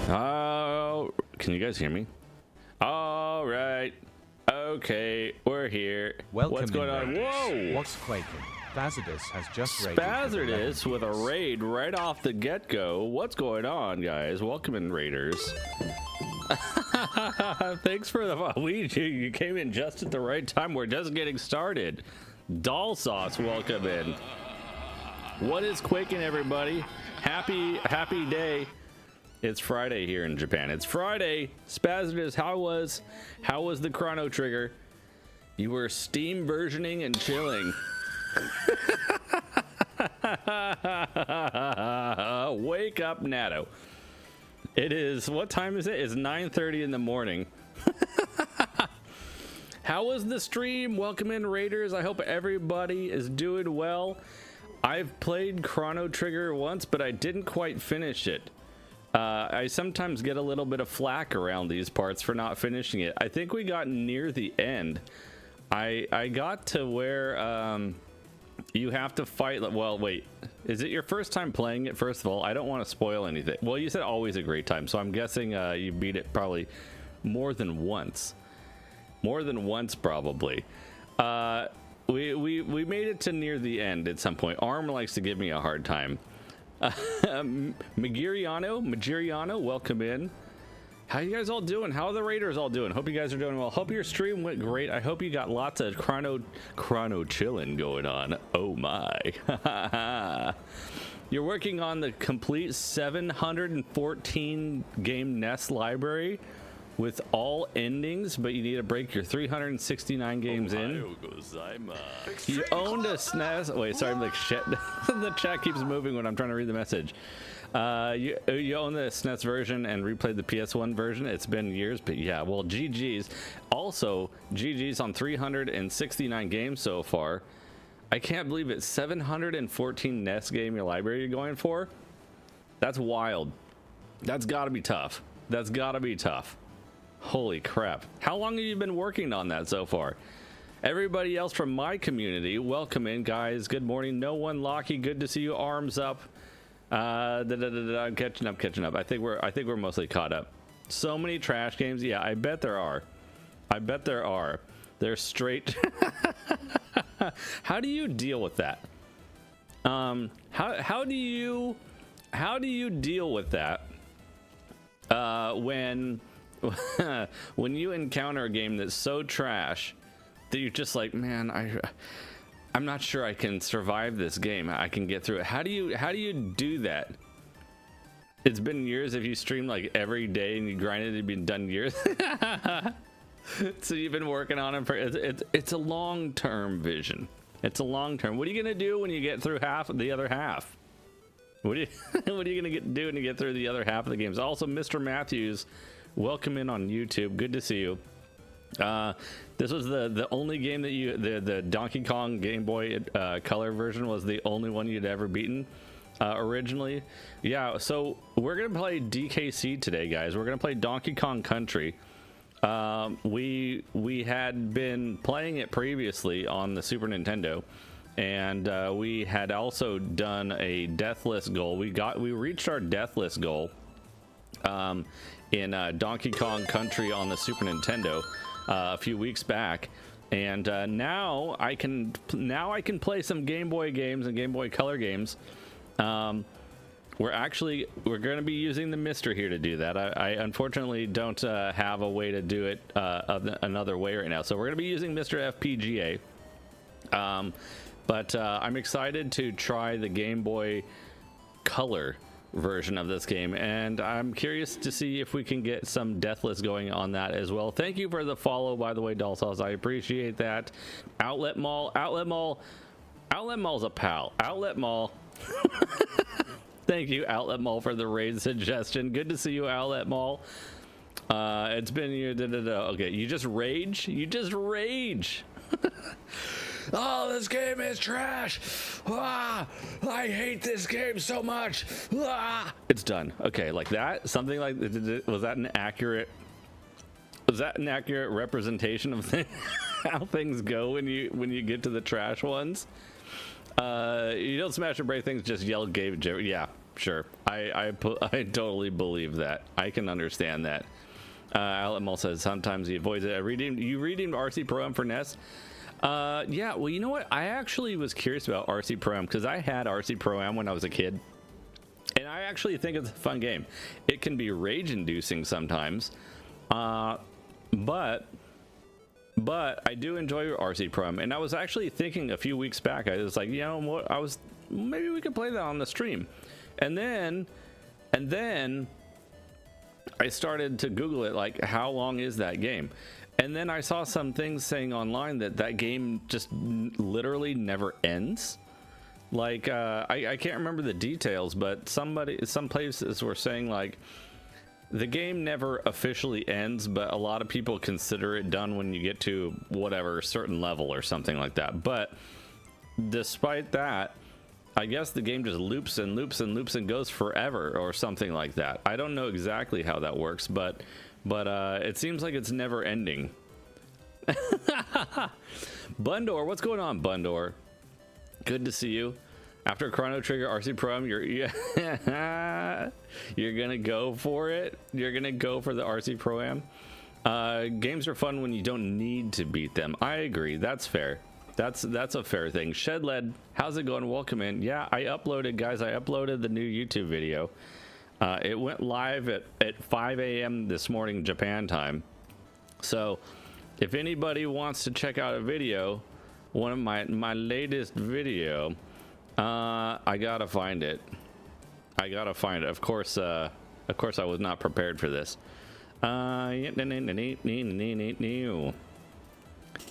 Oh, can you guys hear me? All right. Okay, we're here. Welcome. What's going on? Whoa! What's quaking? Spazardus has just raided. Spazardus with a raid right off the get-go. What's going on, guys? Welcome in, raiders. Thanks for the you came in just at the right time. We're just getting started. Doll Sauce, welcome in. What is quaking, everybody? Happy day. It's Friday here in Japan. It's Friday. Spazardus, how was the Chrono Trigger? You were Steam versioning and chilling. Wake up, Nado. It is, what time is it? It's 9:30 in the morning. How was the stream? Welcome in, raiders. I hope everybody is doing well. I've played Chrono Trigger once, but I didn't quite finish it. I sometimes get a little bit of flack around these parts for not finishing it. I think we got near the end. I got to where you have to fight. Well, wait, is it your first time playing it? First of all, I don't want to spoil anything. Well, you said always a great time, so I'm guessing you beat it probably more than once. More than once, probably. We made it to near the end at some point. Arm likes to give me a hard time. Magiriano, welcome in. How you guys all doing? How are the raiders all doing? Hope you guys are doing well. Hope your stream went great. I hope you got lots of chrono chilling going on. Oh my. You're working on the complete 714 game NES library with all endings, but you need to break your 369 games in. You owned a SNES. Wait, sorry, like shit. The chat keeps moving when I'm trying to read the message. You own the SNES version and replayed the PS1 version. It's been years, but yeah, well, GG's. Also, GG's on 369 games so far. I can't believe it's 714 NES game your library you're going for. That's wild. That's gotta be tough. That's gotta be tough. Holy crap. How long have you been working on that so far? Everybody else from my community, welcome in, guys. Good morning. No one Locky, good to see you. Arms up. I'm catching up. I think we're mostly caught up. So many trash games. Yeah, I bet there are. They're straight. How do you deal with that? How do you deal with that when you encounter a game that's so trash that you're just like, man, I'm not sure I can survive this game. I can get through it. How do you do that? It's been years. If you stream like every day and you grind it, it'd been done years. So you've been working on it for it's a long-term vision. It's a long-term. What are you gonna do when you get through half of the other half? What are you gonna do when you get through the other half of the games? Also, Mr. Matthews, welcome in on YouTube. Good to see you. This was the only game that the Donkey Kong Game Boy Color version was the only one you'd ever beaten originally. Yeah, so we're gonna play DKC today, guys. We're gonna play Donkey Kong Country. We had been playing it previously on the Super Nintendo, and we had also done a Deathless goal. We reached our Deathless goal in Donkey Kong Country on the Super Nintendo a few weeks back, and now I can play some Game Boy games and Game Boy Color games. We're going to be using the Mister here to do that. I unfortunately don't have a way to do it another way right now, so we're going to be using Mr. FPGA. But I'm excited to try the Game Boy Color version of this game, and I'm curious to see if we can get some Deathless going on that as well. Thank you for the follow, by the way, Doll Sauce. I appreciate that. Outlet Mall's a pal. Outlet Mall. Thank you, Outlet Mall, for the raid suggestion. Good to see you, Outlet Mall. It's been you. Okay, you just rage. Oh, this game is trash. Ah, I hate this game so much. Ah. It's done. Okay, like that. Something like was that an accurate representation of how things go when you get to the trash ones? You don't smash or break things, just yell Gabe. Yeah, Sure. I totally believe that. I can understand that. Alan says sometimes he avoids it. You redeemed RC Pro M for NES? Yeah, well, you know what? I actually was curious about RC Pro M because I had RC Pro M when I was a kid. And I actually think it's a fun game. It can be rage-inducing sometimes. But I do enjoy RC Pro M. And I was actually thinking a few weeks back, I was like, you know what? Maybe we could play that on the stream. And then I started to Google it, like, how long is that game? And then I saw some things saying online that game just literally never ends. Like, I can't remember the details, but some places were saying, like, the game never officially ends, but a lot of people consider it done when you get to whatever certain level or something like that. But despite that, I guess the game just loops and loops and loops and goes forever or something like that. I don't know exactly how that works, but it seems like it's never ending. Bundor, what's going on, Bundor? Good to see you. After Chrono Trigger RC Pro M, you're gonna go for it. You're gonna go for the RC Pro Am. Games are fun when you don't need to beat them. I agree. That's fair. That's a fair thing. Shedled, how's it going? Welcome in. Yeah, I uploaded the new YouTube video. It went live at 5 a.m. this morning Japan time. So if anybody wants to check out a video, one of my latest video, I gotta find it. Of course I was not prepared for this.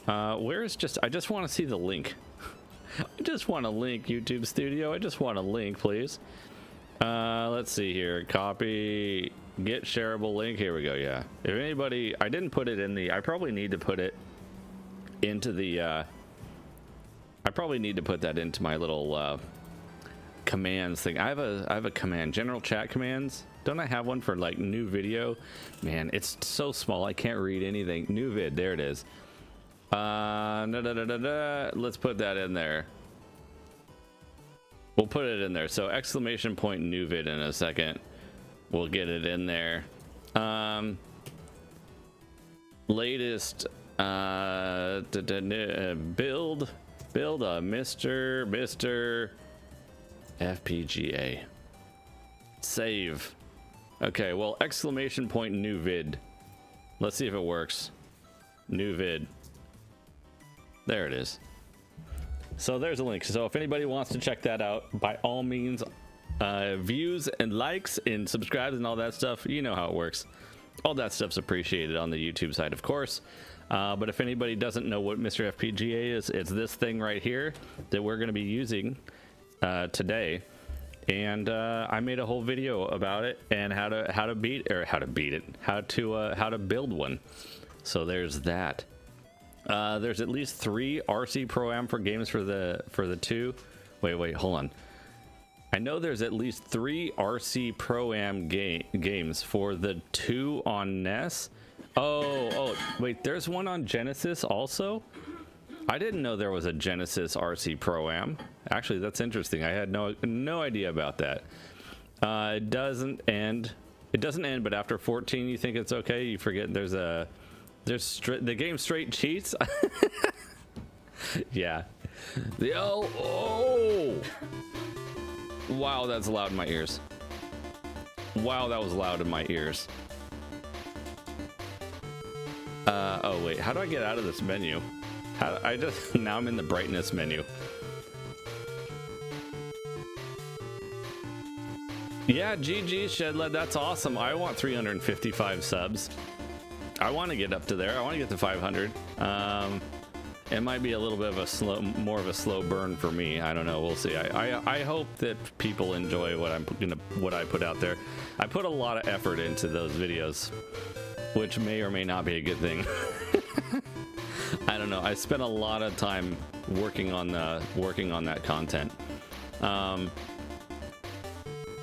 Where's I just want to see the link. I just want a link, YouTube Studio. I just want a link, please. Let's see here. Copy, get shareable link. Here we go. Yeah. If anybody, I didn't put it in the, I probably need to put it into the, I probably need to put that into my little, commands thing. I have a command, general chat commands. Don't I have one for like new video? Man, it's so small. I can't read anything. New vid. There it is. Let's put that in there. We'll put it in there. So exclamation point new vid in a second. We'll get it in there. Latest build a Mr. FPGA. Save. Okay, well, exclamation point new vid. Let's see if it works. New vid. There it is. So there's a link. So if anybody wants to check that out, by all means, views and likes and subscribes and all that stuff, you know how it works. All that stuff's appreciated on the YouTube side, of course. But if anybody doesn't know what Mr. FPGA is, it's this thing right here that we're going to be using today. And I made a whole video about it and how to build one. So there's that. There's at least 3 RC Pro Am for games for the 2. Wait, hold on. I know there's at least 3 RC Pro Am games for the 2 on NES. Oh, wait, there's one on Genesis also? I didn't know there was a Genesis RC Pro Am. Actually, that's interesting. I had no idea about that. It doesn't end, but after 14 you think it's okay. You forget there's the game straight cheats. Yeah. Oh. Wow, that's loud in my ears. Wow, that was loud in my ears. Oh wait, how do I get out of this menu? Now I'm in the brightness menu. Yeah, GG Shedled, that's awesome. I want 355 subs. I want to get up to there. I want to get to 500. It might be a little bit of more of a slow burn for me. I don't know. We'll see. I hope that people enjoy what I put out there. I put a lot of effort into those videos, which may or may not be a good thing. I don't know. I spent a lot of time working on that content.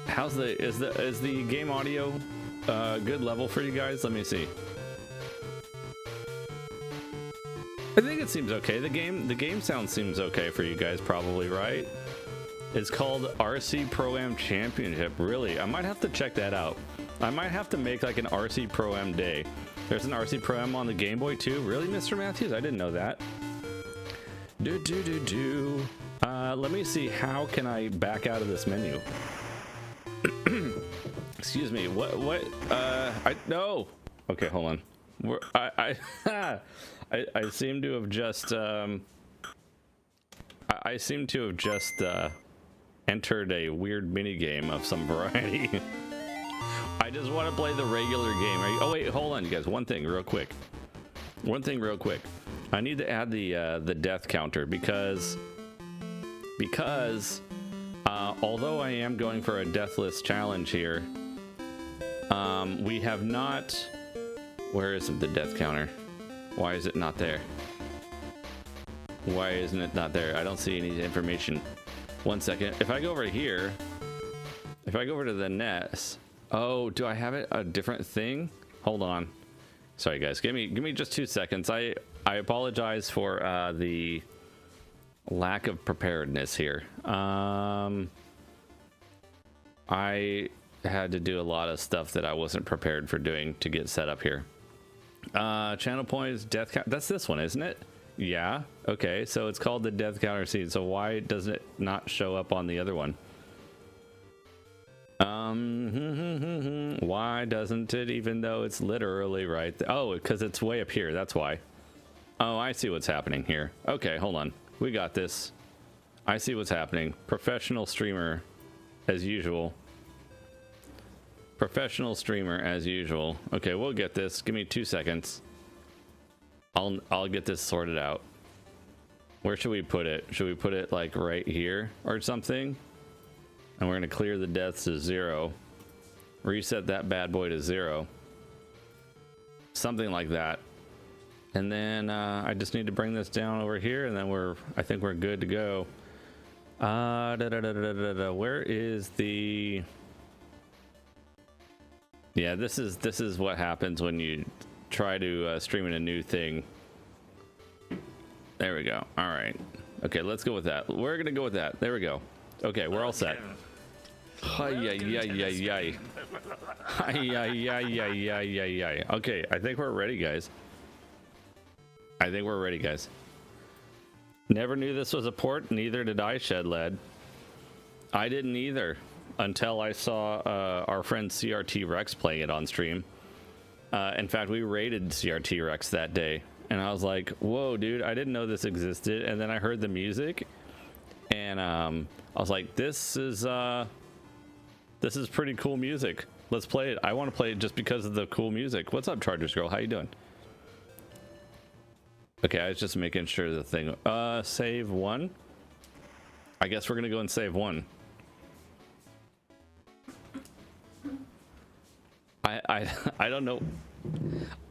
Is the game audio good level for you guys? Let me see. I think it seems okay. The game sound seems okay for you guys, probably, right? It's called RC Pro-Am Championship. Really, I might have to check that out. I might have to make like an RC Pro-Am day. There's an RC Pro-Am on the Game Boy too. Really, Mr. Matthews? I didn't know that. Let me see. How can I back out of this menu? Excuse me. What? No. Okay, hold on. I seem to have just I seem to have just entered a weird mini game of some variety. I just want to play the regular game. Oh wait, hold on, you guys. One thing real quick. I need to add the death counter because although I am going for a Deathless challenge here, we have not. Where is the death counter? Why is it not there? Why isn't it not there? I don't see any information. 1 second. If I go over here, if I go over to the NES, oh, do I have it a different thing? Hold on. Sorry guys, give me just 2 seconds. I apologize for the lack of preparedness here. I had to do a lot of stuff that I wasn't prepared for doing to get set up here. Channel points, death count. That's this one, isn't it? Yeah. Okay, so it's called the death counter seed. So why does it not show up on the other one? Why doesn't it, even though it's literally right there? Oh, because it's way up here. That's why. Oh, I see what's happening here. Okay, hold on. We got this. I see what's happening. Professional streamer, as usual. Professional streamer as usual. Okay, we'll get this. Give me 2 seconds. I'll get this sorted out. Where should we put it? Should we put it like right here or something? And we're gonna clear the deaths to 0. Reset that bad boy to 0. Something like that. And then I just need to bring this down over here, and then I think we're good to go. Where is the? Yeah, this is what happens when you try to stream in a new thing. There we go. All right. Okay, let's go with that. We're gonna go with that. There we go. Okay, we're all set. Okay, I think we're ready, guys. Never knew this was a port. Neither did I, Shed Led. I didn't either until I saw our friend CRT Rex playing it on stream. In fact, we raided CRT Rex that day, and I was like, "Whoa, dude! I didn't know this existed." And then I heard the music, and I was like, "This is pretty cool music. Let's play it. I want to play it just because of the cool music." What's up, Chargers Girl? How you doing? Okay, I was just making sure the thing. Save 1. I guess we're gonna go and save 1. I don't know.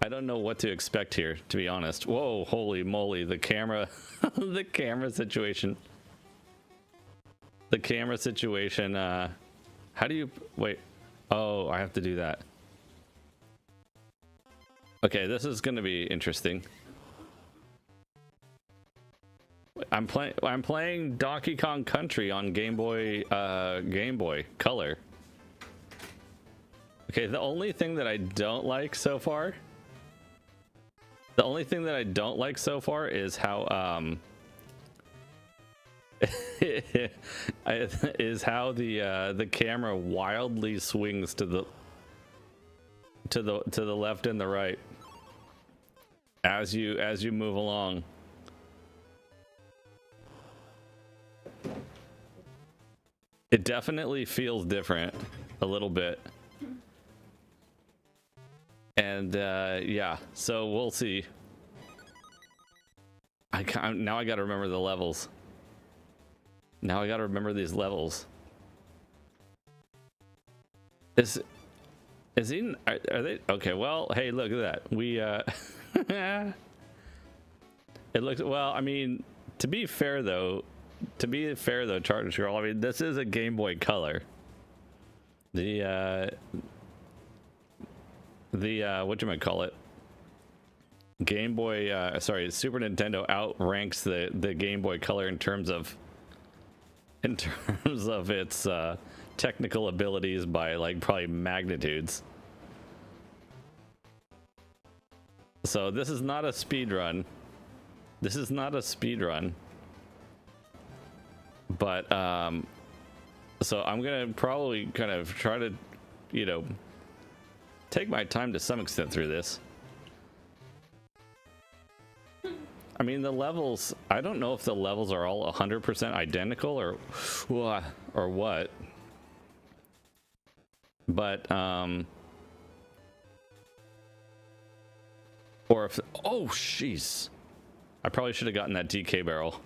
I don't know what to expect here, to be honest. Whoa, holy moly! The camera, the camera situation. The camera situation. How do you wait? Oh, I have to do that. Okay, this is gonna be interesting. I'm playing Donkey Kong Country on Game Boy Color. Okay, the only thing that I don't like so far. Is how the camera wildly swings to the left and the right as you move along. It definitely feels different a little bit. And yeah, so we'll see. Now I gotta remember the levels. Now I gotta remember these levels. Are they okay? Well, hey, look at that. We it looks well. I mean, to be fair though, Chargers Girl, I mean, this is a Game Boy Color. The whatchamacallit, Game Boy, sorry, Super Nintendo outranks the Game Boy Color in terms of in terms of its technical abilities by like probably magnitudes. So this is not a speed run. This is not a speed run. But so I'm gonna probably kind of try to, you know, take my time to some extent through this. I mean, the levels, I don't know if the levels are all 100% identical or what. But or if, oh jeez, I probably should have gotten that DK barrel.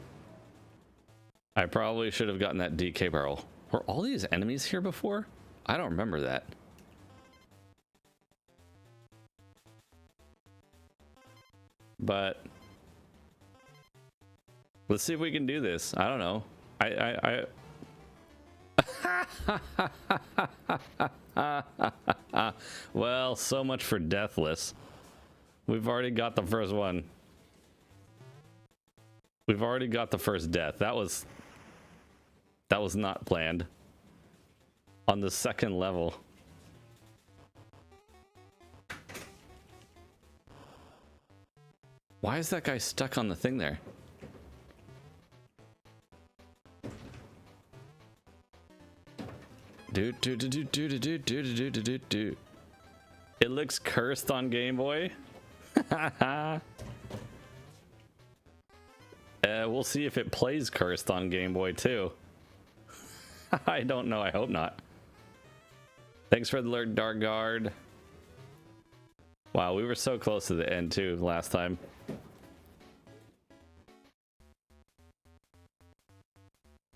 I probably should have gotten that DK barrel. Were all these enemies here before? I don't remember that. But let's see if we can do this. I don't know. Well, so much for Deathless. We've already got the first one. We've already got the first death. That was not planned. On the second level. Why is that guy stuck on the thing there? It looks cursed on Game Boy. We'll see if it plays cursed on Game Boy too. I don't know. I hope not. Thanks for the alert, Dark Guard. Wow, we were so close to the end too last time.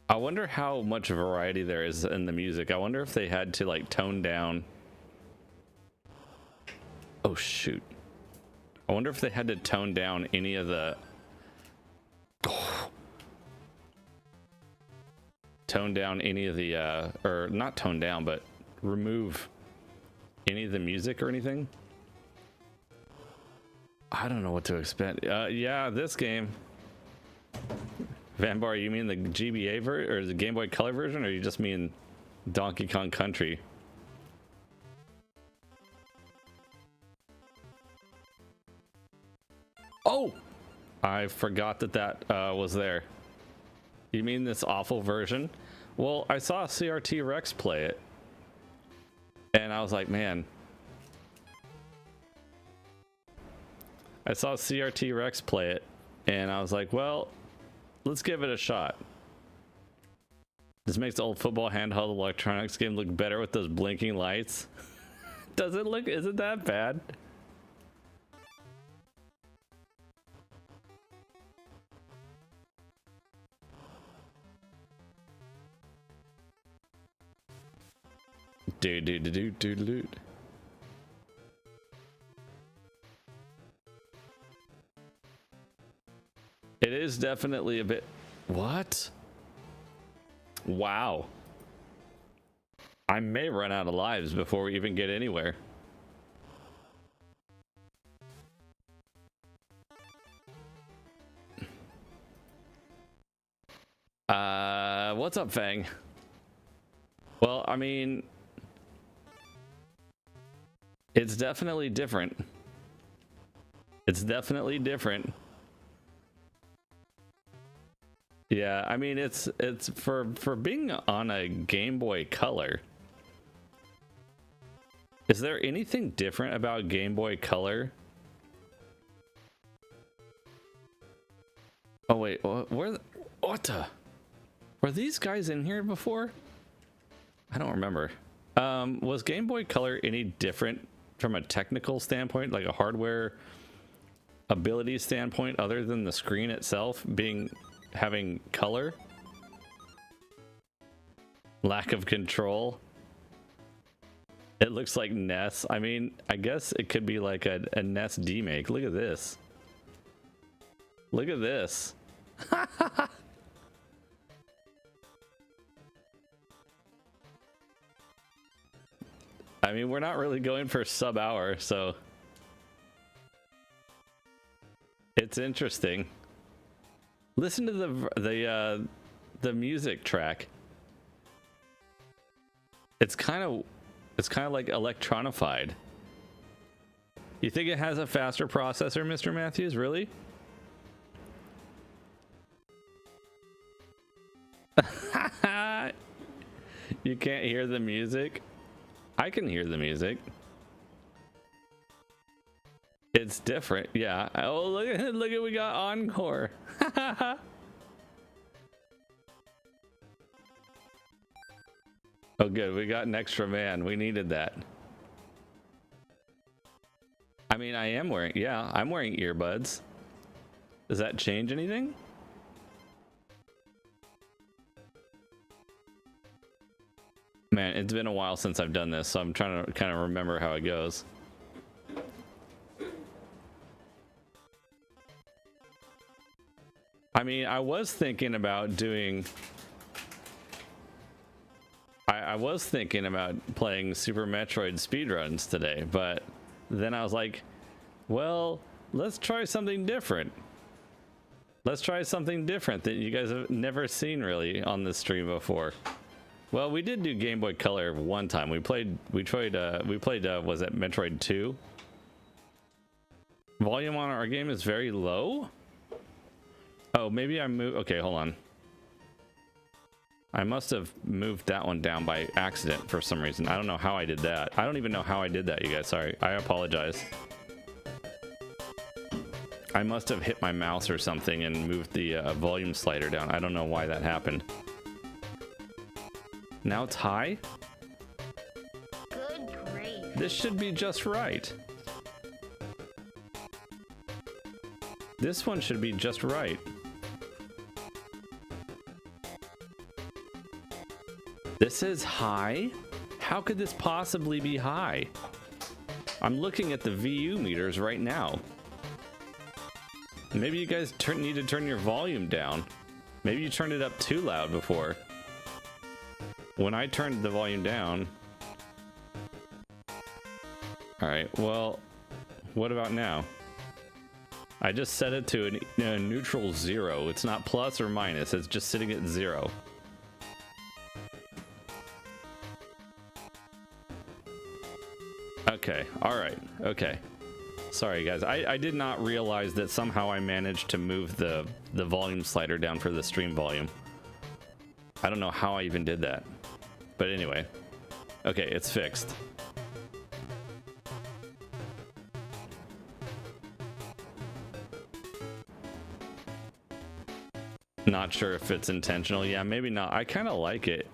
I wonder how much variety there is in the music. I wonder if they had to like tone down. Oh shoot. I wonder if they had to tone down any of the tone down any of the or not tone down, but remove any of the music or anything. I don't know what to expect. Yeah, this game. Vanbar, you mean the GBA version or the Game Boy Color version, or you just mean Donkey Kong Country? Oh, I forgot that was there. You mean this awful version? Well, I saw CRT Rex play it, and I was like, man. I saw CRT Rex play it, and I was like, well, let's give it a shot. This makes the old football handheld electronics game look better with those blinking lights. Does it look? Is it that bad? Dude. It is definitely a bit. What? Wow. I may run out of lives before we even get anywhere. What's up, Fang? Well, I mean, it's definitely different. It's definitely different. Yeah, I mean, it's for being on a Game Boy Color. Is there anything different about Game Boy Color? Oh wait, what the? Were these guys in here before? I don't remember. Was Game Boy Color any different from a technical standpoint, like a hardware ability standpoint, other than the screen itself having color? Lack of control. It looks like NES. I mean, I guess it could be like a NES demake. Look at this. Look at this. I mean, we're not really going for sub-hour, so it's interesting. Listen to the music track. It's kind of like electronified. You think it has a faster processor, Mr. Matthews? Really? You can't hear the music? I can hear the music. It's different, yeah. Oh, look at we got Encore. Oh, good. We got an extra man. We needed that. I mean, I am wearing, yeah, I'm wearing earbuds. Does that change anything? Man, it's been a while since I've done this, so I'm trying to kind of remember how it goes. I mean, I was thinking about doing... I was thinking about playing Super Metroid speedruns today, but then I was like, well, let's try something different. Let's try something different that you guys have never seen really on this stream before. Well, we did do Game Boy Color one time. We played was it Metroid 2? Volume on our game is very low? Oh, maybe I moved. Okay, hold on. I must have moved that one down by accident for some reason. I don't know how I did that. I don't even know how I did that, you guys. Sorry. I apologize. I must have hit my mouse or something and moved the volume slider down. I don't know why that happened. Now it's high? Good grief. This should be just right. This one should be just right. This is high? How could this possibly be high? I'm looking at the VU meters right now. Maybe you guys need to turn your volume down. Maybe you turned it up too loud before. When I turned the volume down... Alright, well, what about now? I just set it to a neutral 0. It's not plus or minus, it's just sitting at 0. Okay, alright, okay. Sorry guys, I did not realize that somehow I managed to move the volume slider down for the stream volume. I don't know how I even did that. But anyway, okay, it's fixed. Not sure if it's intentional. Yeah, maybe not. I kind of like it.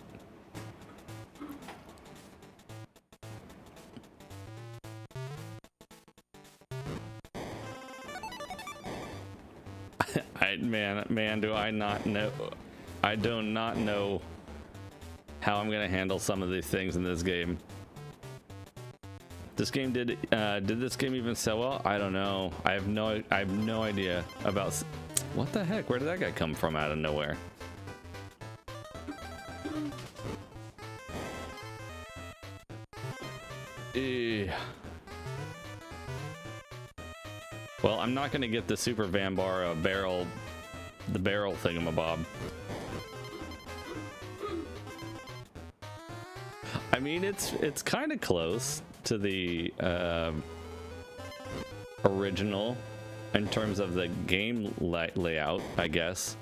Man, do I not know? I do not know how I'm gonna handle some of these things in this game. This game did this game even sell well? I don't know. I have no idea about. What the heck? Where did that guy come from out of nowhere? Well, I'm not gonna get the Super Vambara barrel, the barrel thingamabob. I mean, it's kind of close to the original in terms of the game layout, I guess.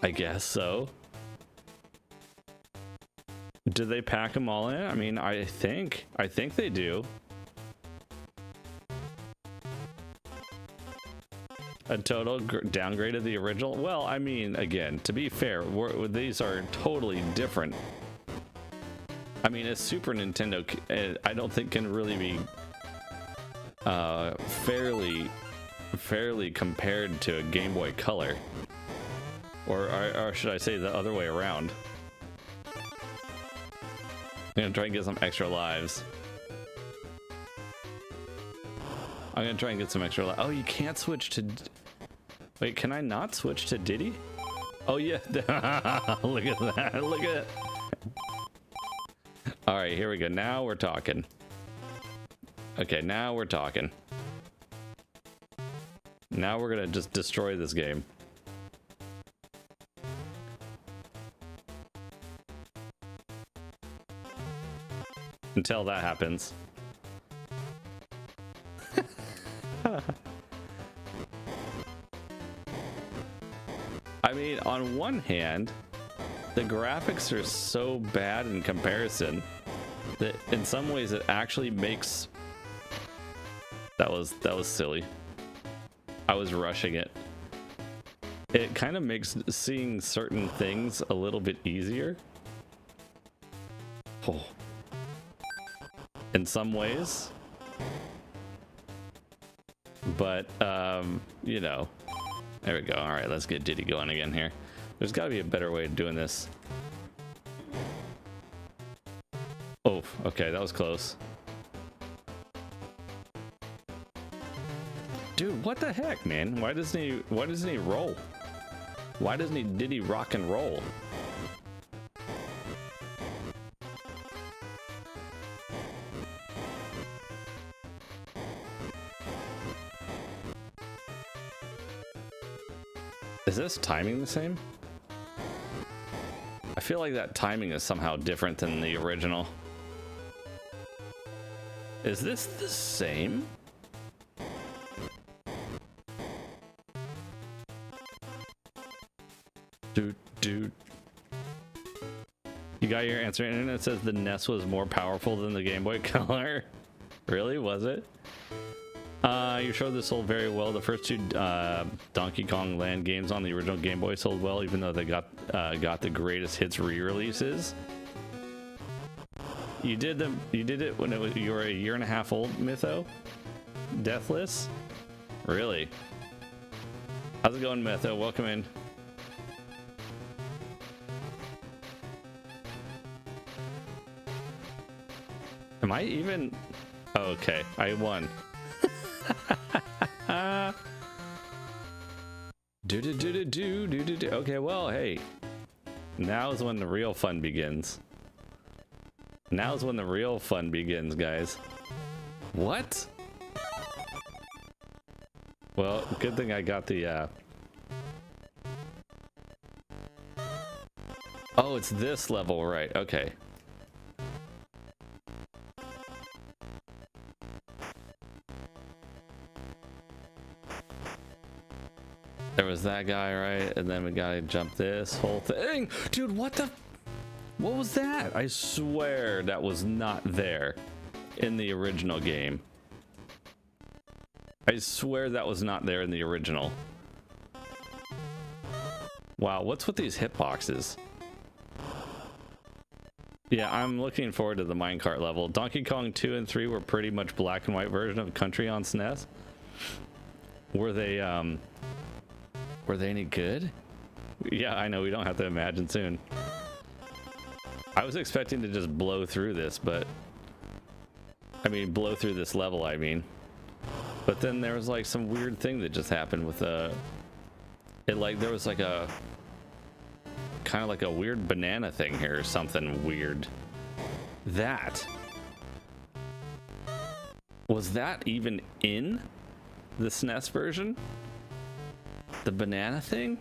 I guess so. Do they pack them all in? I mean, I think they do. A total downgrade of the original? Well, I mean, again, to be fair, these are totally different. I mean, a Super Nintendo, I don't think can really be fairly compared to a Game Boy Color, or should I say the other way around? I'm gonna try and get some extra lives. I'm gonna try and get some extra lives. Oh, you can't switch to... Wait, can I not switch to Diddy? Oh yeah, look at that, look at it. All right, here we go, now we're talking. Okay, now we're talking. Now we're gonna just destroy this game. until that happens. I mean, on one hand, the graphics are so bad in comparison that in some ways it actually makes... That was silly. I was rushing it. It kind of makes seeing certain things a little bit easier. Oh. In some ways. But, you know. There we go. All right, let's get Diddy going again here. There's got to be a better way of doing this. Oh, okay, that was close. Dude, what the heck, man? Why doesn't he roll? Why doesn't he Diddy rock and roll? Is this timing the same? I feel like that timing is somehow different than the original. Is this the same? Dude. You got your answer. Internet says the NES was more powerful than the Game Boy Color. Really? Was it? You showed this sold very well. The first two Donkey Kong Land games on the original Game Boy sold well, even though they got the greatest hits re-releases. You did it when you were a year and a half old, Mytho? Deathless? Really? How's it going, Mytho? Welcome in. Am I even? Oh, okay, I won. Okay, well, hey. Now is when the real fun begins. Now is when the real fun begins, guys. What? Well, good thing I got the, Oh, it's this level, right, okay. There was that guy, right? And then we gotta jump this whole thing. Dude, what was that? I swear that was not there in the original game. I swear that was not there in the original. Wow, what's with these hitboxes? Yeah, I'm looking forward to the minecart level. Donkey Kong 2 and 3 were pretty much black and white version of Country on SNES. Were they any good? Yeah, I know, we don't have to imagine soon. I was expecting to just blow through this, but I mean, blow through this level, I mean. But then there was like some weird thing that just happened with there was like a kind of like a weird banana thing here or something weird. Was that even in the SNES version? The banana thing?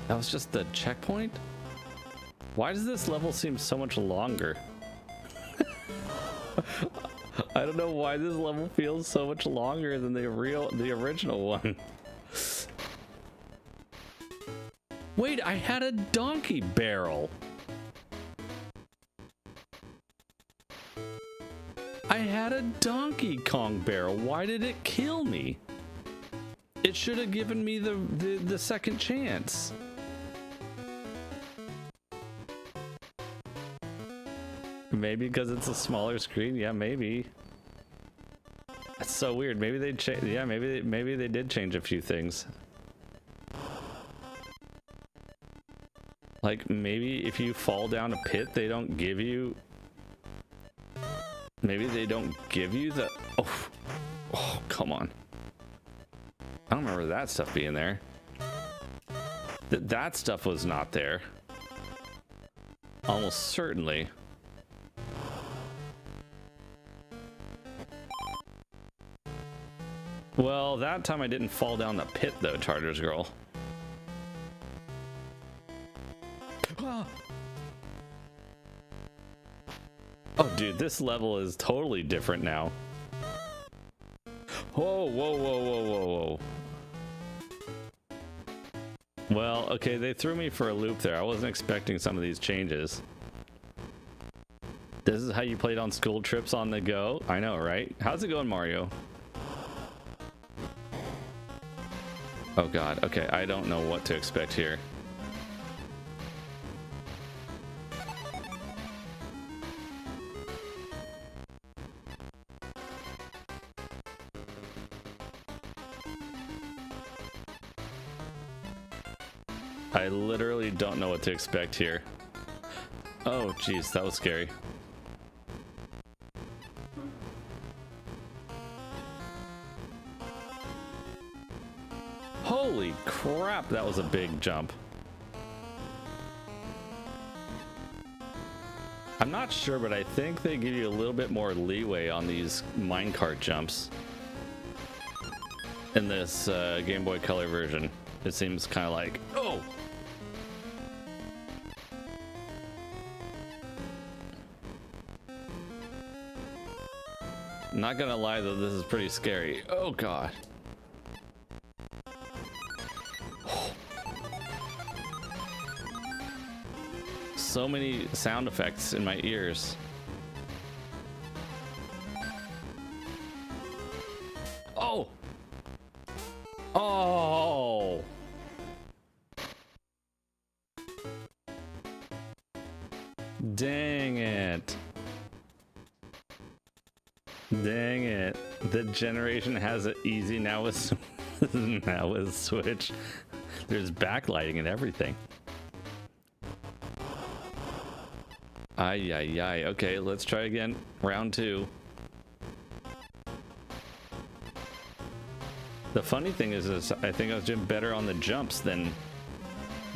That was just the checkpoint? Why does this level seem so much longer? I don't know why this level feels so much longer than the original one. Wait, I had a donkey barrel. I had a Donkey Kong barrel. Why did it kill me? It should have given me the second chance. Maybe because it's a smaller screen. Yeah, maybe. That's so weird. Maybe they changed. Yeah, maybe they did change a few things. Like maybe if you fall down a pit, they don't give you. Maybe they don't give you the. Oh, come on. I don't remember that stuff being there. That stuff was not there. Almost certainly. Well, that time I didn't fall down the pit though, Chargers girl. Oh, dude, this level is totally different now. Whoa, whoa, whoa, whoa, whoa, whoa. Well, okay, they threw me for a loop there. I wasn't expecting some of these changes. This is how you played on school trips on the go? I know, right? How's it going, Mario? Oh, God. Okay, I don't know what to expect here. I literally don't know what to expect here. Oh, geez, that was scary. Holy crap, that was a big jump. I'm not sure, but I think they give you a little bit more leeway on these minecart jumps in this Game Boy Color version. It seems kind of like, oh! Not gonna lie though, this is pretty scary. Oh God. So many sound effects in my ears. Oh! Oh! Dang it. Dang it. The generation has it easy now with now with Switch. There's backlighting and everything. Ay, ay, ay. Okay, let's try again. Round 2. The funny thing is I think I was doing better on the jumps than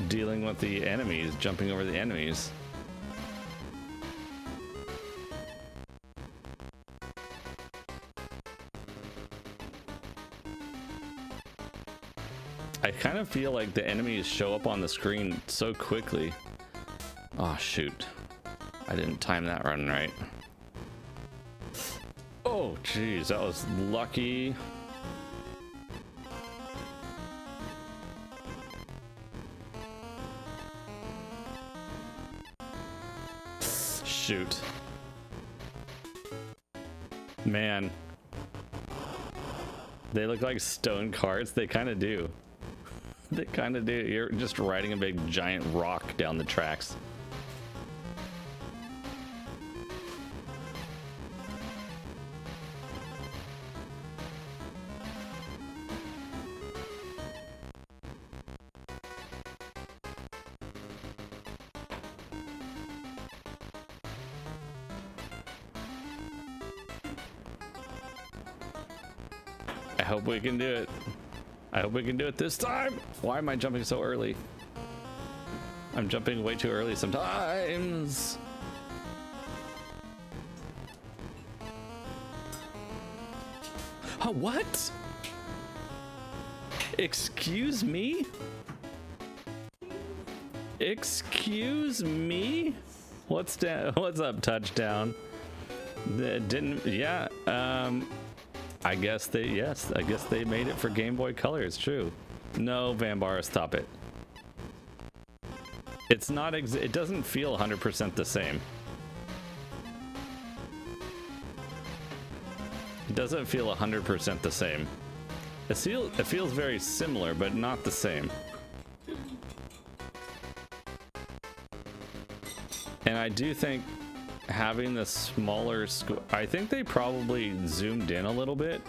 dealing with the enemies, jumping over the enemies. I kind of feel like the enemies show up on the screen so quickly. Oh, shoot. I didn't time that run right. Oh, geez, that was lucky. Shoot. Man. They look like stone carts. They kind of do. They kind of do. You're just riding a big giant rock down the tracks. I hope we can do it. I hope we can do it this time. Why am I jumping so early? I'm jumping way too early sometimes. Oh, what? Excuse me? Excuse me? What's up, touchdown? Yeah, I guess they made it for Game Boy Color. It's true. No, Vambara, stop it. It's not it doesn't feel 100% the same. It doesn't feel 100% the same. It feels very similar, but not the same. And I do think having the smaller I think they probably zoomed in a little bit.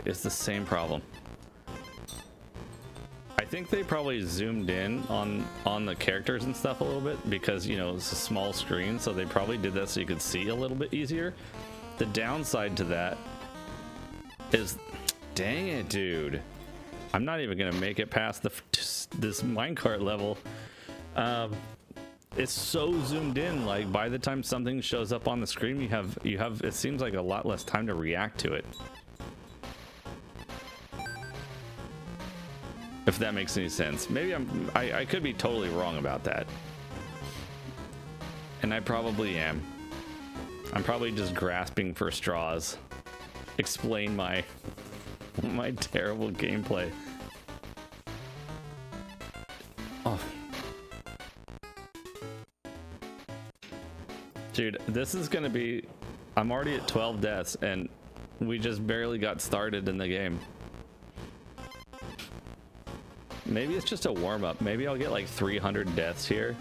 It's the same problem. I think they probably zoomed in on the characters and stuff a little bit because, you know, it's a small screen, so they probably did that so you could see a little bit easier. The downside to that is, dang it, dude. I'm not even gonna make it past this minecart level. It's so zoomed in, like by the time something shows up on the screen, you have it seems like a lot less time to react to it. if that makes any sense. Maybe I could be totally wrong about that, and I probably am. I'm probably just grasping for straws. Explain my terrible gameplay. Oh. Dude, this is gonna be... I'm already at 12 deaths, and we just barely got started in the game. Maybe it's just a warm-up. Maybe I'll get like 300 deaths here,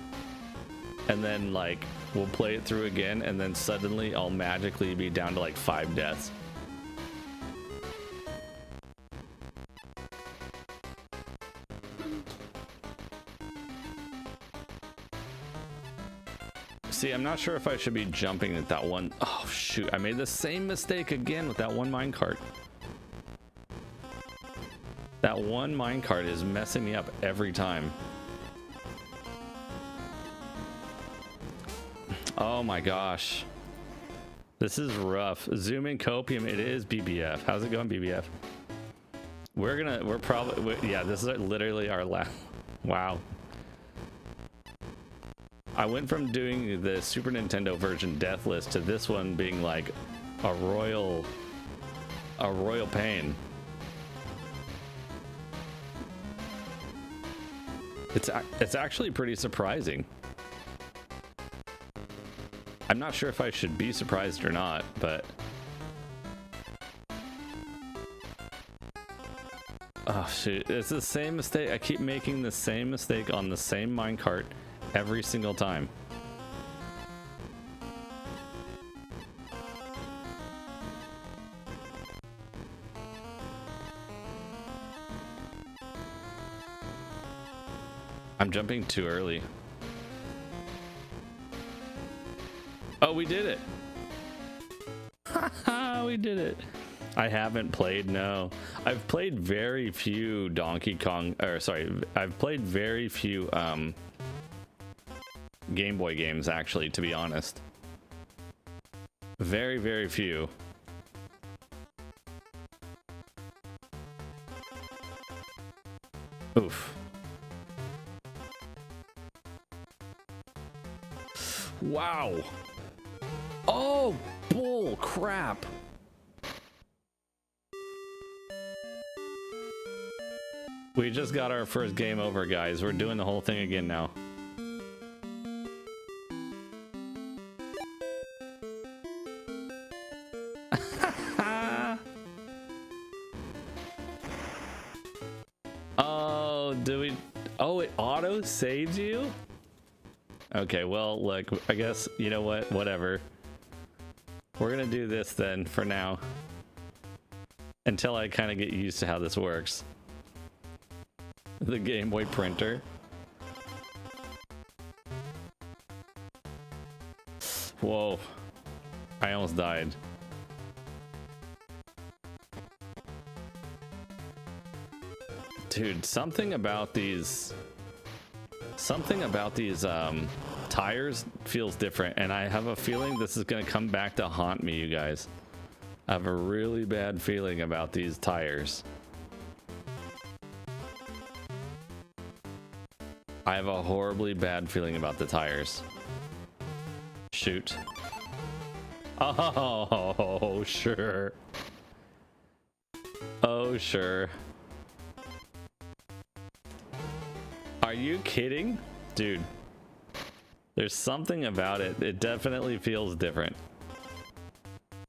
and then like we'll play it through again, and then suddenly I'll magically be down to like 5 deaths. See, I'm not sure if I should be jumping at that one. Oh shoot, I made the same mistake again with that one minecart. That one minecart is messing me up every time. Oh my gosh. This is rough. Zoom in copium, it is BBF. How's it going, BBF? We're probably, yeah, this is literally our last. Wow. I went from doing the Super Nintendo version Deathless to this one being like a royal pain. It's actually pretty surprising. I'm not sure if I should be surprised or not, but oh shoot, it's the same mistake. I keep making the same mistake on the same minecart every single time. I'm jumping too early. Oh, we did it. Haha, we did it. I haven't played, no. I've played very few Donkey Kong, or sorry, I've played very few Game Boy games, actually, to be honest. Very, very few. Oof. Wow. Oh, bull crap. We just got our first game over, guys. We're doing the whole thing again now. Oh, do we? Oh, it auto saves you? Okay, well, look, I guess, you know what? Whatever. We're gonna do this then for now. Until I kind of get used to how this works. The Game Boy printer. Whoa. I almost died. Dude, something about these tires feels different, and I have a feeling this is gonna come back to haunt me, you guys. I have a really bad feeling about these tires. I have a horribly bad feeling about the tires. Shoot. Oh, sure. Oh, sure. Are you kidding? Dude. There's something about it. It definitely feels different.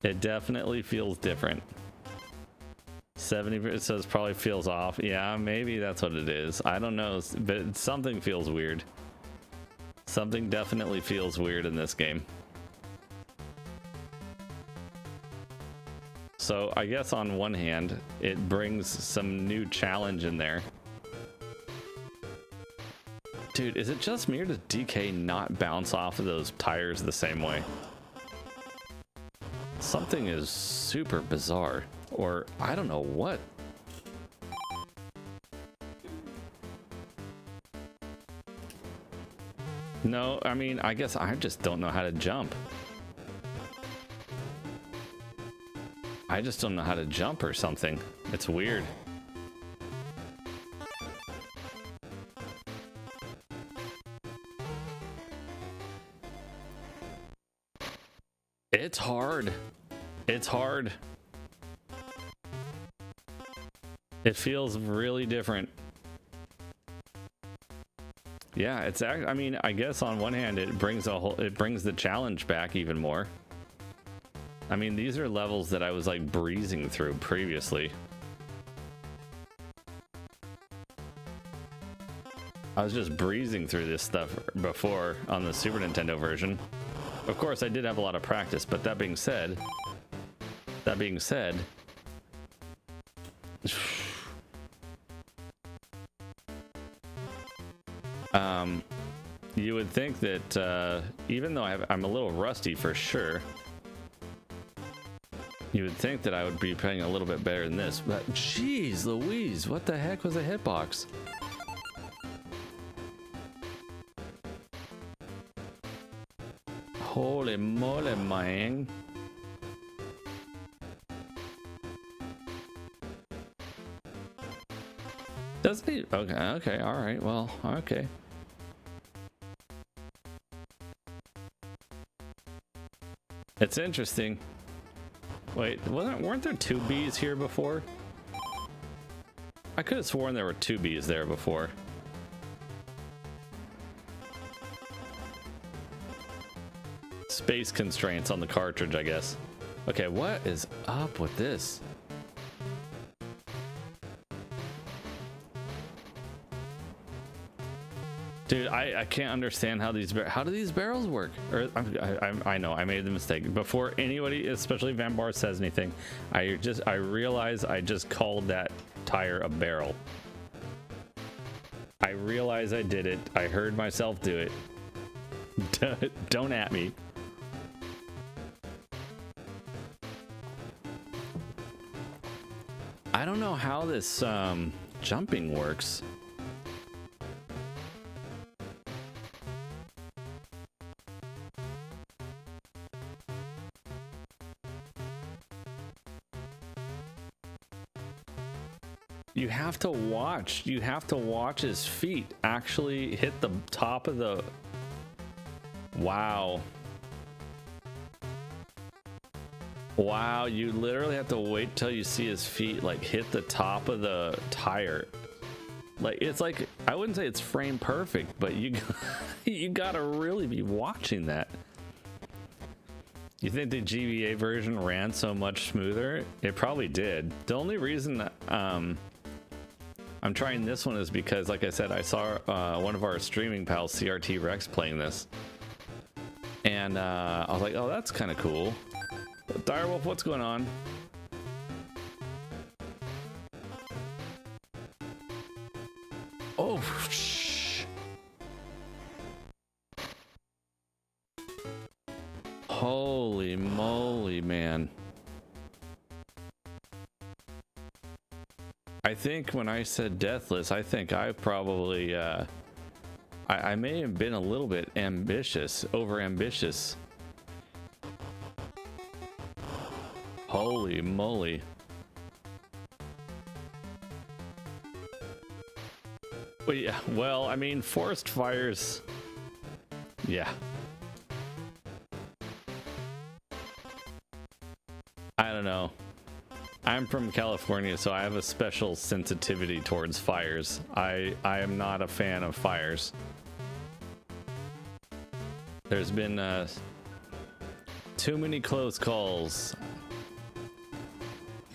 It definitely feels different. 70, it says probably feels off. Yeah, maybe that's what it is. I don't know, but something feels weird. Something definitely feels weird in this game. So I guess on one hand, it brings some new challenge in there. Dude, is it just me or does DK not bounce off of those tires the same way? Something is super bizarre, or I don't know what. No, I mean, I guess I just don't know how to jump. I just don't know how to jump or something. It's weird. It's hard. It's hard. It feels really different. Yeah, it's I mean, I guess on one hand it brings the challenge back even more. I mean, these are levels that I was like breezing through previously. I was just breezing through this stuff before on the Super Nintendo version. Of course, I did have a lot of practice, but that being said, you would think that even though I'm a little rusty for sure, you would think that I would be playing a little bit better than this. But jeez Louise, what the heck was a hitbox? Holy moly, man. Doesn't he? Okay, all right, well, okay. It's interesting. Wait, weren't there two Bs here before? I could have sworn there were two Bs there before. Space constraints on the cartridge, I guess. Okay, what is up with this? Dude, I can't understand how do these barrels work? Or I know I made the mistake. Before anybody, especially Van Bar, says anything, I realize I just called that tire a barrel. I realize I did it. I heard myself do it. Don't at me. I don't know how this jumping works. You have to watch. You have to watch his feet actually hit the top of the... Wow. Wow, you literally have to wait till you see his feet like hit the top of the tire. Like, it's like, I wouldn't say it's frame perfect, but you gotta really be watching that. You think the GBA version ran so much smoother? It probably did. The only reason I'm trying this one is because, like I said, I saw one of our streaming pals, CRT Rex, playing this. And I was like, oh, that's kind of cool. Direwolf, what's going on? Oh, shh. Holy moly, man. I think when I said Deathless, I think I probably, I may have been a little bit ambitious, over ambitious. Holy moly. Well, yeah, well, I mean, forest fires, yeah. I don't know. I'm from California, so I have a special sensitivity towards fires. I am not a fan of fires. There's been too many close calls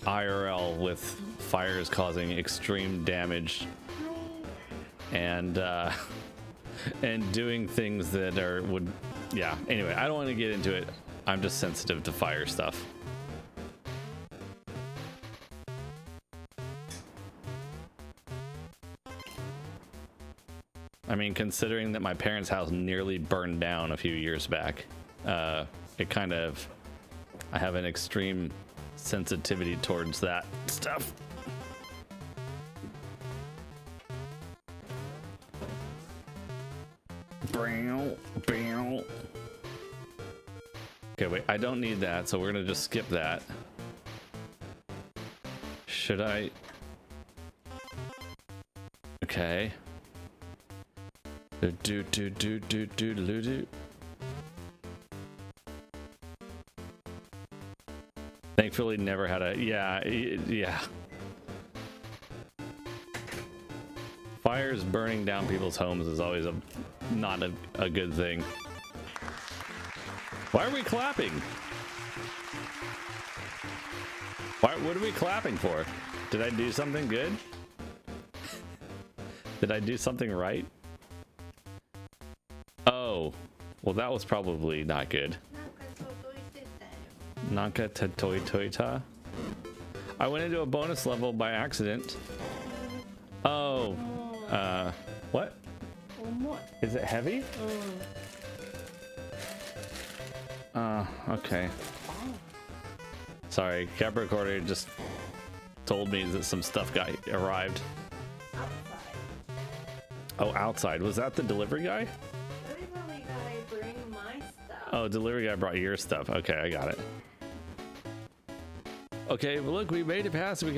IRL with fires causing extreme damage and doing things that would, yeah. Anyway, I don't want to get into it. I'm just sensitive to fire stuff. I mean, considering that my parents' house nearly burned down a few years back, it kind of, I have an extreme sensitivity towards that stuff. Okay, wait, I don't need that, so we're gonna just skip that. Should I? Okay. Do. Thankfully, never had a yeah. Fires burning down people's homes is always not a good thing. Why are we clapping? What are we clapping for? Did I do something good? Did I do something right? Oh, well, that was probably not good. Nanka Tatoi Toita. I went into a bonus level by accident. Oh, what? Is it heavy? Okay. Sorry, Cap Recorder just told me that some stuff arrived. Oh, outside. Was that the delivery guy? Delivery guy bring my stuff. Oh, delivery guy brought your stuff. Okay, I got it. Okay, well, look, we made it past. We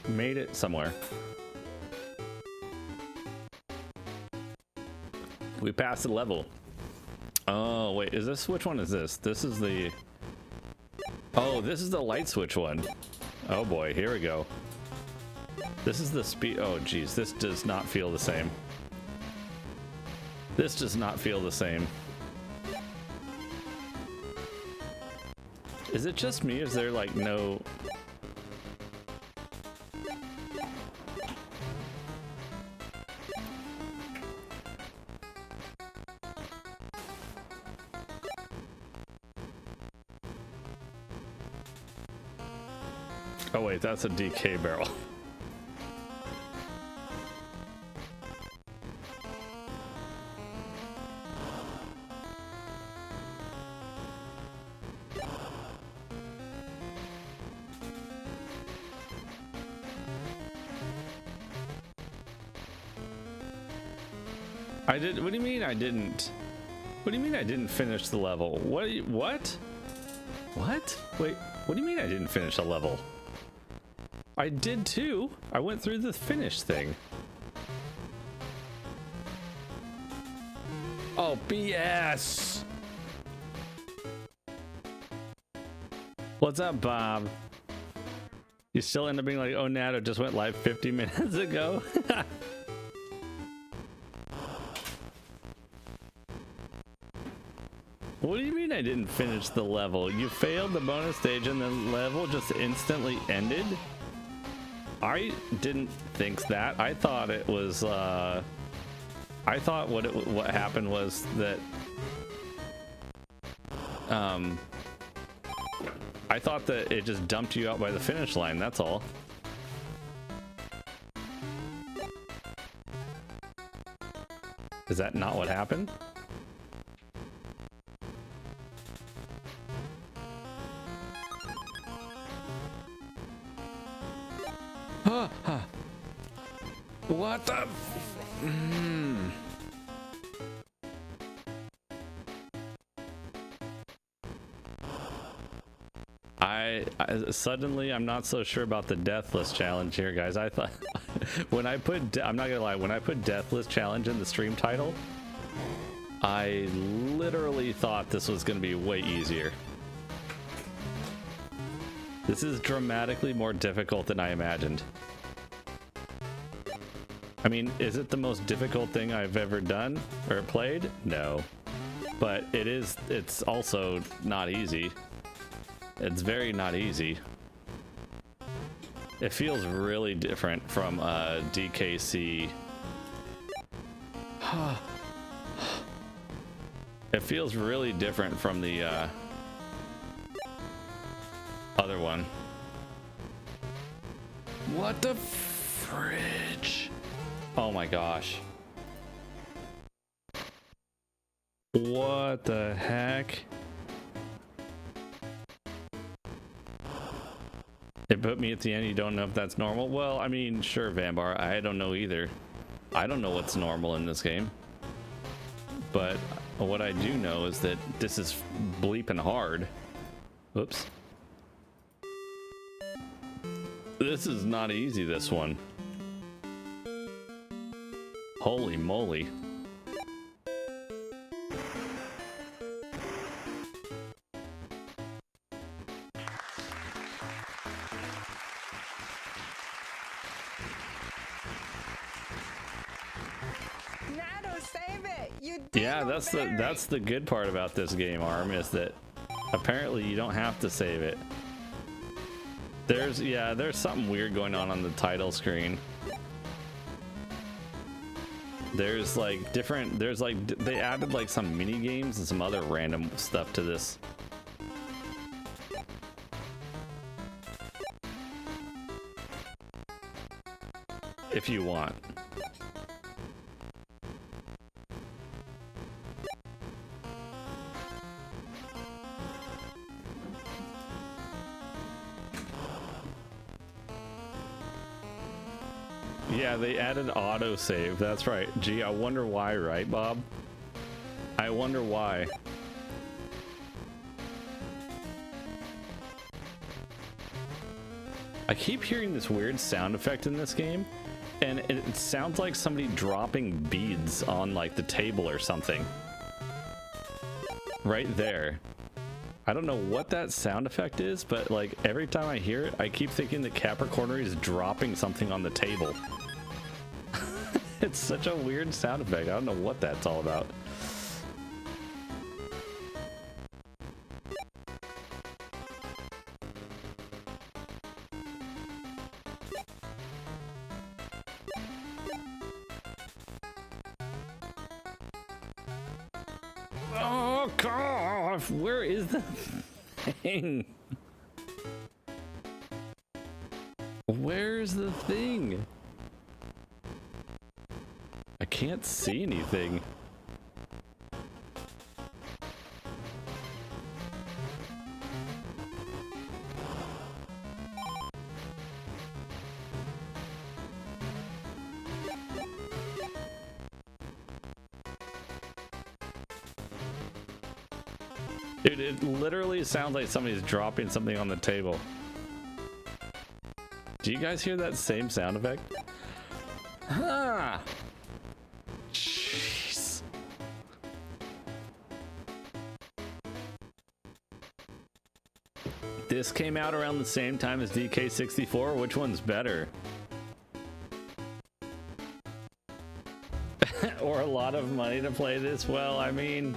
made it somewhere. We passed the level. Oh, wait, is this, which one is this? This is the, oh, this is the light switch one. Oh boy, here we go. This is the speed. Oh geez, this does not feel the same. This does not feel the same. Is it just me? Is there like no... Oh wait, that's a DK barrel. I did. What do you mean I didn't? What do you mean I didn't finish the level? What? What? Wait. What do you mean I didn't finish the level? I did too. I went through the finish thing. Oh, BS. What's up, Bob? You still end up being like, oh, Nado just went live 50 minutes ago. What do you mean I didn't finish the level? You failed the bonus stage and the level just instantly ended? I didn't think that. I thought it was, I thought what happened was that, I thought that it just dumped you out by the finish line, that's all. Is that not what happened? What the? Suddenly I'm not so sure about the Deathless challenge here, guys. I thought when I put I'm not gonna lie, when I put Deathless challenge in the stream title, I literally thought this was gonna be way easier. This is dramatically more difficult than I imagined. I mean, is it the most difficult thing I've ever done or played? No. But it's also not easy. It's very not easy. It feels really different from DKC. It feels really different from the other one. What the fridge? Oh my gosh. What the heck? It put me at the end. You don't know if that's normal? Well, I mean, sure, Vanbar. I don't know either. I don't know what's normal in this game. But what I do know is that this is bleeping hard. Oops. This is not easy, this one. Holy moly. Nado, save it! You Yeah, that's the good part about this game, Arm, is that apparently you don't have to save it. There's something weird going on the title screen. There's like they added like some mini games and some other random stuff to this. If you want. Yeah, they added autosave. That's right. Gee, I wonder why, right, Bob? I wonder why. I keep hearing this weird sound effect in this game, and it sounds like somebody dropping beads on like the table or something. Right there. I don't know what that sound effect is, but like every time I hear it, I keep thinking that Capricornery is dropping something on the table. It's such a weird sound effect. I don't know what that's all about. Oh gosh, where is the thing? Where's the thing? I can't see anything. Dude, it literally sounds like somebody's dropping something on the table. Do you guys hear that same sound effect? Ah! Jeez. This came out around the same time as DK64. Which one's better? Or a lot of money to play this? Well, I mean...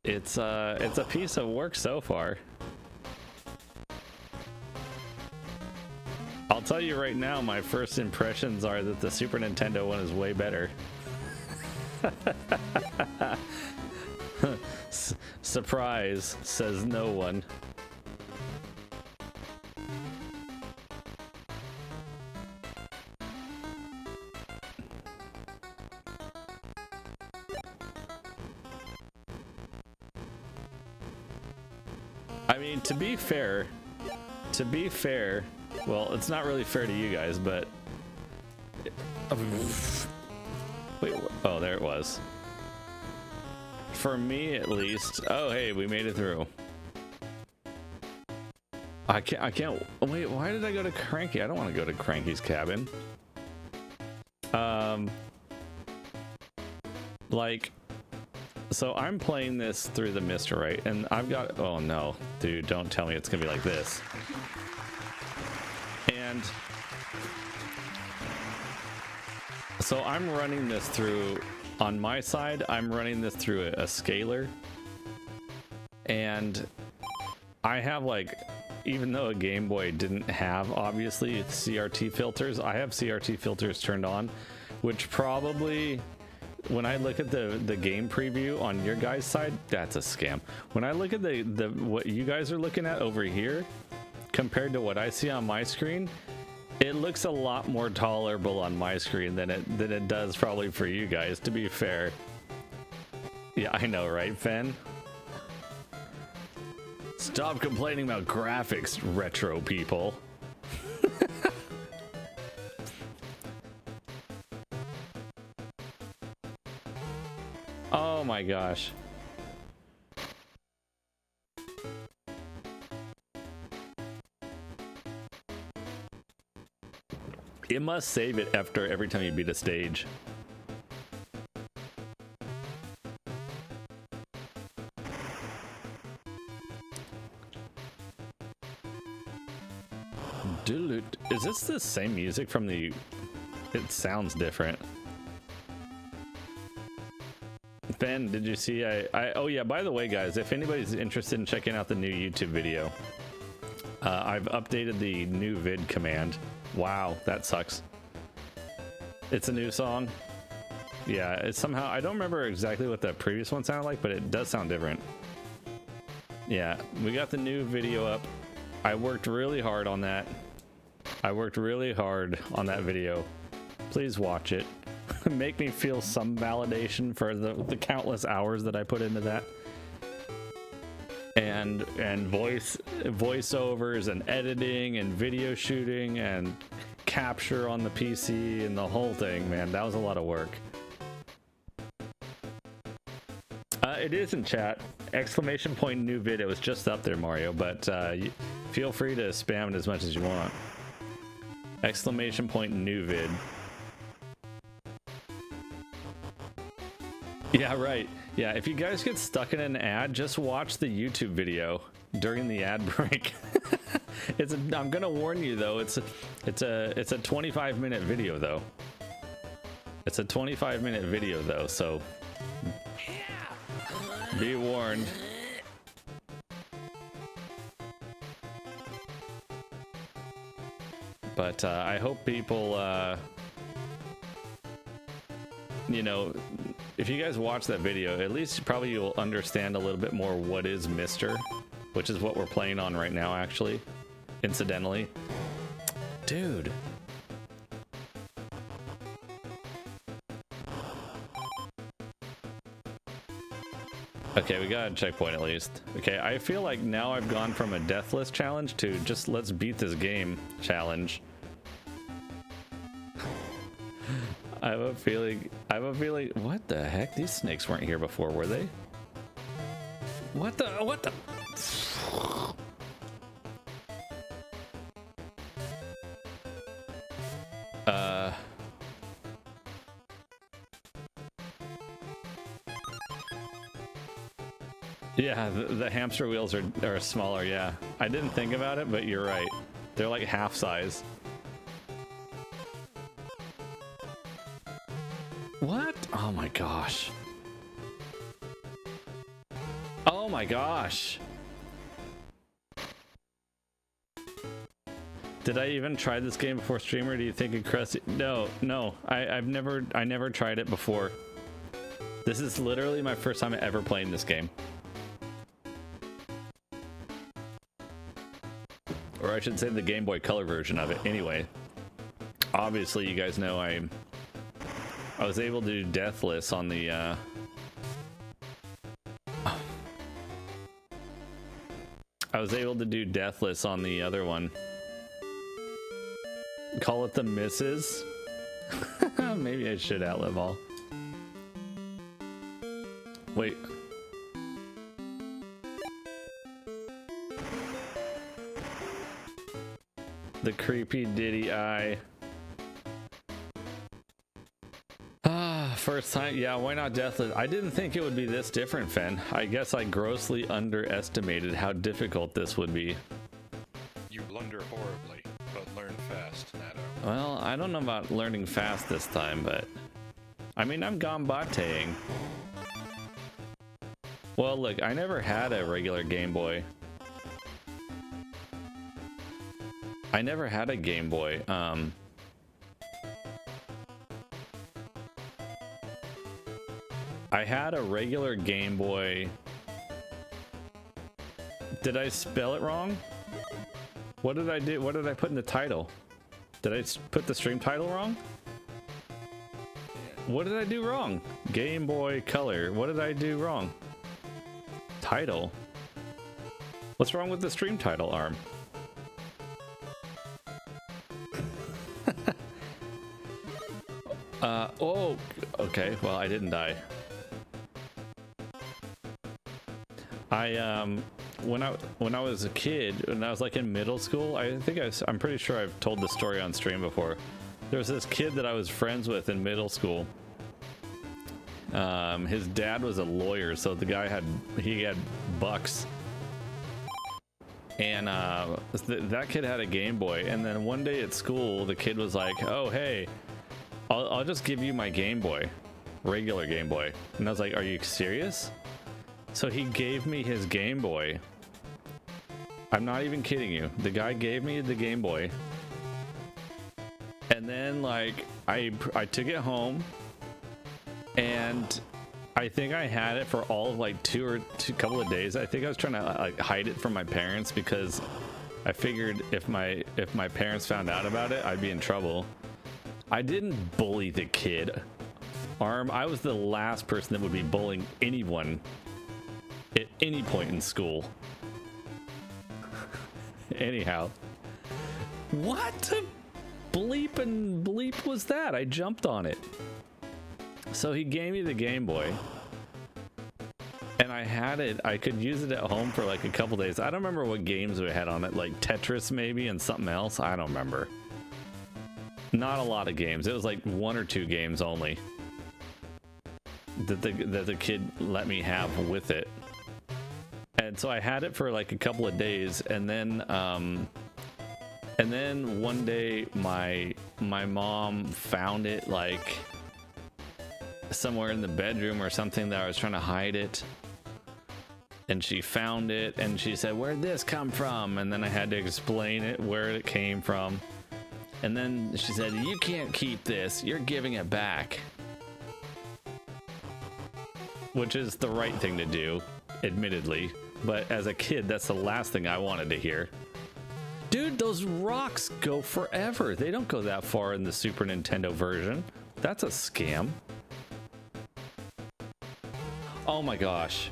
It's a piece of work so far. I'll tell you right now, my first impressions are that the Super Nintendo one is way better. Surprise, says no one. I mean, to be fair, well, it's not really fair to you guys, but wait, oh, there it was. For me, at least. Oh, hey, we made it through. I can't. Wait, why did I go to Cranky? I don't want to go to Cranky's cabin. Like. So I'm playing this through the Mister, right? And I've got, oh no, dude, don't tell me it's gonna be like this. And so I'm running this through, on my side, I'm running this through a scaler. And I have like, even though a Game Boy didn't have, obviously, CRT filters, I have CRT filters turned on, which probably... When I look at the game preview on your guys' side, that's a scam. When I look at the what you guys are looking at over here, compared to what I see on my screen, it looks a lot more tolerable on my screen than it does probably for you guys, to be fair. Yeah, I know, right, Fen? Stop complaining about graphics, retro people. Oh my gosh. It must save it after every time you beat a stage. Is this the same music from the... It sounds different. Ben, did you see oh yeah, by the way guys, if anybody's interested in checking out the new YouTube video, I've updated the new vid command. Wow, that sucks. It's a new song. Yeah, it's somehow, I don't remember exactly what the previous one sounded like, but it does sound different. Yeah, we got the new video up. I worked really hard on that. I worked really hard on that video. Please watch it. Make me feel some validation for the countless hours that I put into that. And voiceovers and editing and video shooting and capture on the PC and the whole thing, man. That was a lot of work. It is in chat. Exclamation point new vid. It was just up there, Mario, but feel free to spam it as much as you want. Exclamation point new vid. Yeah, right. Yeah, if you guys get stuck in an ad, just watch the YouTube video during the ad break. I'm gonna warn you though. It's a 25-minute video though. It's a 25-minute video though, so be warned. But I hope people, you know, if you guys watch that video, at least probably you'll understand a little bit more what is Mr., which is what we're playing on right now, actually, incidentally. Dude. Okay, we got a checkpoint at least. Okay, I feel like now I've gone from a Deathless challenge to just let's beat this game challenge. I have a feeling, what the heck? These snakes weren't here before, were they? What the? Yeah, the hamster wheels are smaller, yeah. I didn't think about it, but you're right. They're like half size. What? Oh my gosh. Oh my gosh. Did I even try this game before streamer? Do you think it crusty? No, I never tried it before. This is literally my first time ever playing this game. Or I should say the Game Boy Color version of it. Anyway, obviously you guys know I was able to do Deathless on the I was able to do Deathless on the other one. Call it the Misses. Maybe I should outlive all. Wait. The creepy Diddy eye. First time, yeah, why not Deathless? I didn't think it would be this different, Fen. I guess I grossly underestimated how difficult this would be. You blunder horribly, but learn fast, Nado. Well, I don't know about learning fast this time, but I mean, I'm gambateing. Well, look, I never had a regular Game Boy. I never had a Game Boy. I had a regular Game Boy. Did I spell it wrong? What did I do? What did I put in the title? Did I put the stream title wrong? What did I do wrong? Game Boy Color. What did I do wrong? Title. What's wrong with the stream title, Arm? Oh, okay. Well, I didn't die. When I was a kid, when I was like in middle school, I'm pretty sure I've told this story on stream before. There was this kid that I was friends with in middle school. His dad was a lawyer, so the guy had bucks. and that kid had a Game Boy, and then one day at school the kid was like, oh hey, I'll just give you my Game Boy, regular Game Boy. And I was like, are you serious? So he gave me his Game Boy. I'm not even kidding you. The guy gave me the Game Boy, and then like I took it home, and I think I had it for all of like two couple of days. I think I was trying to like hide it from my parents because I figured if my parents found out about it, I'd be in trouble. I didn't bully the kid. I was the last person that would be bullying anyone at any point in school. Anyhow, what bleep and bleep was that? I jumped on it. So he gave me the Game Boy, and I had it. I could use it at home for like a couple days. I don't remember what games we had on it, like Tetris maybe and something else. I don't remember. Not a lot of games. It was like 1 or 2 games only that the kid let me have with it. And so I had it for like a couple of days, and then one day my mom found it like somewhere in the bedroom or something that I was trying to hide it, and she found it and she said, where'd this come from? And then I had to explain it, where it came from, and then she said, you can't keep this, you're giving it back, which is the right thing to do, admittedly, but as a kid that's the last thing I wanted to hear. Dude, those rocks go forever. They don't go that far in the Super Nintendo version. That's a scam. Oh my gosh.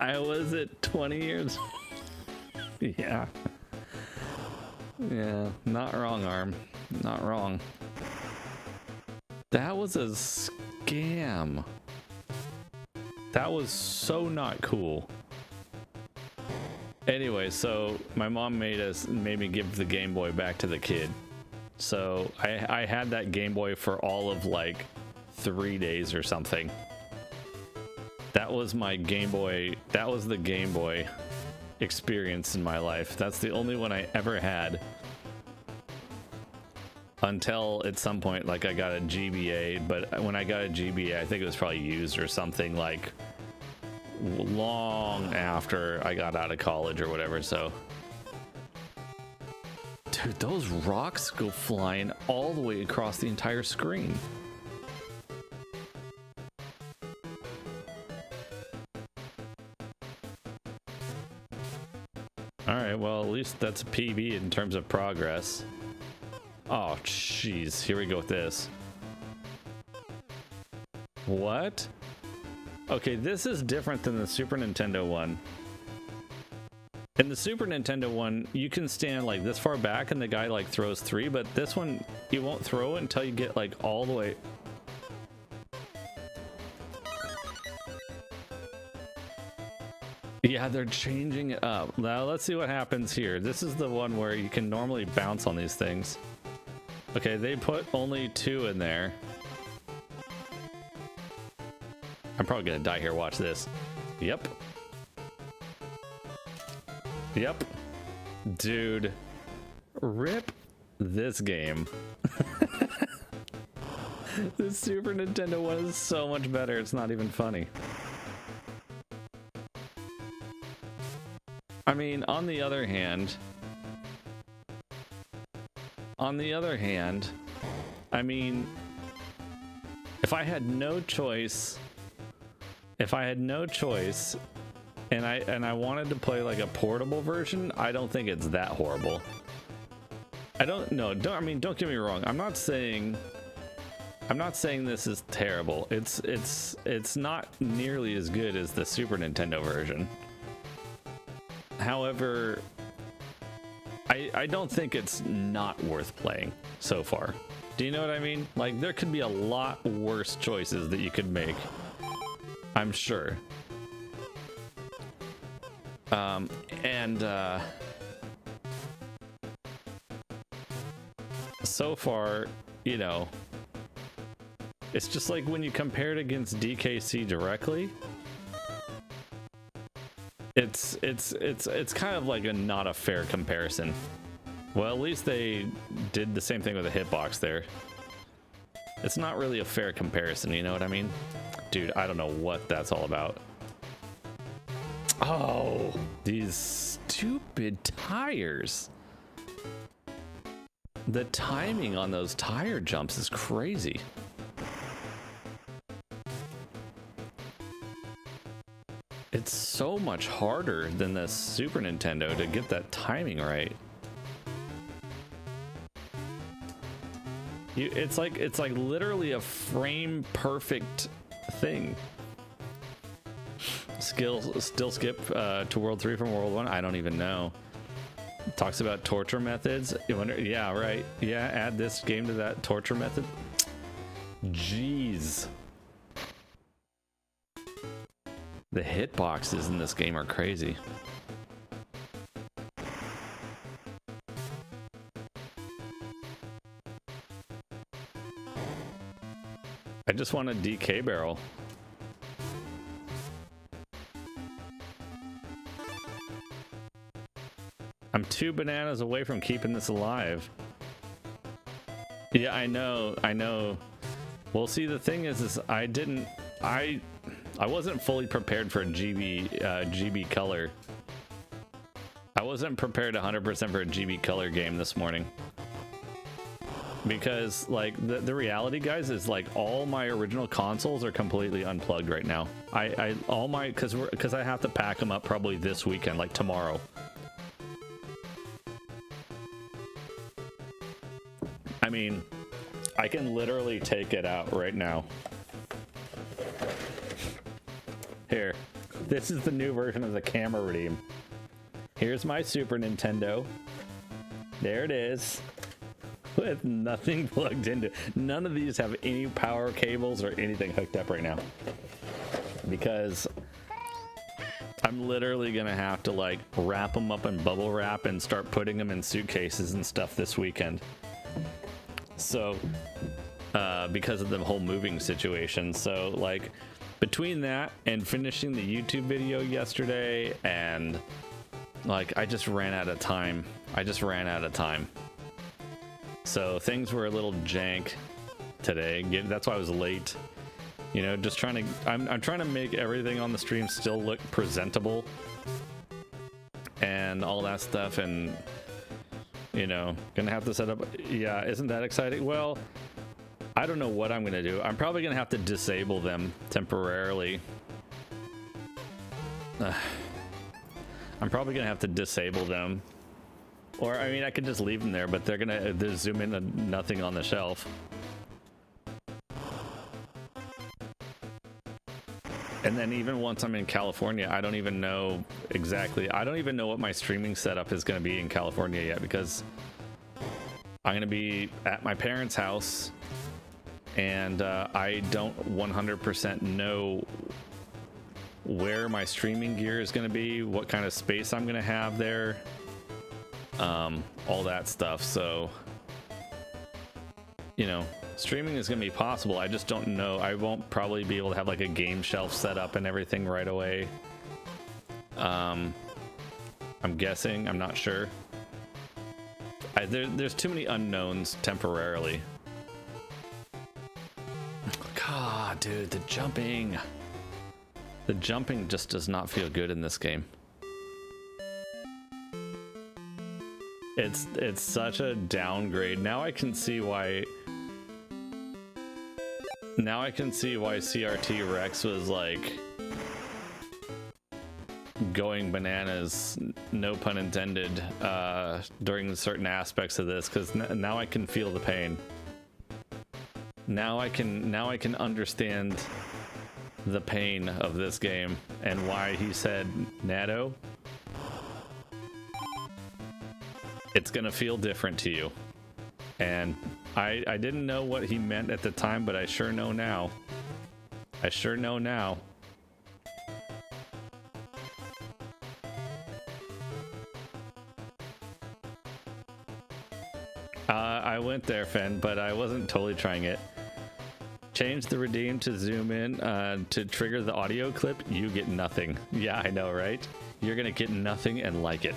I was at 20 years. Yeah. Yeah, not wrong, Arm. Not wrong. That was a scam. That was so not cool. Anyway, so my mom made me give the Game Boy back to the kid. So I had that Game Boy for all of like 3 days or something. That was my Game Boy. That was the Game Boy experience in my life. That's the only one I ever had. Until at some point, like I got a GBA, but when I got a GBA, I think it was probably used or something, like long after I got out of college or whatever. So dude, those rocks go flying all the way across the entire screen. All right, well, at least that's a PB in terms of progress. Oh jeez, here we go with this. What? Okay, this is different than the Super Nintendo one. In the Super Nintendo one, you can stand like this far back and the guy like throws 3, but this one, you won't throw it until you get like all the way. Yeah, they're changing it up. Now let's see what happens here. This is the one where you can normally bounce on these things. Okay, they put only 2 in there. I'm probably gonna die here, watch this. Yep. Yep. Dude. Rip this game. The Super Nintendo one is so much better, it's not even funny. I mean, on the other hand, I mean, if I had no choice, and I wanted to play like a portable version, I don't think it's that horrible. I mean, don't get me wrong. I'm not saying this is terrible. It's not nearly as good as the Super Nintendo version. However, I don't think it's not worth playing so far. Do you know what I mean? Like, there could be a lot worse choices that you could make, I'm sure. So far, you know, it's just like when you compare it against DKC directly, it's kind of like not a fair comparison. Well, at least they did the same thing with the hitbox there. It's not really a fair comparison, you know what I mean? Dude, I don't know what that's all about. Oh, these stupid tires. The timing on those tire jumps is crazy. It's so much harder than the Super Nintendo to get that timing right. It's like literally a frame perfect thing. Still skip to World 3 from World 1? I don't even know. Talks about torture methods. You wonder, yeah, right. Yeah, add this game to that torture method. Jeez. The hitboxes in this game are crazy. I just want a DK barrel. I'm 2 bananas away from keeping this alive. Yeah, I know. Well, see, the thing is I wasn't fully prepared for a GB color. I wasn't prepared 100% for a GB color game this morning. Because like the reality, guys, is like all my original consoles are completely unplugged right now. Because I have to pack them up probably this weekend, like tomorrow. I mean, I can literally take it out right now. Here, this is the new version of the camera redeem. Here's my Super Nintendo. There it is. With nothing plugged into. None of these have any power cables or anything hooked up right now. Because I'm literally gonna have to like wrap them up in bubble wrap and start putting them in suitcases and stuff this weekend. So, because of the whole moving situation. So like between that and finishing the YouTube video yesterday and like I just ran out of time. So things were a little jank today. That's why I was late. You know, just trying to, I'm trying to make everything on the stream still look presentable and all that stuff. And, you know, gonna have to set up. Yeah, isn't that exciting? Well, I don't know what I'm gonna do. I'm probably gonna have to disable them temporarily. I'm probably gonna have to disable them. Or, I mean, I could just leave them there, but they're gonna zoom in to nothing on the shelf. And then even once I'm in California, I don't even know exactly. I don't even know what my streaming setup is gonna be in California yet, because I'm gonna be at my parents' house, and I don't 100% know where my streaming gear is gonna be, what kind of space I'm gonna have there. All that stuff. So, you know, streaming is gonna be possible. I just don't know. I won't probably be able to have like a game shelf set up and everything right away. I'm guessing. I'm not sure. There's too many unknowns temporarily. God, dude, the jumping just does not feel good in this game. It's such a downgrade. Now I can see why CRT Rex was like going bananas, no pun intended, during certain aspects of this, because now I can feel the pain. Now I can understand the pain of this game and why he said, Nado, it's gonna feel different to you. And I didn't know what he meant at the time, but I sure know now. I went there, Fen, but I wasn't totally trying it. Change the redeem to zoom in to trigger the audio clip. You get nothing. Yeah, I know, right? You're gonna get nothing and like it.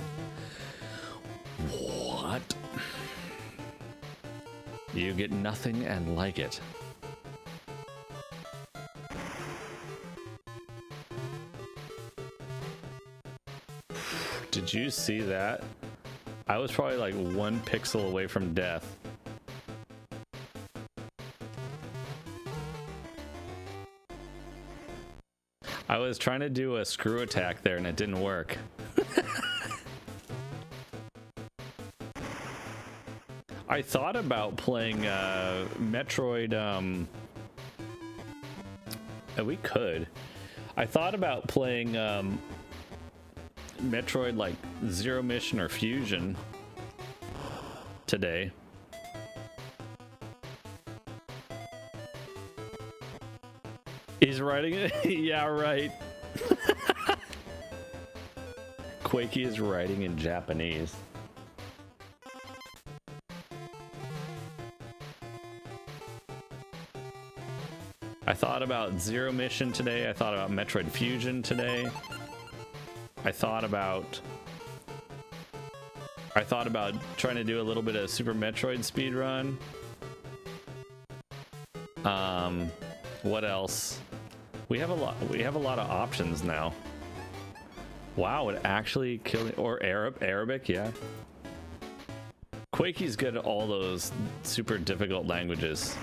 What? You get nothing and like it. Did you see that? I was probably like 1 pixel away from death. I was trying to do a screw attack there and it didn't work. I thought about playing Metroid, we could. I thought about playing Metroid like Zero Mission or Fusion today. He's writing it? Yeah, right. Quakey is writing in Japanese. I thought about Zero Mission today. I thought about Metroid Fusion today. I thought about trying to do a little bit of Super Metroid speedrun. What else? We have a lot of options now. Wow, it actually killed, or Arabic, yeah. Quakey's good at all those super difficult languages.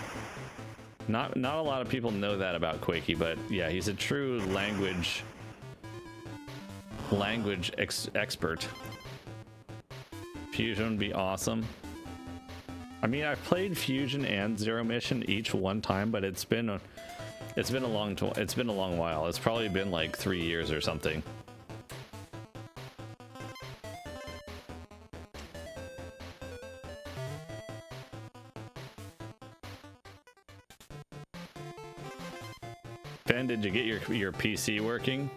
Not a lot of people know that about Quakey, but yeah, he's a true language expert. Fusion would be awesome. I mean, I've played Fusion and Zero Mission each one time, but it's been a long while. It's probably been like 3 years or something. Ben, did you get your PC working?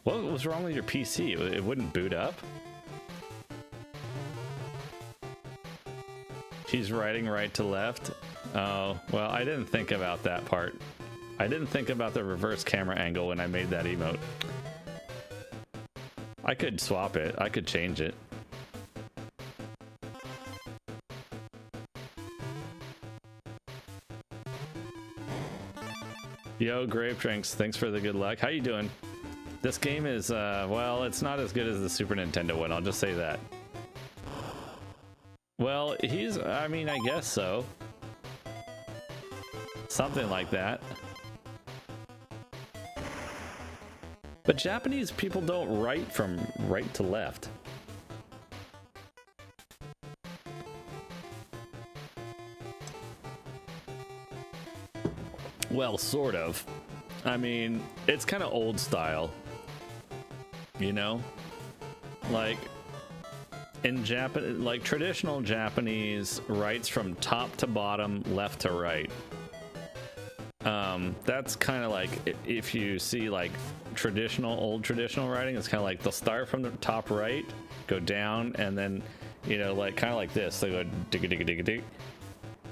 What was wrong with your PC? It wouldn't boot up? She's writing right to left. Oh, well, I didn't think about that part. I didn't think about the reverse camera angle when I made that emote. I could swap it. I could change it. Yo, Grape Drinks, thanks for the good luck. How you doing? This game is, well, it's not as good as the Super Nintendo one, I'll just say that. Well, I mean, I guess so. Something like that. But Japanese people don't write from right to left. Well, sort of. I mean, it's kind of old style. You know? Like, in Japan, like traditional Japanese writes from top to bottom, left to right. That's kind of like, if you see like old traditional writing, it's kind of like they'll start from the top right, go down, and then, you know, like kind of like this. They go digga digga digga dig,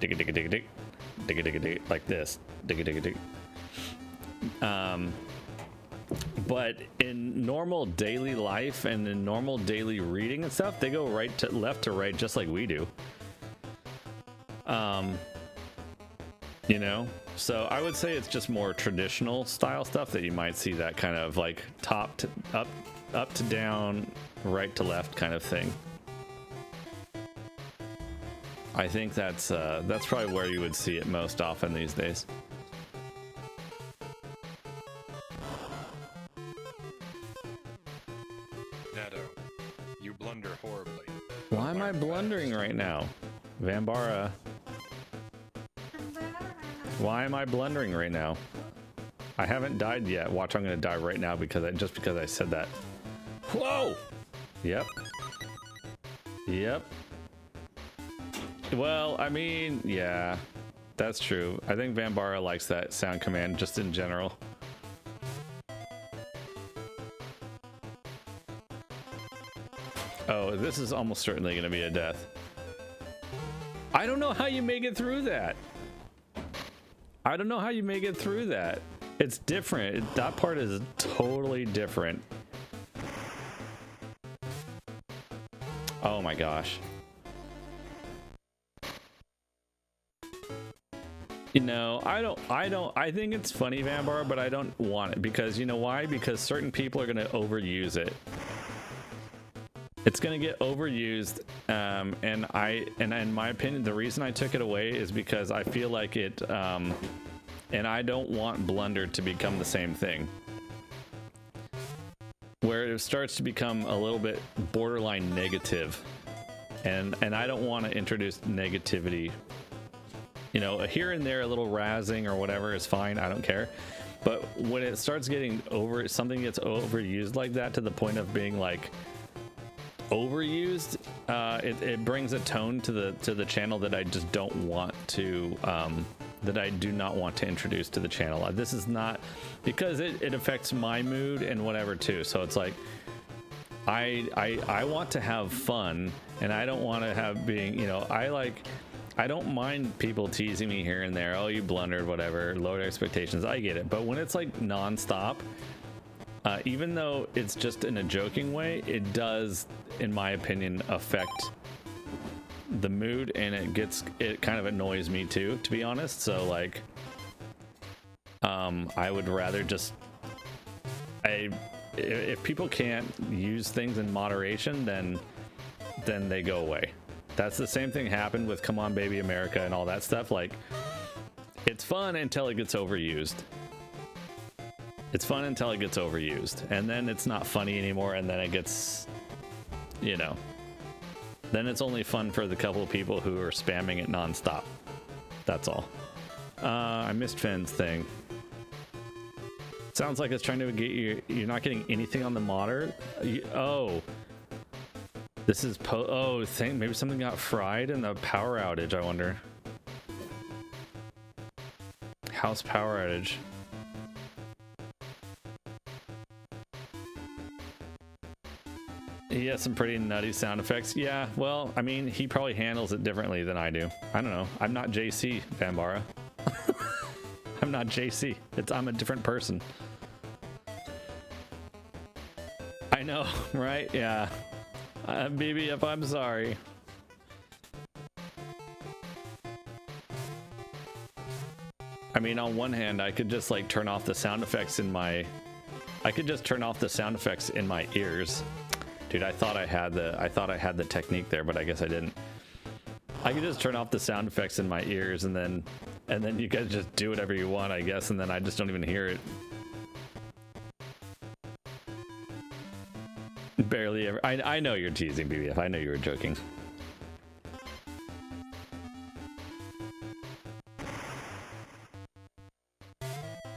digga digga digga dig, digga digga dig, like this, digga digga dig. But in normal daily life and in normal daily reading and stuff, they go left to right, just like we do. You know, so I would say it's just more traditional style stuff that you might see, that kind of like top to up to down, right to left kind of thing. I think that's probably where you would see it most often these days. Nado, you blunder horribly. Why am I blundering right now? Vambara. Why am I blundering right now? I haven't died yet. Watch, I'm gonna die right now because I said that. Whoa! Yep. Yep. Well, I mean, yeah, that's true. I think Vambara likes that sound command just in general. Oh, this is almost certainly gonna be a death. I don't know how you make it through that. I don't know how you make it through that. It's different. That part is totally different. Oh my gosh. You know, I think it's funny, Vanbar, but I don't want it because you know why? Because certain people are going to overuse it. It's going to get overused. And in my opinion, the reason I took it away is because I feel like it, and I don't want Blunder to become the same thing. Where it starts to become a little bit borderline negative. And I don't want to introduce negativity. You know, here and there, a little razzing or whatever is fine. I don't care. But when it starts getting something gets overused like that to the point of being like overused, it brings a tone to the channel that I just don't want to, that I do not want to introduce to the channel. This is not because it affects my mood and whatever too. So it's like I want to have fun, and I don't want to have being, you know, I don't mind people teasing me here and there. Oh, you blundered, whatever, lowered expectations. I get it. But when it's like nonstop, even though it's just in a joking way, it does, in my opinion, affect the mood, and it kind of annoys me too, to be honest. So like, I would rather just, if people can't use things in moderation, then they go away. That's the same thing happened with Come On Baby America and all that stuff. Like, it's fun until it gets overused. It's fun until it gets overused. And then it's not funny anymore, and then it gets, you know, then it's only fun for the couple of people who are spamming it nonstop. That's all. I missed Finn's thing. Sounds like it's trying to get you. You're not getting anything on the modder. Oh. This is maybe something got fried in the power outage, I wonder. House power outage. He has some pretty nutty sound effects. Yeah, well, I mean, he probably handles it differently than I do. I don't know. I'm not JC, Vanbara. I'm not JC. I'm a different person. I know, right? Yeah. BBF, I'm sorry. I mean, on one hand, I could just like turn off the sound effects in my... I could just turn off the sound effects in my ears. Dude, I thought I had the technique there, but I guess I didn't. I could just turn off the sound effects in my ears, and then you guys just do whatever you want, I guess, and then I just don't even hear it. Barely ever. I know you're teasing, BBF. I know you were joking.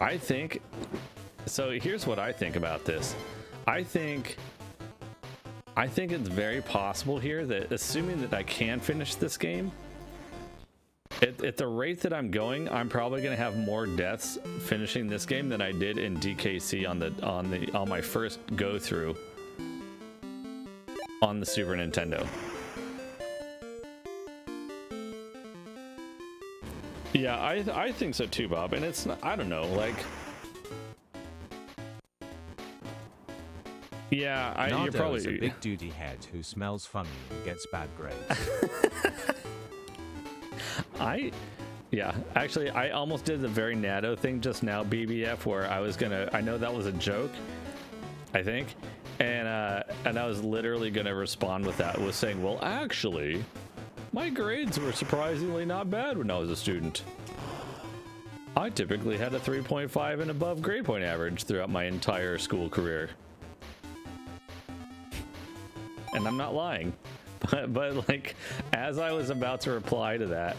I think so. Here's what I think about this. I think it's very possible here that, assuming that I can finish this game, at the rate that I'm going, I'm probably going to have more deaths finishing this game than I did in DKC on my first go through on the Super Nintendo. Yeah, I think so too, Bob. And it's not, I don't know, like, yeah, you're probably a big duty head who smells funny and gets bad grades. Yeah, actually, I almost did the very Nado thing just now, BBF, where I know that was a joke, I think, and I was literally gonna respond with that, was saying, well, actually, my grades were surprisingly not bad when I was a student. I typically had a 3.5 and above grade point average throughout my entire school career. And I'm not lying. But like, as I was about to reply to that,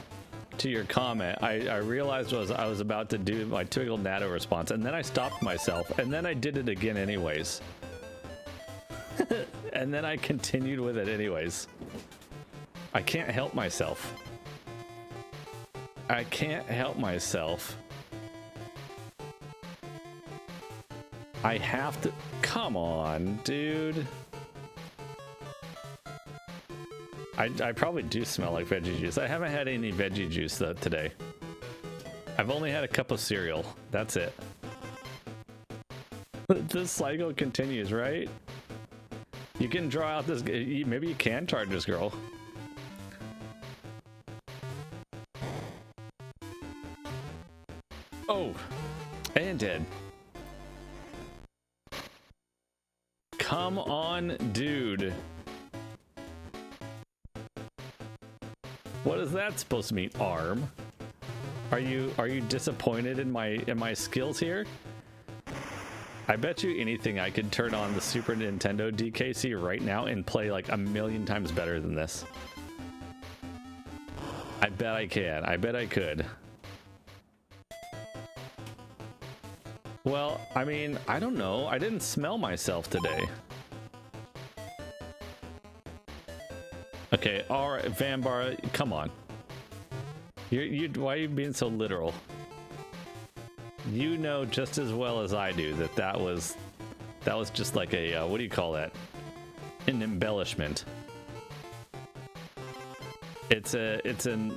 to your comment, I realized I was about to do my typical Nado response, and then I stopped myself, and then I did it again anyways. And then I continued with it anyways. I can't help myself. I can't help myself. I have to... Come on, dude. I probably do smell like veggie juice. I haven't had any veggie juice though today. I've only had a cup of cereal. That's it. This cycle continues, right? You can draw out this. Maybe you can charge this girl. Oh, and dead. Come on, dude. What is that supposed to mean? Arm? Are you disappointed in my skills here? I bet you anything I could turn on the Super Nintendo DKC right now and play like a million times better than this. I bet I can. I bet I could. Well, I mean, I don't know. I didn't smell myself today. Okay, all right, Vanbar, come on. Why are you being so literal? You know just as well as I do that was just like a what do you call that? An embellishment. It's an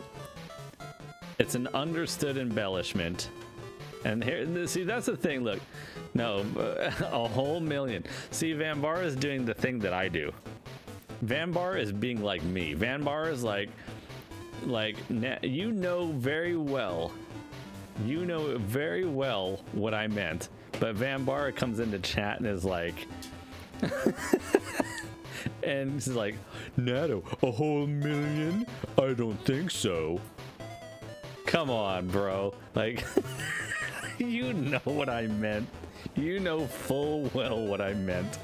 understood embellishment. And here, see, that's the thing. Look, no, a whole million. See, Vanbar is doing the thing that I do. Vanbar is being like me. Vanbar is like, you know very well what I meant. But Vanbar comes into chat and is like, and he's like, Nado, a whole million? I don't think so. Come on, bro. Like. You know what I meant. You know full well what I meant.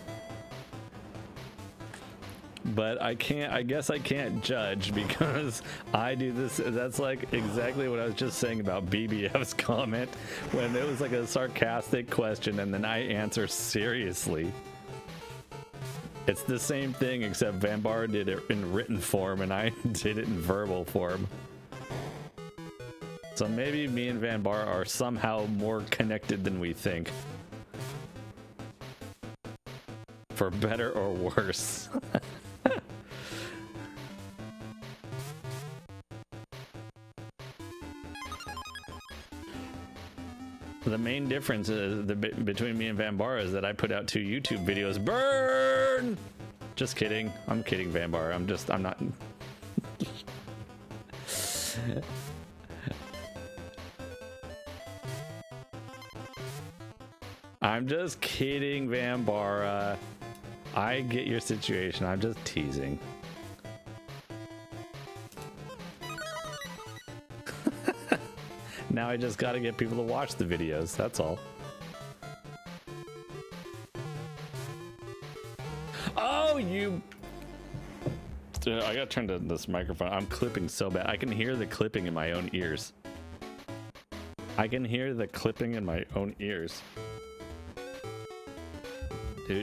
But I guess I can't judge because I do this. That's like exactly what I was just saying about BBF's comment when it was like a sarcastic question and then I answer seriously. It's the same thing except Vanbar did it in written form and I did it in verbal form. So maybe me and Vanbar are somehow more connected than we think. For better or worse. The main difference is between me and Vanbar is that I put out 2 YouTube videos. Burn! Just kidding. I'm kidding, Vanbar. I'm not. I'm just kidding, Vanbar. I get your situation. I'm just teasing. Now I just got to get people to watch the videos. That's all. Oh, you... Dude, I got to turn to this microphone. I'm clipping so bad. I can hear the clipping in my own ears. I can hear the clipping in my own ears. There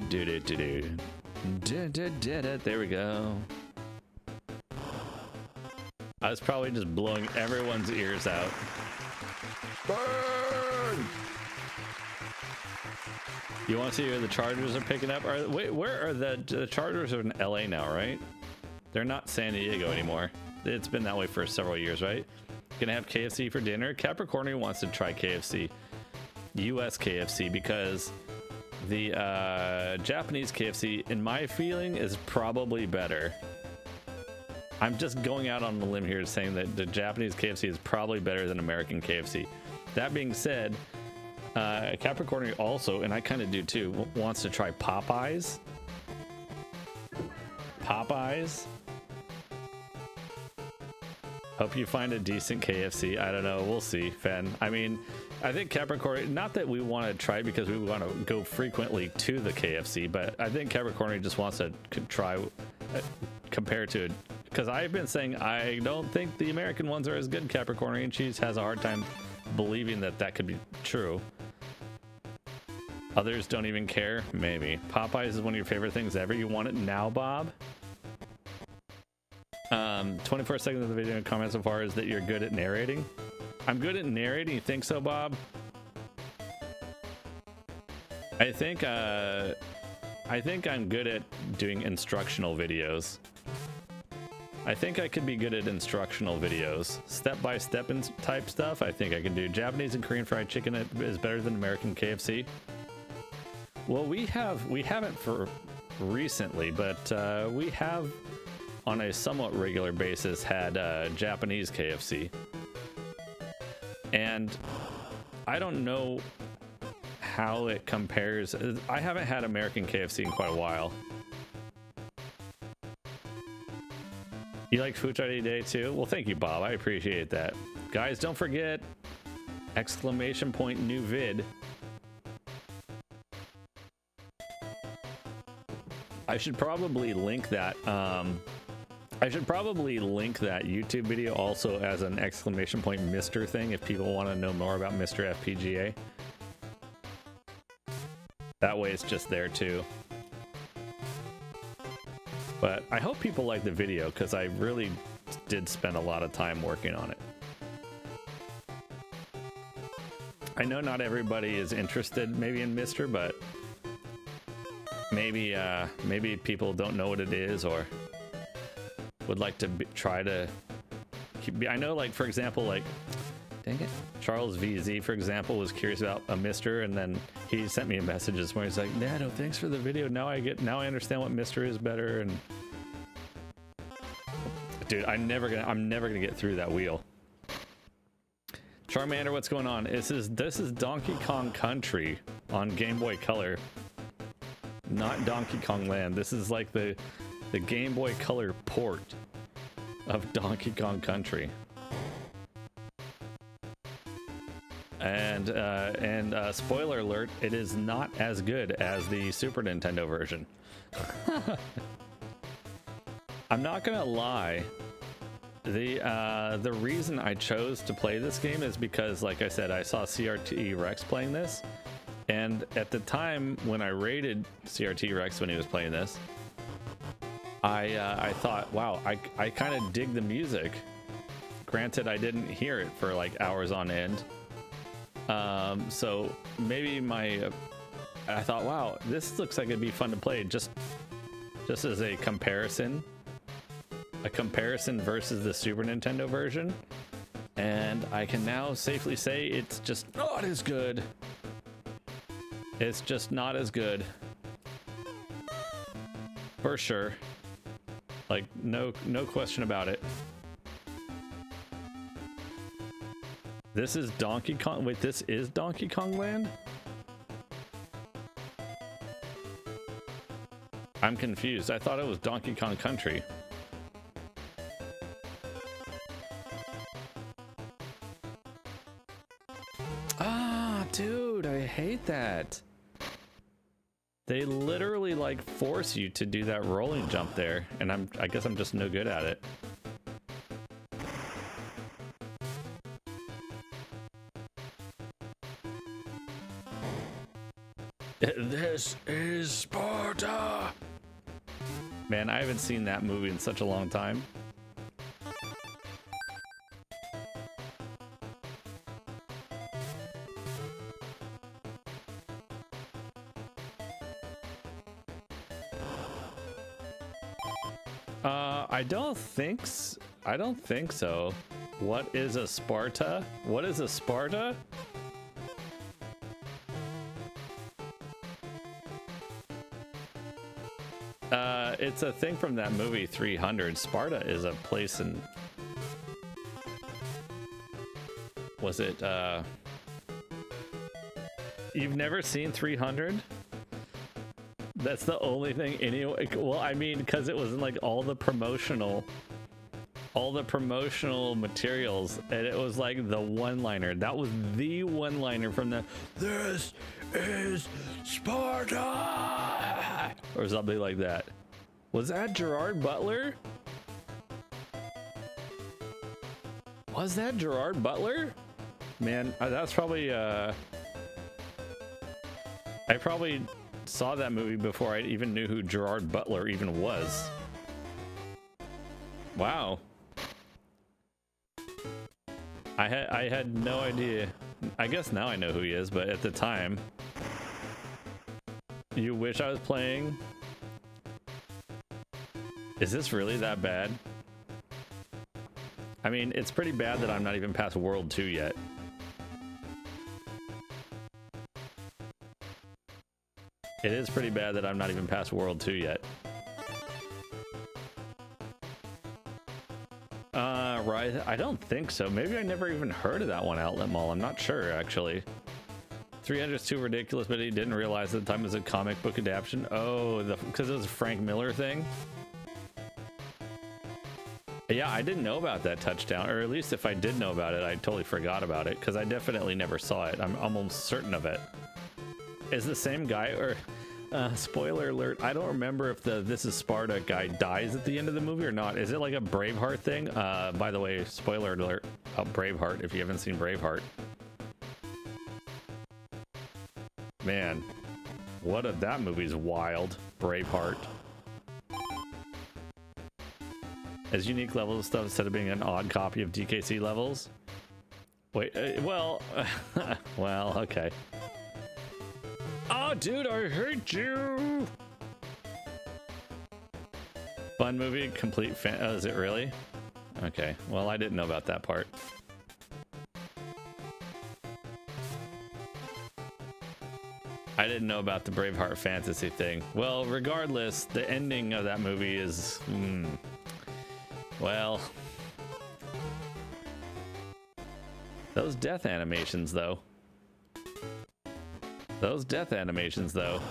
we go. I was probably just blowing everyone's ears out. Burn! You want to see where the Chargers are picking up? Wait, where are the Chargers are in LA now, right? They're not San Diego anymore. It's been that way for several years, right? Gonna have KFC for dinner. Capricorn wants to try KFC, US KFC, because the Japanese KFC, in my feeling, is probably better. I'm just going out on the limb here saying that the Japanese KFC is probably better than American KFC. That being said, Capricorn also, and I kind of do too, wants to try Popeyes. Popeyes. Hope you find a decent KFC. I don't know. We'll see, Fen. I mean, I think Capricorn, not that we want to try because we want to go frequently to the KFC, but I think Capricorn just wants to try compared to, because I've been saying I don't think the American ones are as good. Capricorn and Cheese has a hard time believing that that could be true. Others don't even care. Maybe. Popeyes is one of your favorite things ever. You want it now, Bob? 24 seconds of the video comment so far is that you're good at narrating. I'm good at narrating. You think so, Bob? I think I'm good at doing instructional videos. I think I could be good at instructional videos. Step-by-step type stuff, I think I can do. Japanese and Korean fried chicken is better than American KFC. Well, we haven't for recently, but we have on a somewhat regular basis had Japanese KFC. And I don't know how it compares. I haven't had American KFC in quite a while. You like Fuchari Day too? Well, thank you, Bob. I appreciate that. Guys, don't forget, exclamation point new vid. I should probably link that. I should probably link that YouTube video also as an exclamation point Mr. thing if people want to know more about Mr. FPGA. That way it's just there too. But I hope people like the video because I really did spend a lot of time working on it. I know not everybody is interested maybe in Mr., but maybe people don't know what it is or would like to try to keep. I know, like, for example, like, dang it, Charles VZ, for example, was curious about a Mr., and then he sent me a message where he's like, Nado, thanks for the video. Now I understand what Mr. is better. And dude, I'm never gonna get through that wheel. Charmander, what's going on? This is Donkey Kong Country on Game Boy Color, not Donkey Kong Land. This is like the Game Boy Color port of Donkey Kong Country. And spoiler alert, it is not as good as the Super Nintendo version. I'm not gonna lie. The reason I chose to play this game is because, like I said, I saw CRT Rex playing this, and at the time when I rated CRT Rex when he was playing this, I thought, wow, I kind of dig the music. Granted, I didn't hear it for like hours on end. So maybe I thought, wow, this looks like it'd be fun to play just as a comparison versus the Super Nintendo version. And I can now safely say it's just not as good. It's just not as good. For sure. Like, no question about it. This is Donkey Kong. Wait, this is Donkey Kong Land? I'm confused. I thought it was Donkey Kong Country. Ah, dude, I hate that. They literally like force you to do that rolling jump there, and I guess I'm just no good at it. This is Sparta! Man, I haven't seen that movie in such a long time. I don't think so. What is a Sparta? What is a Sparta? It's a thing from that movie 300. Sparta is a place in... Was it, You've never seen 300? That's the only thing anyway. Well, I mean, because it was in like all the promotional materials, and it was like the one-liner. That was the one-liner from the "This is Sparta" or something like that. Was that Gerard Butler? Was that Gerard Butler? Man, that's probably I probably saw that movie before I even knew who Gerard Butler even was. Wow. I had no idea. I guess now I know who he is, but at the time, you wish I was playing. Is this really that bad? I mean, it's pretty bad that I'm not even past World 2 yet. It is pretty bad that I'm not even past World 2 yet. Right. I don't think so. Maybe I never even heard of that one, Outlet Mall. I'm not sure, actually. 300's too ridiculous, but he didn't realize at the time it was a comic book adaptation. Oh, because it was a Frank Miller thing? Yeah, I didn't know about that touchdown, or at least if I did know about it, I totally forgot about it, because I definitely never saw it. I'm almost certain of it. Is the same guy, or spoiler alert, I don't remember if the This Is Sparta guy dies at the end of the movie or not. Is it like a Braveheart thing? By the way, spoiler alert about Braveheart if you haven't seen Braveheart. Man, that movie's wild. Braveheart. As unique levels of stuff instead of being an odd copy of DKC levels. Wait, well, well, okay. Oh, dude, I hate you. Fun movie, complete fan. Oh, is it really? Okay, well, I didn't know about that part. I didn't know about the Braveheart fantasy thing. Well, regardless, the ending of that movie is, well, those death animations, though. Those death animations, though.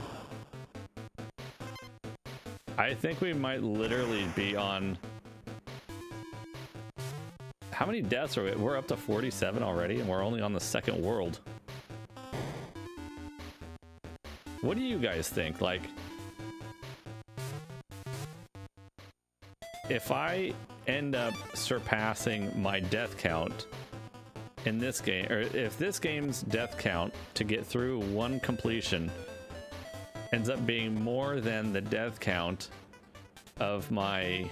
I think we might literally be on... How many deaths are we? We're up to 47 already, and we're only on the second world. What do you guys think? Like, if I end up surpassing my death count in this game, or if this game's death count to get through one completion ends up being more than the death count of my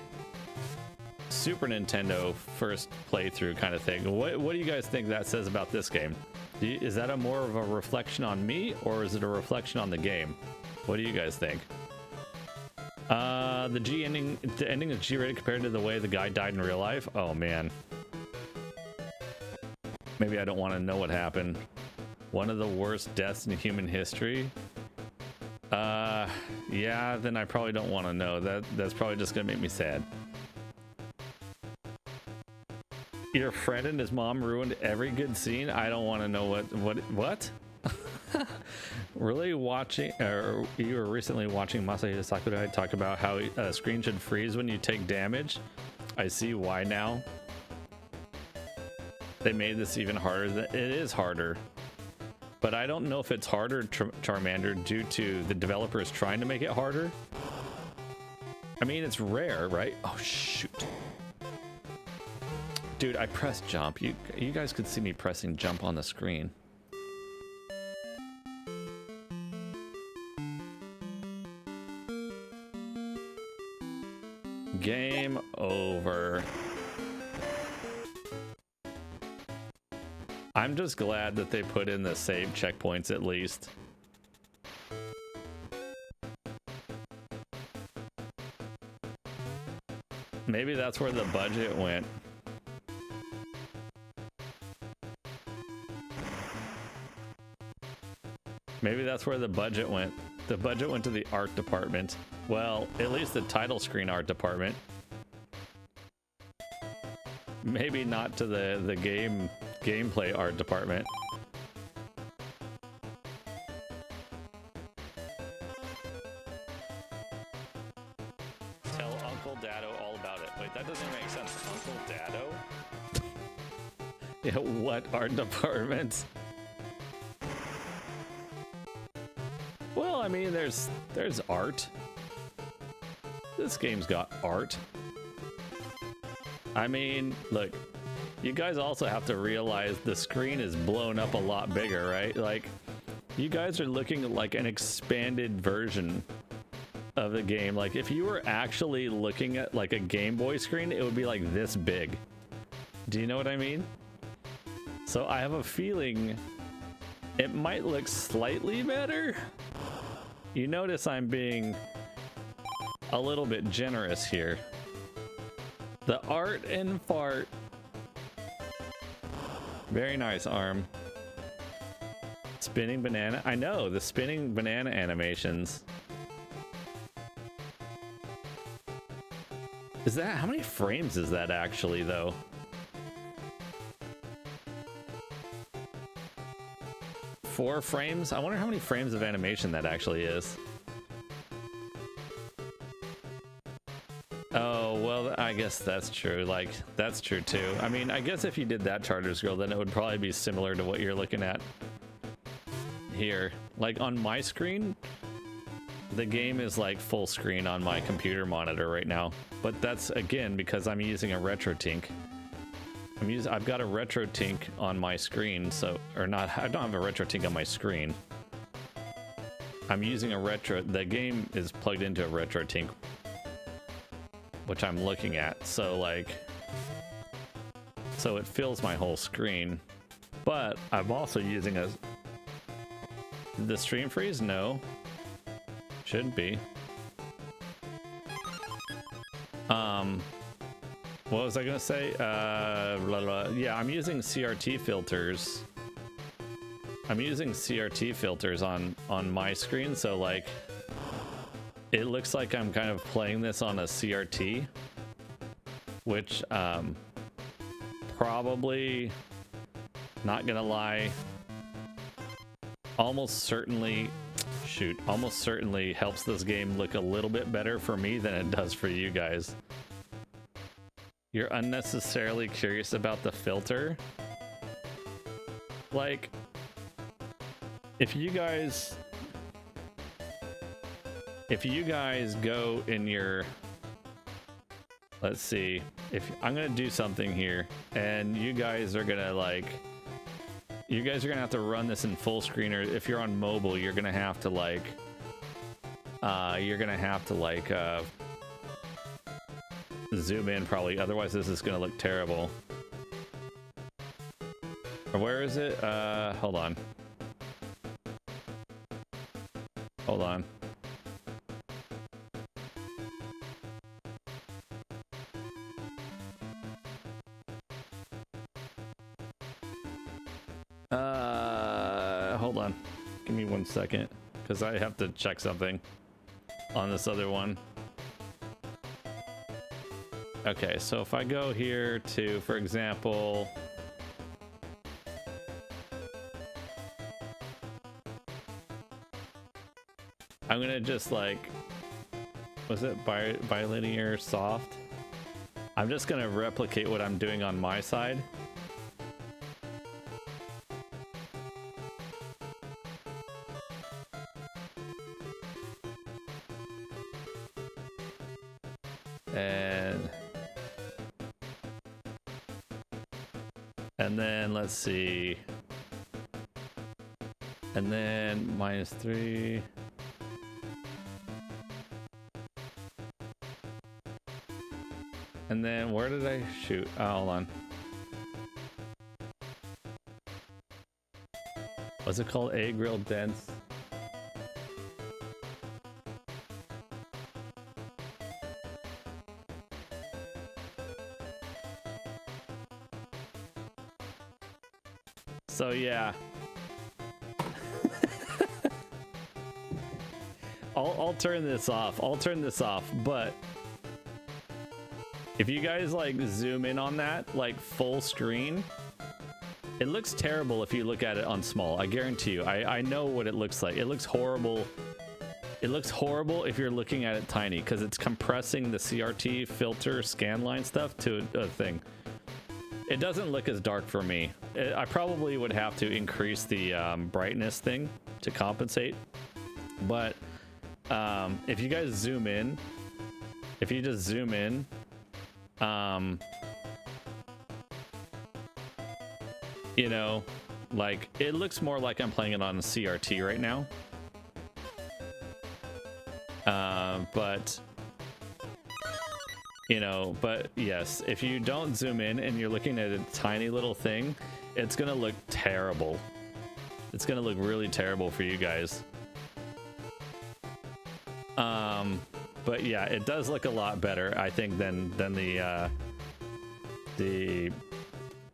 Super Nintendo first playthrough kind of thing, what do you guys think that says about this game? Is that more of a reflection on me, or is it a reflection on the game? What do you guys think? The ending is G-rated compared to the way the guy died in real life? Oh man. Maybe I don't want to know what happened. One of the worst deaths in human history? Yeah, then I probably don't want to know. That's probably just gonna make me sad. Your friend and his mom ruined every good scene? I don't want to know what? Really watching, or you were recently watching Masahiro Sakurai talk about how a screen should freeze when you take damage? I see why now. They made this even harder. It is harder. But I don't know if it's harder, Charmander, due to the developers trying to make it harder. I mean, it's rare, right? Oh, shoot. Dude, I pressed jump. You guys could see me pressing jump on the screen. Game over. I'm just glad that they put in the save checkpoints at least. Maybe that's where the budget went. Maybe that's where the budget went. The budget went to the art department. Well, at least the title screen art department. Maybe not to the gameplay art department. Tell Uncle Dado all about it. Wait, that doesn't make sense. Uncle Dado? Yeah, what art department? Well, I mean, there's art. This game's got art. I mean, look, you guys also have to realize the screen is blown up a lot bigger, right? Like, you guys are looking at like an expanded version of the game. Like, if you were actually looking at like a Game Boy screen, it would be like this big. Do you know what I mean? So I have a feeling it might look slightly better. You notice I'm being a little bit generous here. The art and fart. Very nice, ARM. Spinning banana. I know the spinning banana animations. Is that, how many frames is that actually though? Four frames? I wonder how many frames of animation that actually is. Oh, well, I guess that's true. Like, that's true too. I mean, I guess if you did that Charters Girl, then it would probably be similar to what you're looking at here. Like on my screen, the game is like full screen on my computer monitor right now. But that's again because I'm using a RetroTink. I've got a RetroTink on my screen, so or not. I don't have a RetroTink on my screen. I'm using a the game is plugged into a RetroTink, which I'm looking at. So like, so it fills my whole screen. But I'm also using a. Did the stream freeze? No. Should be. What was I gonna say? Blah, blah. Yeah, I'm using CRT filters. I'm using CRT filters on my screen, so like it looks like I'm kind of playing this on a CRT, which probably, not gonna lie, almost certainly helps this game look a little bit better for me than it does for you guys. You're unnecessarily curious about the filter. Like, if you guys go in your, let's see, if I'm gonna do something here and you guys are gonna like, you guys are gonna have to run this in full screen, or if you're on mobile, you're gonna have to like, zoom in probably, otherwise this is gonna look terrible. Or where is it? Hold on. Hold on. Hold on. Give me 1 second, because I have to check something on this other one. Okay, so if I go here to, for example, I'm gonna just like, was it bilinear soft? I'm just gonna replicate what I'm doing on my side. And then let's see. And then -3. And then where did I shoot? Oh, hold on. What's it called? A grill dense. So yeah, I'll turn this off. I'll turn this off, but if you guys like zoom in on that, like full screen, it looks terrible if you look at it on small. I guarantee you. I know what it looks like. It looks horrible. It looks horrible if you're looking at it tiny, because it's compressing the CRT filter scanline stuff to a thing. It doesn't look as dark for me. I probably would have to increase the brightness thing to compensate. But if you guys zoom in, if you just zoom in, you know, like it looks more like I'm playing it on a CRT right now. But you know, but yes, if you don't zoom in and you're looking at a tiny little thing, it's gonna look terrible. It's gonna look really terrible for you guys. But yeah, it does look a lot better, I think, than the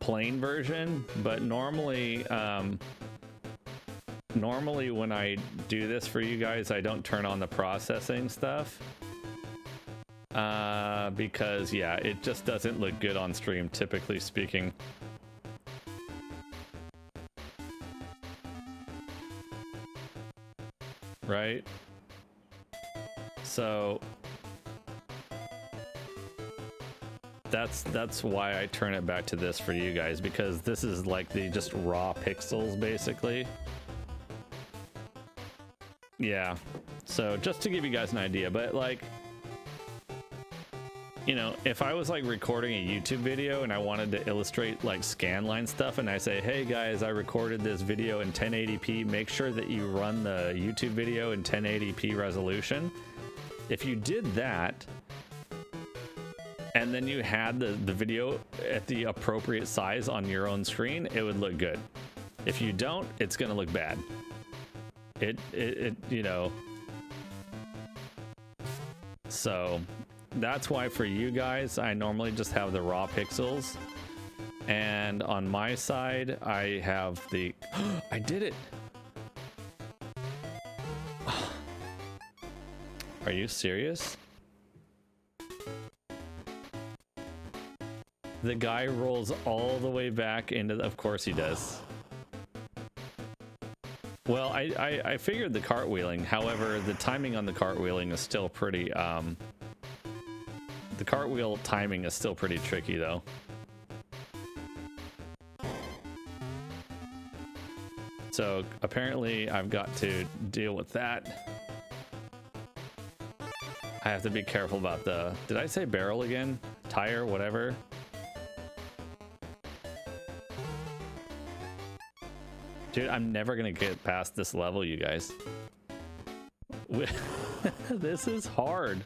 plain version. But normally, normally when I do this for you guys, I don't turn on the processing stuff. Because yeah, it just doesn't look good on stream, typically speaking. Right? So that's why I turn it back to this for you guys, because this is like the just raw pixels basically. Yeah, so just to give you guys an idea, but like, you know, if I was like recording a YouTube video and I wanted to illustrate like scanline stuff, and I say, hey guys, I recorded this video in 1080p, make sure that you run the YouTube video in 1080p resolution. If you did that, and then you had the video at the appropriate size on your own screen, it would look good. If you don't, it's gonna look bad. It you know. So that's why for you guys, I normally just have the raw pixels. And on my side, I have the, I did it. Are you serious? The guy rolls all the way back into the, of course he does. Well, I figured the cartwheeling, however, the timing on the cartwheeling is still pretty, the cartwheel timing is still pretty tricky though. So apparently I've got to deal with that. I have to be careful about the, did I say barrel again? Tire, whatever. Dude, I'm never gonna get past this level, you guys. This is hard.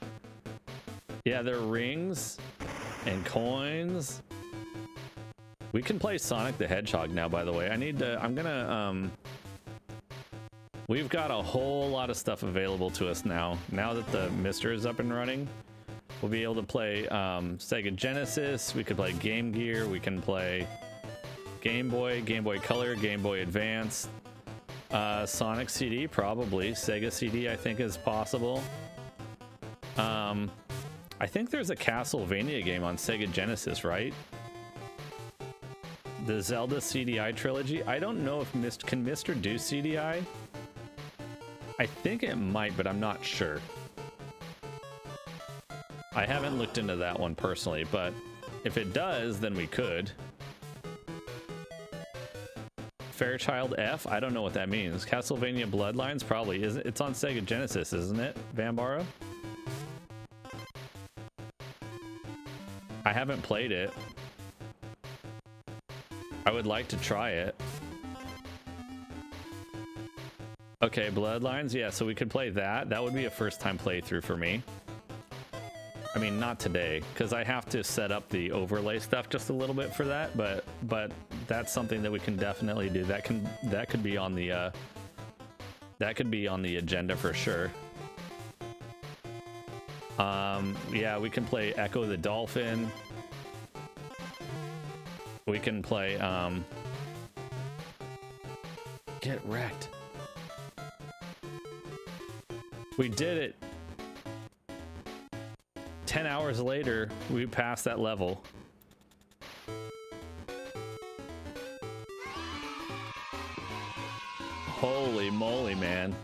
Yeah, there are rings and coins. We can play Sonic the Hedgehog now, by the way. I need to, I'm gonna, we've got a whole lot of stuff available to us now. Now that the Mister is up and running, we'll be able to play Sega Genesis, we could play Game Gear, we can play Game Boy, Game Boy Color, Game Boy Advance, Sonic CD, probably. Sega CD, I think, is possible. I think there's a Castlevania game on Sega Genesis, right? The Zelda CDI trilogy. I don't know if can Mister do CDI? I think it might, but I'm not sure. I haven't looked into that one personally, but if it does, then we could. Fairchild F, I don't know what that means. Castlevania Bloodlines, probably isn't. It's on Sega Genesis, isn't it, Vambara? I haven't played it. I would like to try it. Okay, Bloodlines, yeah, so we could play that. That would be a first time playthrough for me. I mean, not today, because I have to set up the overlay stuff just a little bit for that, but that's something that we can definitely do. That could be on the agenda for sure. Yeah, we can play Echo the Dolphin. We can play Get Wrecked. We did it. 10 hours later, we passed that level. Holy moly, man.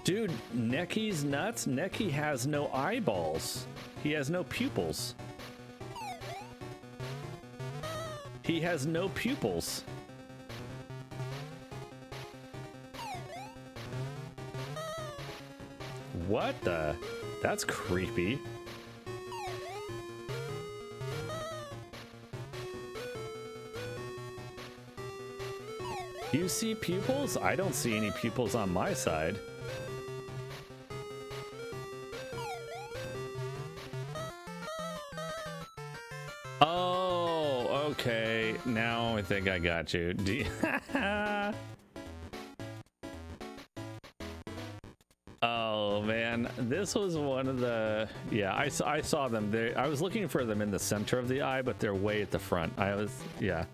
Dude, Necky's nuts. Necky has no eyeballs. He has no pupils. He has no pupils. What the? That's creepy. You see pupils? I don't see any pupils on my side. Oh, okay. Now I think I got you. Oh man, this was one of the, yeah, I saw them there. I was looking for them in the center of the eye, but they're way at the front. Yeah.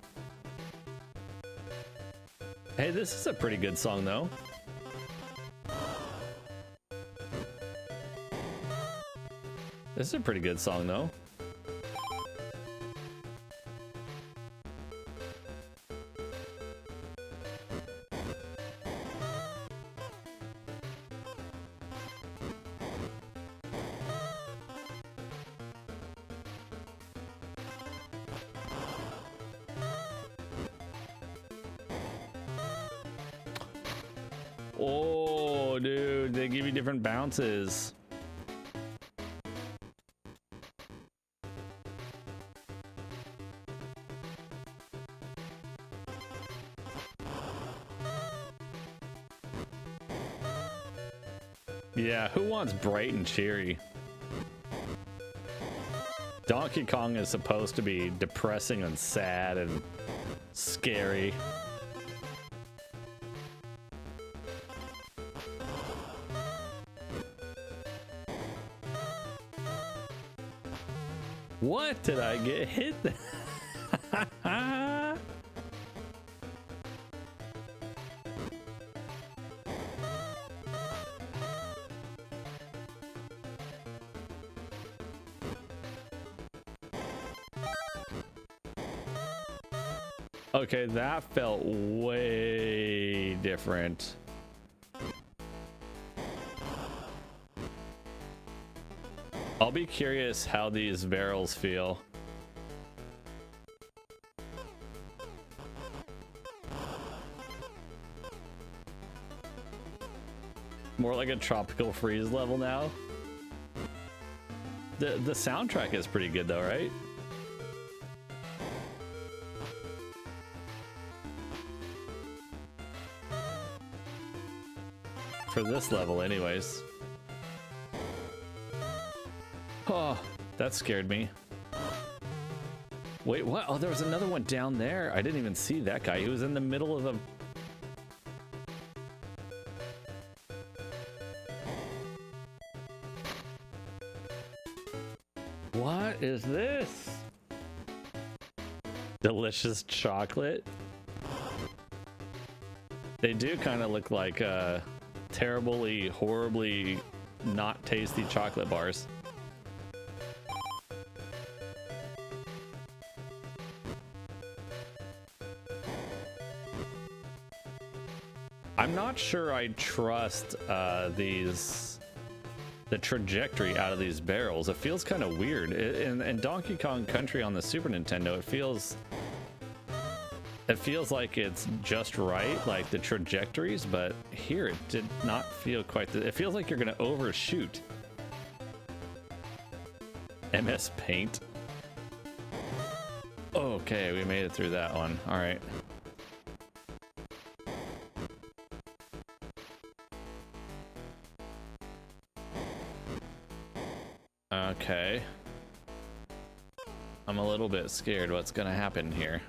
Hey, this is a pretty good song though. This is a pretty good song though. Oh, dude, they give you different bounces. Yeah, who wants bright and cheery? Donkey Kong is supposed to be depressing and sad and scary. What did I get hit? Okay, that felt way different. I'll be curious how these barrels feel. More like a tropical freeze level now. The soundtrack is pretty good though, right? For this level anyways. Oh, that scared me. Wait, what? Oh, there was another one down there. I didn't even see that guy. He was in the middle of the... What is this? Delicious chocolate? They do kind of look like terribly, horribly not tasty chocolate bars. I'm not sure I trust the trajectory out of these barrels. It feels kind of weird. In Donkey Kong Country on the Super Nintendo, it feels like it's just right, like the trajectories, but here it did not feel quite it feels like you're gonna overshoot. MS Paint. Okay, we made it through that one. All right. Okay. I'm a little bit scared what's gonna happen here.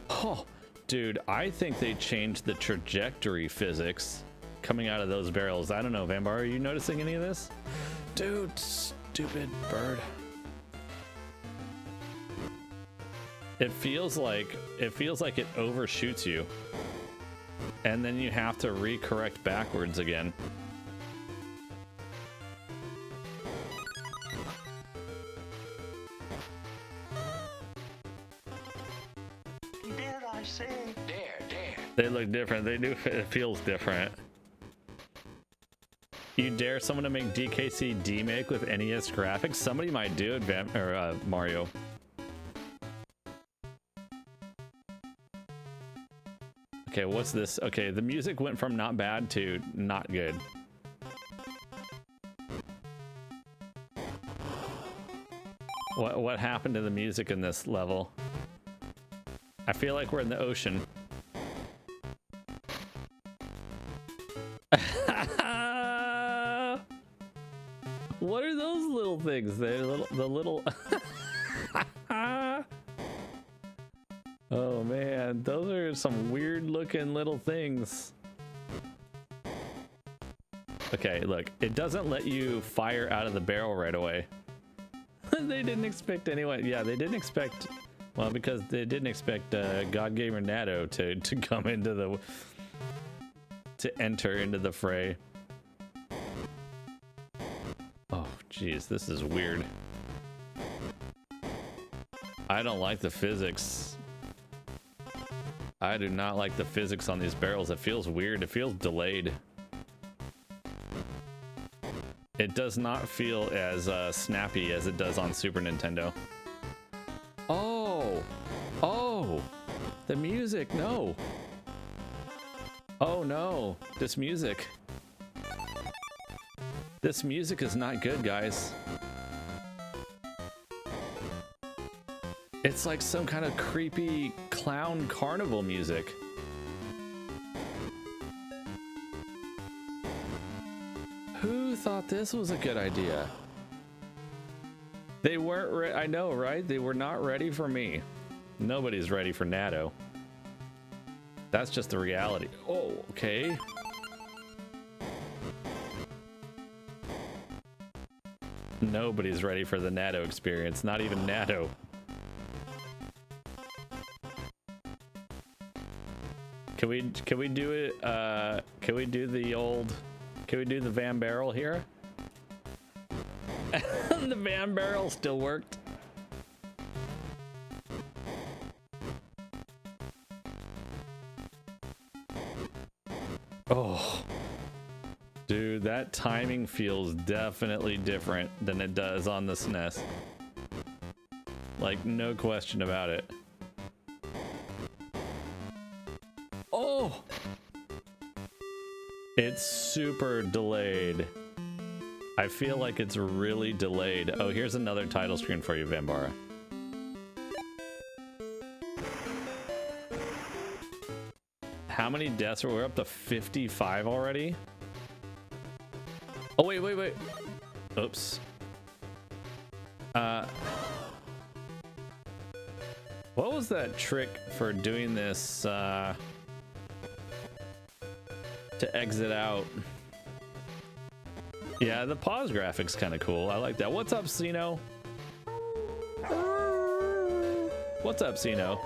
Oh, dude, I think they changed the trajectory physics coming out of those barrels. I don't know, Vambar, are you noticing any of this? Dude, stupid bird. It feels like it overshoots you. And then you have to recorrect backwards again. They look different. They do. It feels different. You dare someone to make DKC DMake with NES graphics? Somebody might do it, Mario. Okay, what's this? Okay, the music went from not bad to not good. What happened to the music in this level? I feel like we're in the ocean. What are those little things? They're the little Oh man, those are some weird looking little things. Okay, look, it doesn't let you fire out of the barrel right away. They didn't expect anyone. Yeah, they didn't expect Well, because they didn't expect God Gamer Nado to come into the to enter into the fray. Oh, jeez, this is weird. I don't like the physics. I do not like the physics on these barrels. It feels weird. It feels delayed. It does not feel as snappy as it does on Super Nintendo. Oh, oh, the music, no. Oh no, this music. This music is not good, guys. It's like some kind of creepy clown carnival music. Who thought this was a good idea? They weren't I know, right? They were not ready for me. Nobody's ready for Nado. That's just the reality. Oh, okay. Nobody's ready for the Nado experience, not even Nado. Can we do it? Can we do the Van Barrel here? The Van Barrel still worked. Oh, dude, that timing feels definitely different than it does on the SNES. Like, no question about it. Oh, it's super delayed. I feel like it's really delayed. Oh, here's another title screen for you, Vambara. How many deaths are we up to? 55 already? Oh, wait. Oops. What was that trick for doing this, to exit out? Yeah, the pause graphic's kind of cool. I like that. What's up, Sino? What's up, Sino?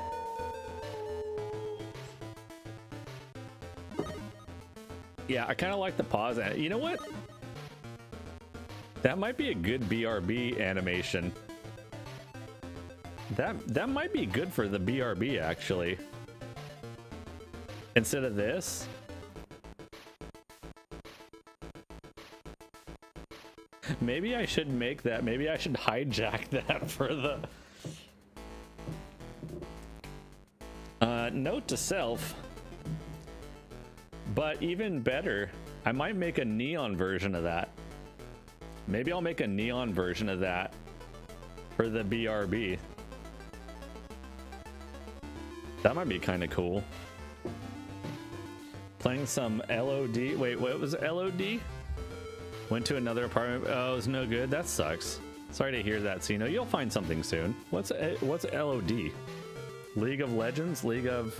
Yeah, I kind of like the pause. You know what? That might be a good BRB animation. That might be good for the BRB, actually. Instead of this. Maybe I should make that. Maybe I should hijack that for the... note to self. But even better, I might make a neon version of that. Maybe I'll make a neon version of that for the BRB. That might be kind of cool. Playing some LOD. Wait, what was LOD? Went to another apartment. Oh, it was no good. That sucks. Sorry to hear that, Sino. You'll find something soon. What's LOD? League of Legends? League of...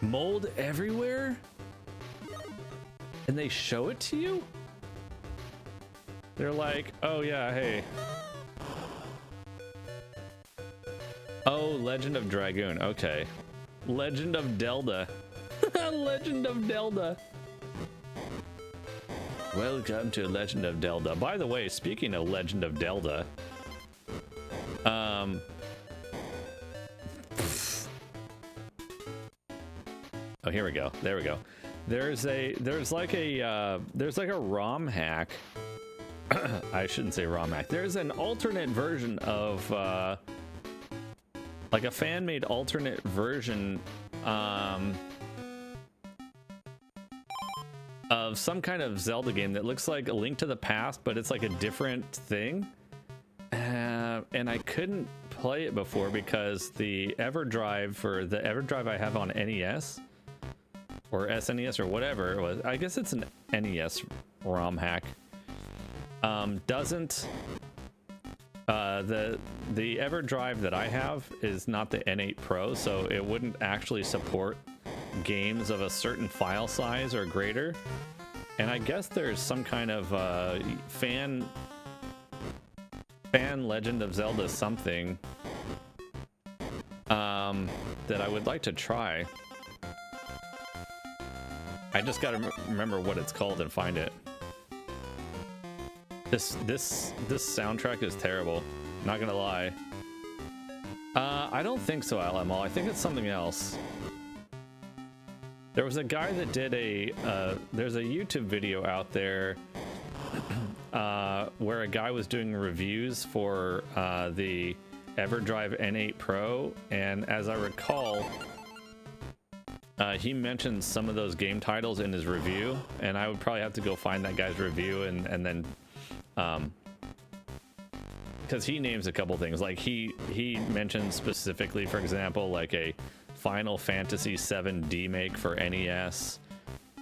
Mold everywhere? And they show it to you? They're like, oh yeah, hey. Oh, Legend of Dragoon. Okay. Legend of Delta. Legend of Delta. Welcome to Legend of Delta. By the way, speaking of Legend of Delta, oh, here we go. There we go. There's like a ROM hack. I shouldn't say ROM hack. There's an alternate version of like a fan-made alternate version of some kind of Zelda game that looks like A Link to the Past, but it's like a different thing. And I couldn't play it before because the EverDrive I have on NES or SNES or whatever it was, I guess it's an NES ROM hack, doesn't the EverDrive that I have is not the N8 Pro, so it wouldn't actually support games of a certain file size or greater. And I guess there's some kind of fan Legend of Zelda something that I would like to try. I just gotta remember what it's called and find it. This soundtrack is terrible. Not gonna lie. I don't think so, LML. I think it's something else. There was a guy that did there's a YouTube video out there where a guy was doing reviews for the EverDrive N8 Pro, and as I recall, he mentioned some of those game titles in his review, and I would probably have to go find that guy's review and then because he names a couple things, like he mentioned specifically, for example, like a Final Fantasy VII remake for NES,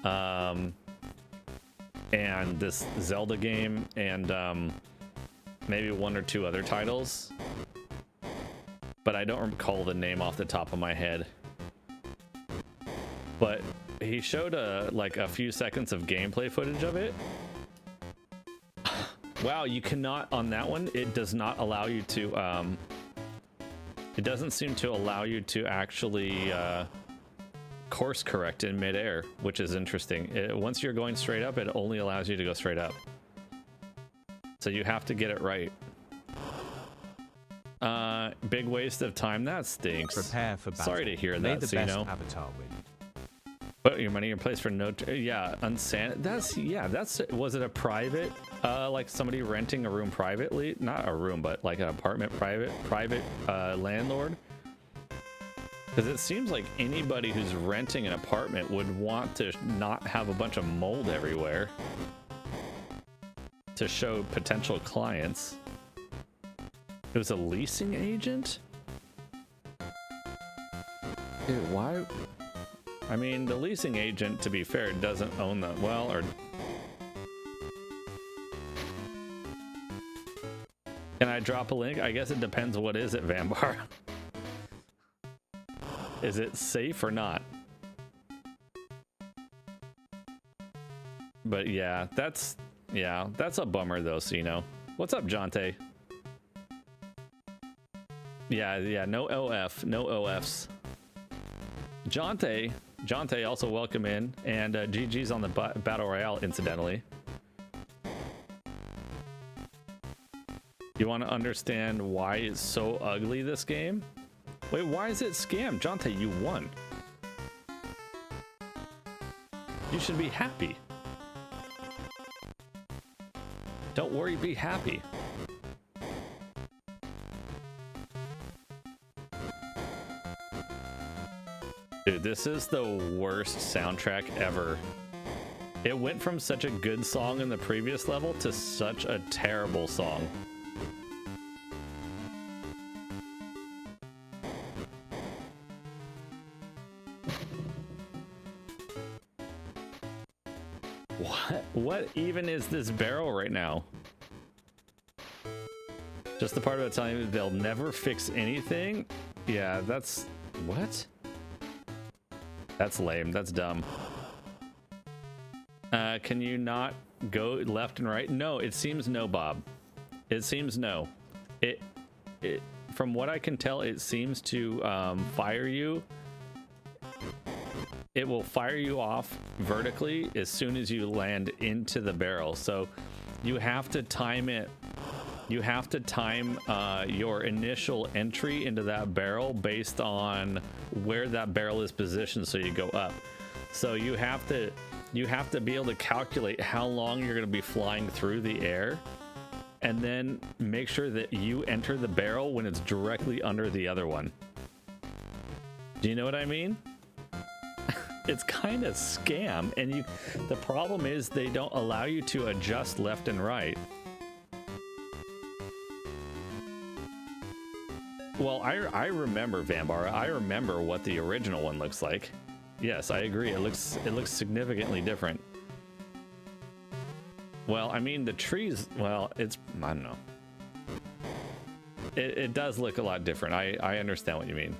and this Zelda game, and maybe one or two other titles, but I don't recall the name off the top of my head. But he showed like a few seconds of gameplay footage of it. Wow, you cannot on that one. It does not allow you to. It doesn't seem to allow you to actually course correct in midair, which is interesting. Once you're going straight up, it only allows you to go straight up. So you have to get it right. Big waste of time. That stinks. Prepare for battle. Sorry to hear May that. the So best you know. avatar win. Put your money in place for no. Yeah, unsan. That's. Was it a private? Like somebody renting a room privately? Not a room, but like an apartment private landlord. Because it seems like anybody who's renting an apartment would want to not have a bunch of mold everywhere to show potential clients. It was a leasing agent? Dude, why? I mean, the leasing agent, to be fair, doesn't own the, well, or... Can I drop a link? I guess it depends what is it, Vambar. Is it safe or not? But yeah, that's a bummer though, so you know. What's up, Jonte? Yeah, no OF, no OFs. Jonte also welcome in, and GG's on the Battle Royale, incidentally. You want to understand why it's so ugly, this game? Wait, why is it scam? Jonte, you won. You should be happy. Don't worry, be happy. Dude, this is the worst soundtrack ever. It went from such a good song in the previous level to such a terrible song. What even is this barrel right now? Just the part about telling you they'll never fix anything? Yeah, that's... what? That's lame. That's dumb. Can you not go left and right? No, it seems no, Bob. It seems no. It from what I can tell, it seems to fire you. It will fire you off vertically as soon as you land into the barrel. So you have to time it. You have to time your initial entry into that barrel based on where that barrel is positioned, so you go up. So you have to be able to calculate how long you're going to be flying through the air, and then make sure that you enter the barrel when it's directly under the other one. Do you know what I mean? It's kind of scam, and the problem is they don't allow you to adjust left and right. Well, I remember Vambara. I remember what the original one looks like. Yes, I agree. It looks significantly different. Well, I mean, the trees, well, I don't know. It does look a lot different. I understand what you mean.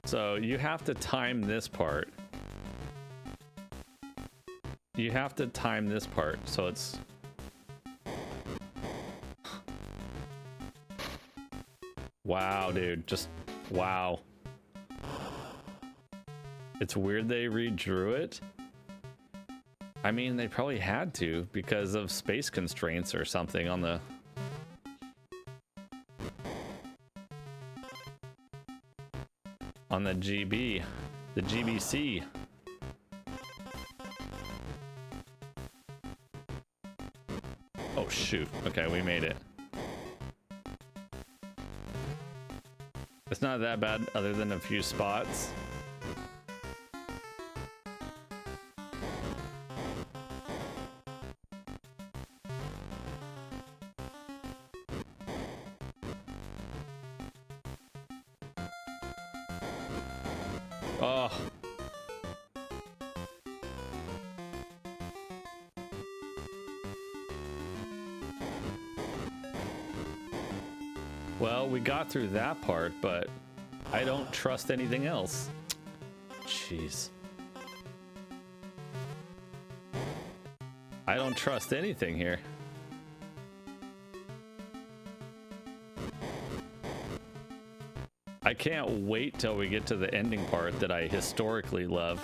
So you have to time this part. You have to time this part, so it's... Wow, dude, just wow. It's weird they redrew it. I mean, they probably had to because of space constraints or something on the... on the GB, the GBC. Oh shoot, okay, we made it. It's not that bad other than a few spots. Oh. Well, we got through that part, but I don't trust anything else. Jeez. I don't trust anything here. I can't wait till we get to the ending part that I historically love.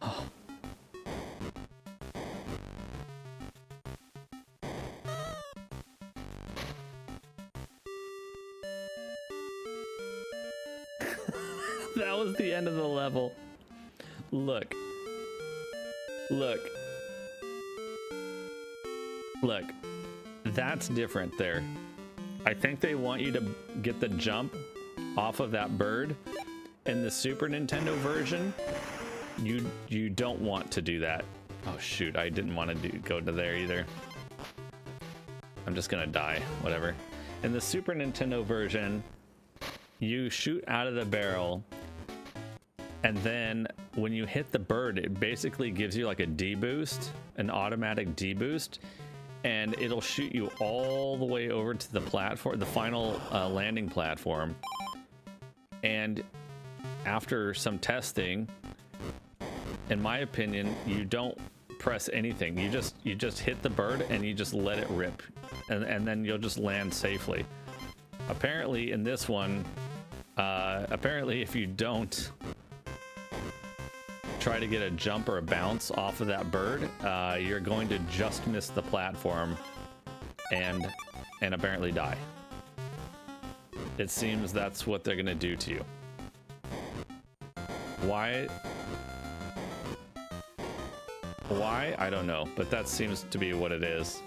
Oh. That was the end of the level. Look. Look. Look. That's different there. I think they want you to get the jump off of that bird. In the Super Nintendo version, you don't want to do that. Oh shoot, I didn't want to go to there either. I'm just gonna die, whatever. In the Super Nintendo version, you shoot out of the barrel, and then when you hit the bird, it basically gives you like a deboost, an automatic deboost. And it'll shoot you all the way over to the platform, the final landing platform. And after some testing, in my opinion, you don't press anything. You just hit the bird and you just let it rip, and then you'll just land safely. Apparently, in this one, apparently if you don't try to get a jump or a bounce off of that bird, you're going to just miss the platform and apparently die. It seems that's what they're gonna do to you. Why? I don't know, but that seems to be what it is.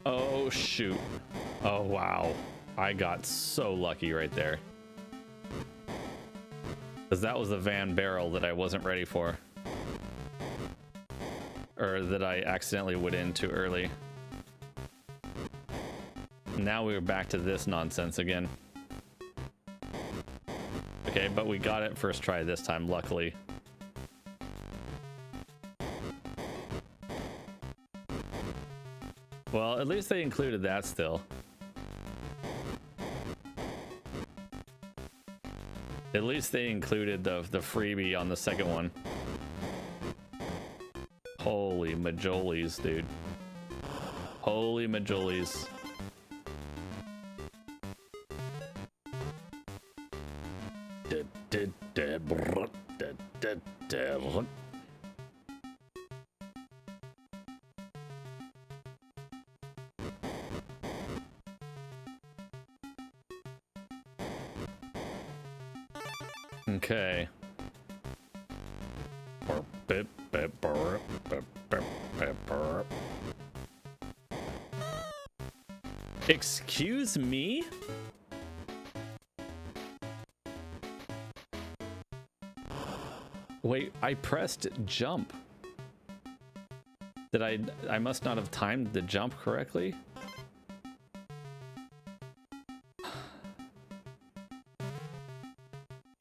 Oh shoot. Oh wow. I got so lucky right there. Because that was a van barrel that I wasn't ready for. Or that I accidentally went in too early. Now we're back to this nonsense again. Okay, but we got it first try this time, luckily. Well, at least they included that still. At least they included the freebie on the second one. Holy majolies, dude. Holy majolies. Okay. Excuse me? Wait, I pressed jump. Did I must not have timed the jump correctly?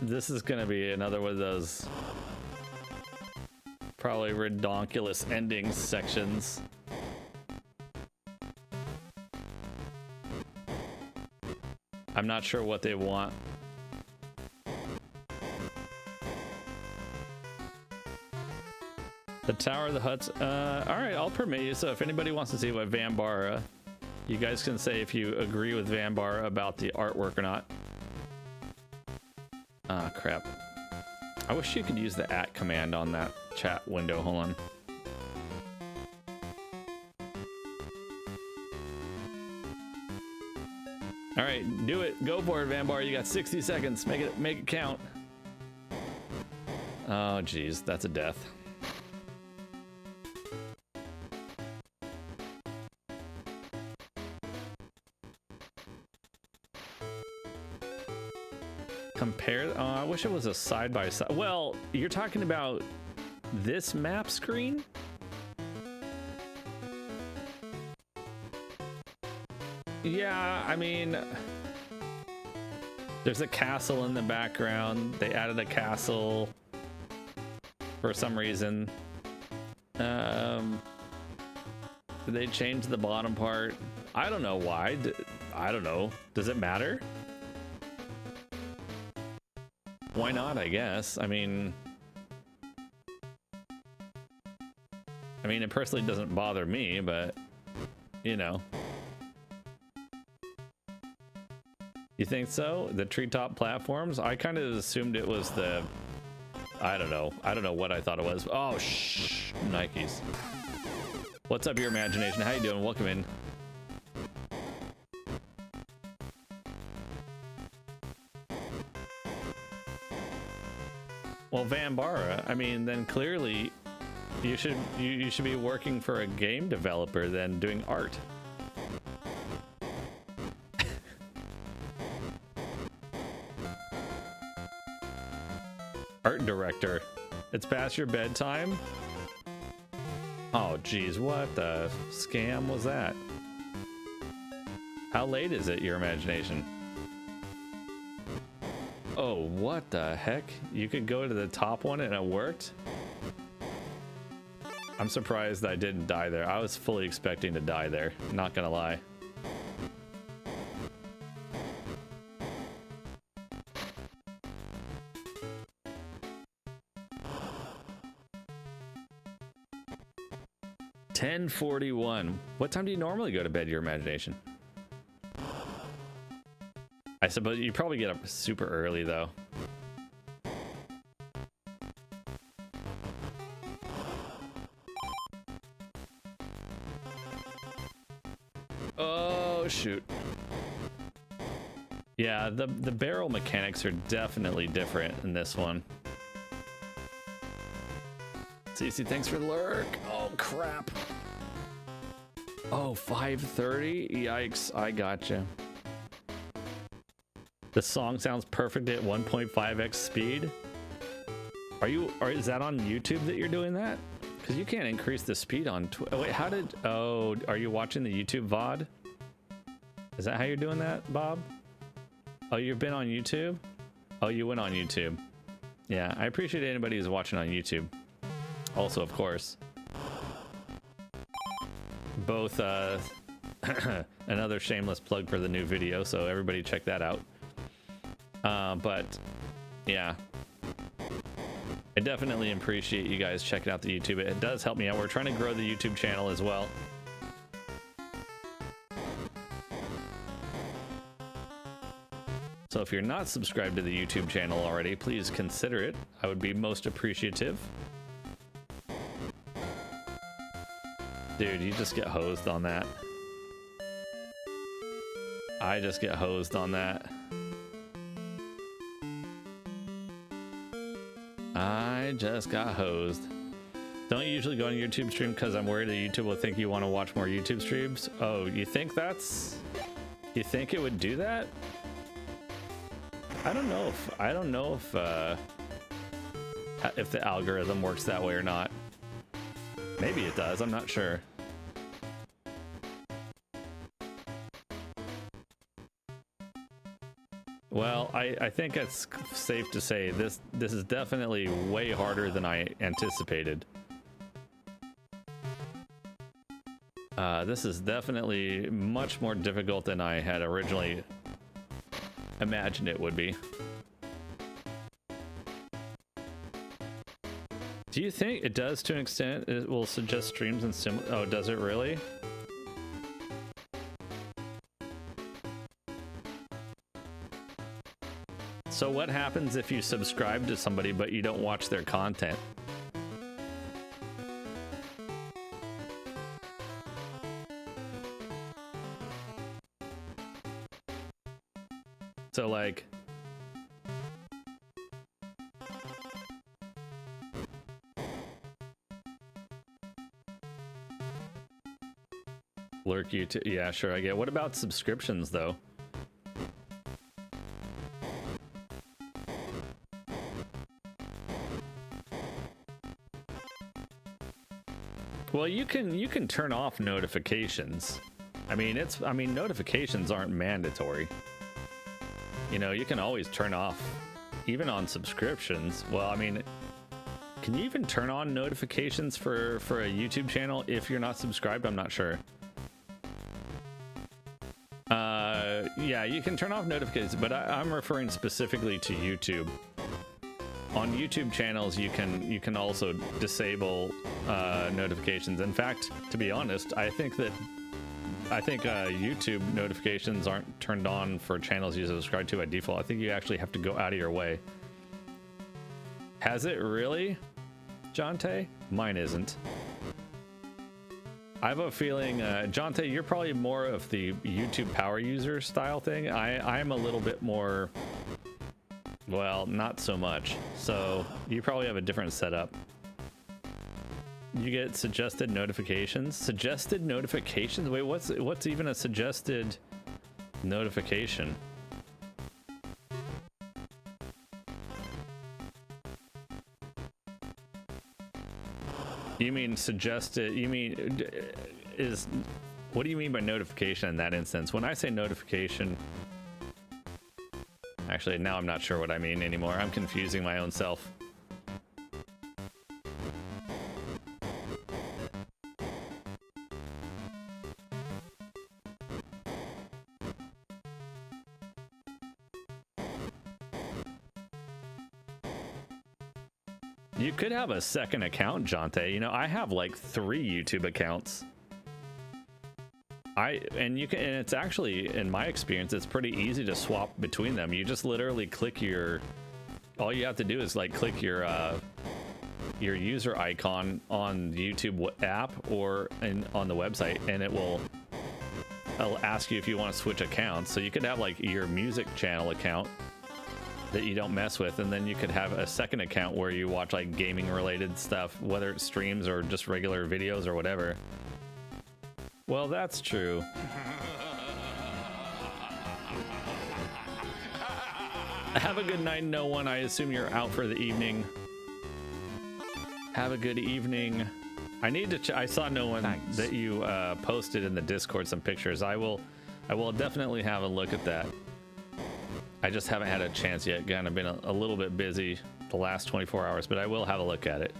This is gonna be another one of those probably redonkulous ending sections. I'm not sure what they want. The Tower of the Huts. All right, I'll permit you. So if anybody wants to see what Vambara, you guys can say if you agree with Vambara about the artwork or not. Ah, crap. I wish you could use the @ command on that chat window. Hold on. All right, do it. Go for it, Vambar. You got 60 seconds. Make it count. Oh, geez, that's a death. Compare. Oh, I wish it was a side by side. Well, you're talking about this map screen? Yeah, I mean, there's a castle in the background. They added a castle for some reason. They changed the bottom part. I don't know why. I don't know. Does it matter? Why not, I guess. I mean, it personally doesn't bother me, but, you know. You think so? The treetop platforms? I kind of assumed it was the... I don't know. I don't know what I thought it was. Oh, shh. Nikes. What's up, your imagination? How you doing? Welcome in. Well, Vambara, I mean, then clearly you should be working for a game developer than doing art. Art director. It's past your bedtime? Oh, geez, what the scam was that? How late is it, your imagination? Oh, what the heck? You could go to the top one and it worked? I'm surprised I didn't die there. I was fully expecting to die there, not gonna lie. $10:41. What time do you normally go to bed, your imagination? I suppose you probably get up super early, though. Oh, shoot. Yeah, the barrel mechanics are definitely different in this one. CC, thanks for the lurk. Oh, crap. Oh, 5:30? Yikes, I gotcha. The song sounds perfect at 1.5x speed. Is that on YouTube that you're doing that? Because you can't increase the speed on oh, wait, are you watching the YouTube VOD? Is that how you're doing that, Bob? Oh, you've been on YouTube? Oh, you went on YouTube. Yeah, I appreciate anybody who's watching on YouTube. Also, of course. Both, another shameless plug for the new video, so everybody check that out. But yeah, I definitely appreciate you guys checking out the YouTube. It does help me out. We're trying to grow the YouTube channel as well. So if you're not subscribed to the YouTube channel already, please consider it. I would be most appreciative. Dude, you just get hosed on that. I just get hosed on that. I just got hosed. Don't usually go on YouTube stream because I'm worried that YouTube will think you want to watch more YouTube streams. Oh, you think you think it would do that? I don't know if the algorithm works that way or not. Maybe it does, I'm not sure. Well, I think it's safe to say this is definitely way harder than I anticipated. This is definitely much more difficult than I had originally imagined it would be. Do you think it does to an extent? It will suggest streams and similar. Oh, does it really? So what happens if you subscribe to somebody but you don't watch their content? So like, lurk YouTube, yeah, sure, I get. What about subscriptions though? Well, you can turn off notifications. I mean, notifications aren't mandatory. You know, you can always turn off, even on subscriptions. Well, I mean, can you even turn on notifications for a YouTube channel if you're not subscribed? I'm not sure. Yeah, you can turn off notifications, but I'm referring specifically to YouTube. On YouTube channels, you can also disable notifications. In fact, to be honest, I think YouTube notifications aren't turned on for channels you subscribe to by default. I think you actually have to go out of your way. Has it really, Jonte? Mine isn't. I have a feeling, Jonte, you're probably more of the YouTube power user style thing. I'm a little bit more, well, not so much. So you probably have a different setup. You get suggested notifications. Suggested notifications? Wait, what's even a suggested notification? You mean suggested? You mean is? What do you mean by notification in that instance? When I say notification, actually, now I'm not sure what I mean anymore. I'm confusing my own self. You could have a second account, Jonte. You know, I have like 3 YouTube accounts. And it's actually, in my experience, it's pretty easy to swap between them. You just literally click all you have to do is like click your user icon on the YouTube app or on the website, and it'll ask you if you want to switch accounts. So you could have like your music channel account that you don't mess with, and then you could have a second account where you watch like gaming related stuff, whether it's streams or just regular videos or whatever. Well, that's true. Have a good night, no one. I assume you're out for the evening. Have a good evening. I need to I saw no one. Thanks. That you posted in the Discord some pictures. I will definitely have a look at that. I just haven't had a chance yet. Kind of been a little bit busy the last 24 hours, but I will have a look at it.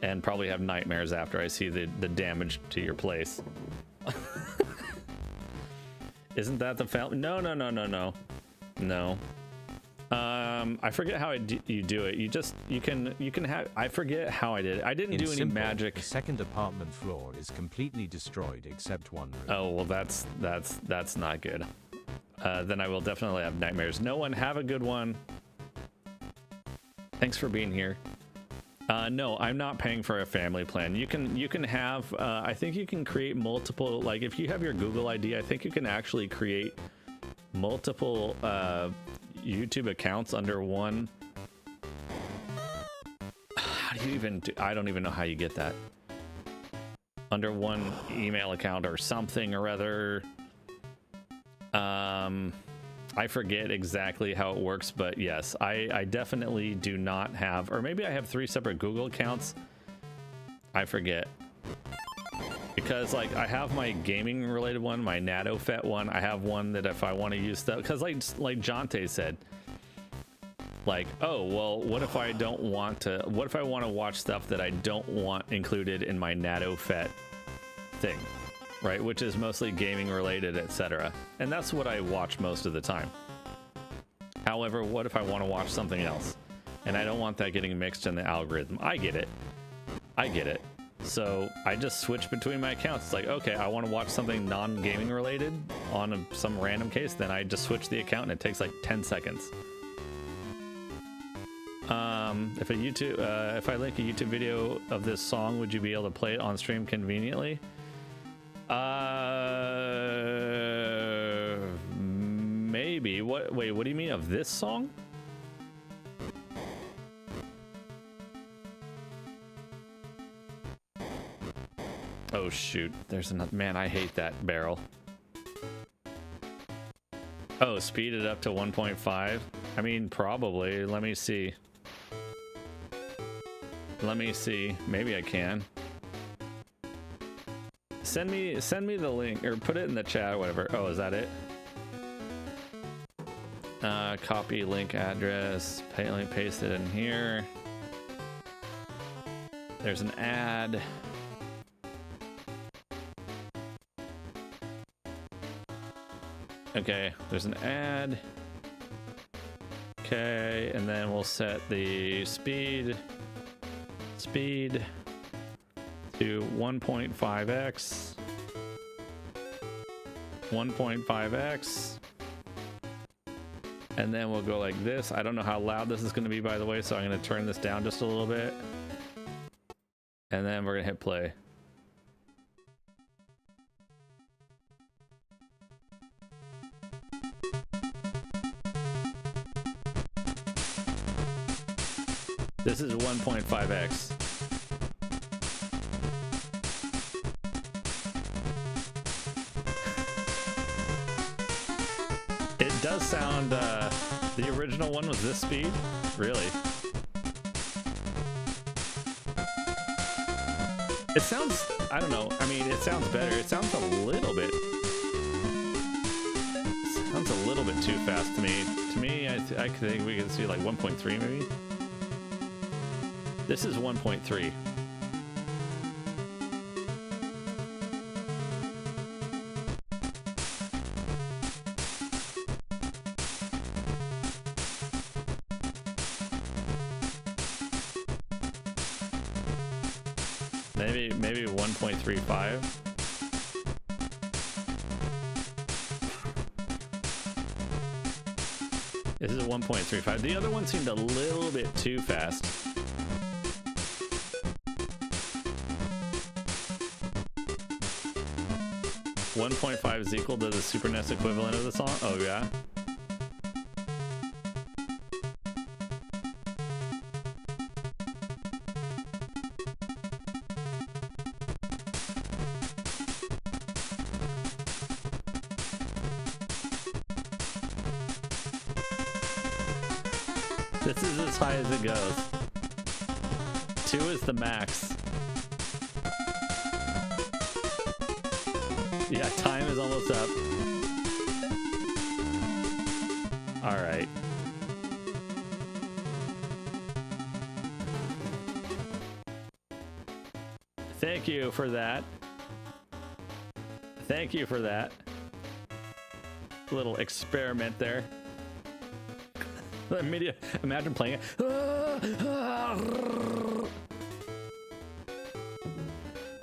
And probably have nightmares after I see the damage to your place. Isn't that the fountain? No. I forget how you do it. You can have. I forget how I did it. I didn't do any magic. The second apartment floor is completely destroyed except one room. Oh well, that's not good. Then I will definitely have nightmares. No one, have a good one. Thanks for being here. No, I'm not paying for a family plan. You can have, I think you can create multiple, like if you have your Google ID, I think you can actually create multiple YouTube accounts under one. How do you even do, I don't even know how you get that. Under one email account or something or other. I forget exactly how it works, but yes, I definitely do not have, or maybe I have 3 separate Google accounts. I forget. Because like I have my gaming related one, my NaadoFett one. I have one that if I want to use stuff, because like Jonte said, like, oh well, what if I don't want to? What if I want to watch stuff that I don't want included in my NaadoFett thing, right? Which is mostly gaming related, etc. And that's what I watch most of the time. However, what if I want to watch something else, and I don't want that getting mixed in the algorithm? I get it. I get it. So I just switch between my accounts. It's like, okay, I want to watch something non-gaming related on some random case, then I just switch the account and it takes like 10 seconds. If I link a YouTube video of this song, would you be able to play it on stream conveniently? Maybe. Wait, what do you mean of this song? Oh shoot, there's another. Man, I hate that barrel. Oh, speed it up to 1.5. I mean, probably. Let me see. Maybe I can. Send me the link or put it in the chat, whatever. Oh, is that it? Copy link address. Paste it in here. There's an ad. Okay, there's an ad. Okay, and then we'll set the speed to 1.5x. 1.5x. And then we'll go like this. I don't know how loud this is going to be, by the way, so I'm going to turn this down just a little bit. And then we're going to hit play. This is 1.5x. It does sound, the original one was this speed? Really? It sounds, I don't know, I mean, it sounds better. It sounds a little bit too fast to me. To me, I think we can see like 1.3 maybe. This is 1.3. Maybe 1.35. This is a 1.35. The other one seemed a little bit too fast. .5 is equal to the Super NES equivalent of the song? Oh yeah. This is as high as it goes. 2 is the max. Yeah, time is almost up. All right. Thank you for that. Thank you for that. Little experiment there. Imagine playing it.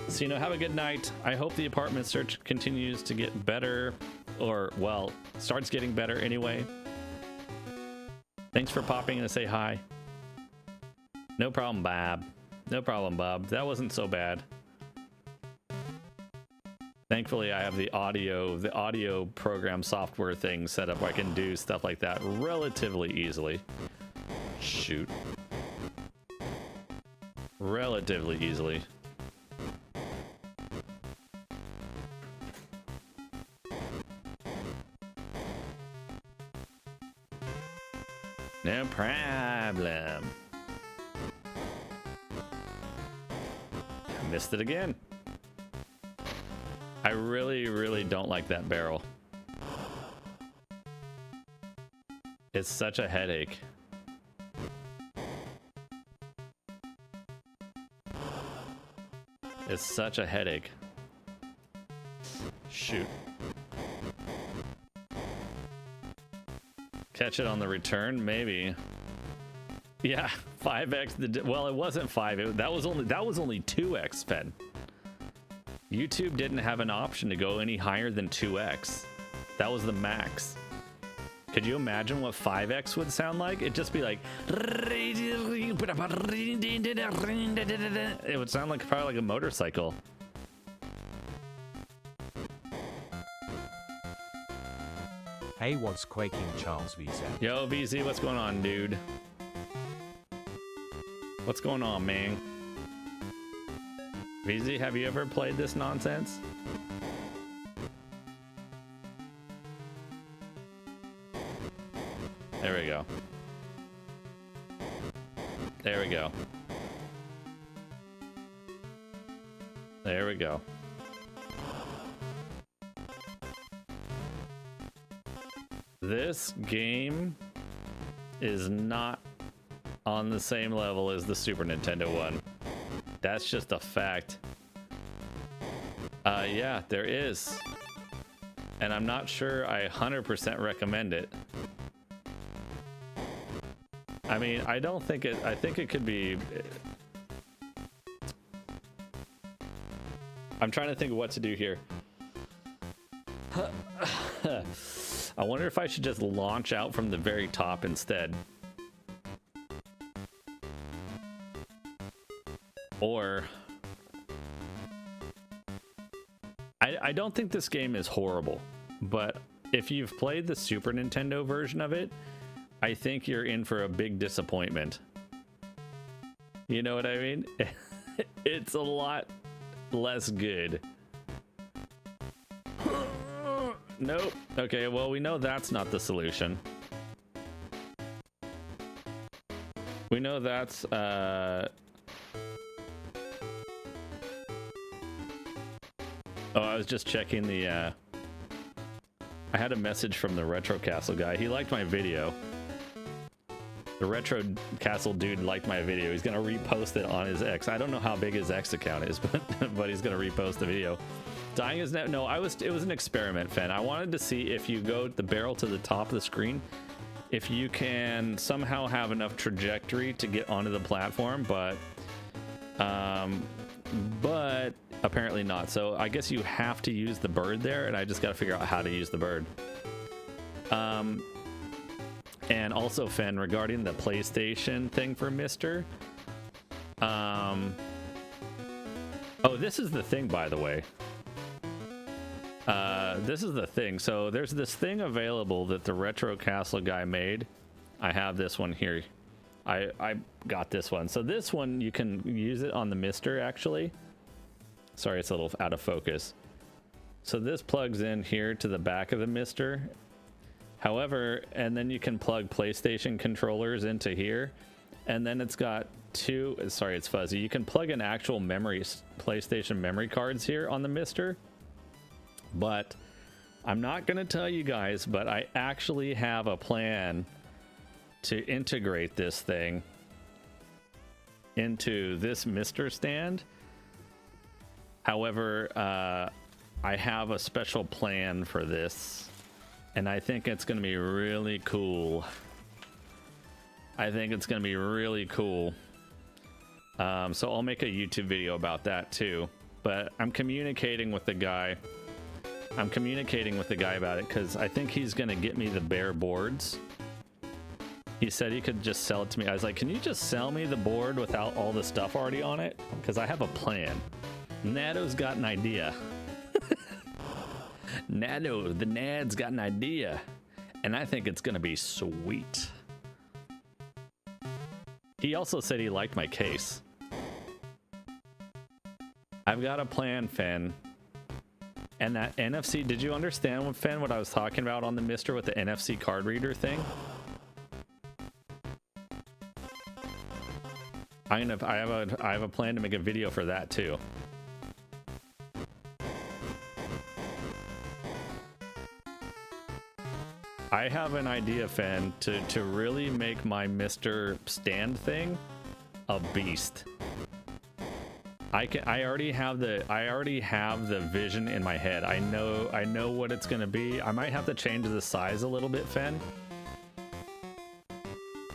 So, have a good night. I hope the apartment search continues to get better, or, well, starts getting better anyway. Thanks for popping in to say hi. No problem, Bob. No problem, Bob. That wasn't so bad. Thankfully, I have the audio program software thing set up where I can do stuff like that relatively easily. Shoot. Relatively easily. No problem. I missed it again. I really don't like that barrel. It's such a headache. It's such a headache. Shoot. Catch it on the return, maybe. Yeah, 5x. Well, it wasn't 5. That was only 2x fed. YouTube didn't have an option to go any higher than 2x. That was the max. Could you imagine what 5x would sound like? It'd just be like... It would sound like probably like a motorcycle. Hey, what's quaking, Charles VZ? Yo, VZ, what's going on, dude? What's going on, man? VZ, have you ever played this nonsense? There we go. There we go. There we go. This game is not on the same level as the Super Nintendo one. That's just a fact. Yeah, there is. And I'm not sure I 100% recommend it. I mean, I don't think it, I think it could be... I'm trying to think of what to do here. I wonder if I should just launch out from the very top instead. Or... I don't think this game is horrible, but if you've played the Super Nintendo version of it, I think you're in for a big disappointment. You know what I mean? It's a lot less good. Nope. Okay, well, we know that's not the solution. We know that's Oh, I was just checking the I had a message from the Retro Castle guy. He liked my video. The Retro Castle dude liked my video. He's gonna repost it on his X. I don't know how big his X account is, but he's gonna repost the video. Dying is no. It was an experiment, Fen. I wanted to see if you go the barrel to the top of the screen, if you can somehow have enough trajectory to get onto the platform, but apparently not. So I guess you have to use the bird there, and I just got to figure out how to use the bird. And also, Fen, regarding the PlayStation thing for Mister. Oh, this is the thing, by the way. This is the thing. So there's this thing available that the Retro Castle guy made. I have this one here. I got this one. So this one, you can use it on the Mister, actually. Sorry, it's a little out of focus. So this plugs in here to the back of the Mister. However, and then you can plug PlayStation controllers into here. And then it's got two, sorry, it's fuzzy. You can plug in actual PlayStation memory cards here on the Mister. But I'm not going to tell you guys, but I actually have a plan to integrate this thing into this Mister stand. However, I have a special plan for this, and I think it's going to be really cool. I think it's going to be really cool. So I'll make a YouTube video about that too. But I'm communicating with the guy. I'm communicating with the guy about it because I think he's going to get me the bare boards. He said he could just sell it to me. I was like, can you just sell me the board without all the stuff already on it? Because I have a plan. Nado's got an idea. Nado, the Nad's got an idea. And I think it's going to be sweet. He also said he liked my case. I've got a plan, Fen. And that NFC, did you understand, Fen, what I was talking about on the Mister with the NFC card reader thing? I have a plan to make a video for that too. I have an idea, Fen, to really make my Mr. Stand thing a beast. I already have the vision in my head. I know what it's gonna be. I might have to change the size a little bit, Fen.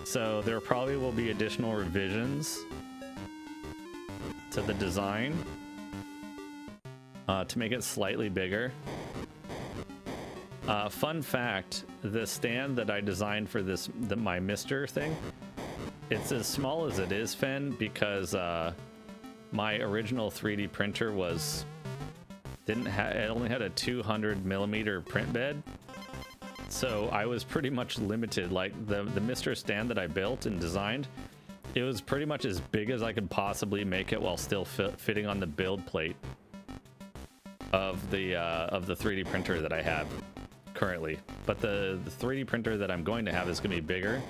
So there probably will be additional revisions to the design to make it slightly bigger. Fun fact, the stand that I designed for my Mr. thing, it's as small as it is, Fen, because my original 3D printer it only had a 200mm print bed. So I was pretty much limited. Like the Mr. Stand that I built and designed, it was pretty much as big as I could possibly make it while still fitting on the build plate of the 3D printer that I have currently. But the 3D printer that I'm going to have is going to be bigger.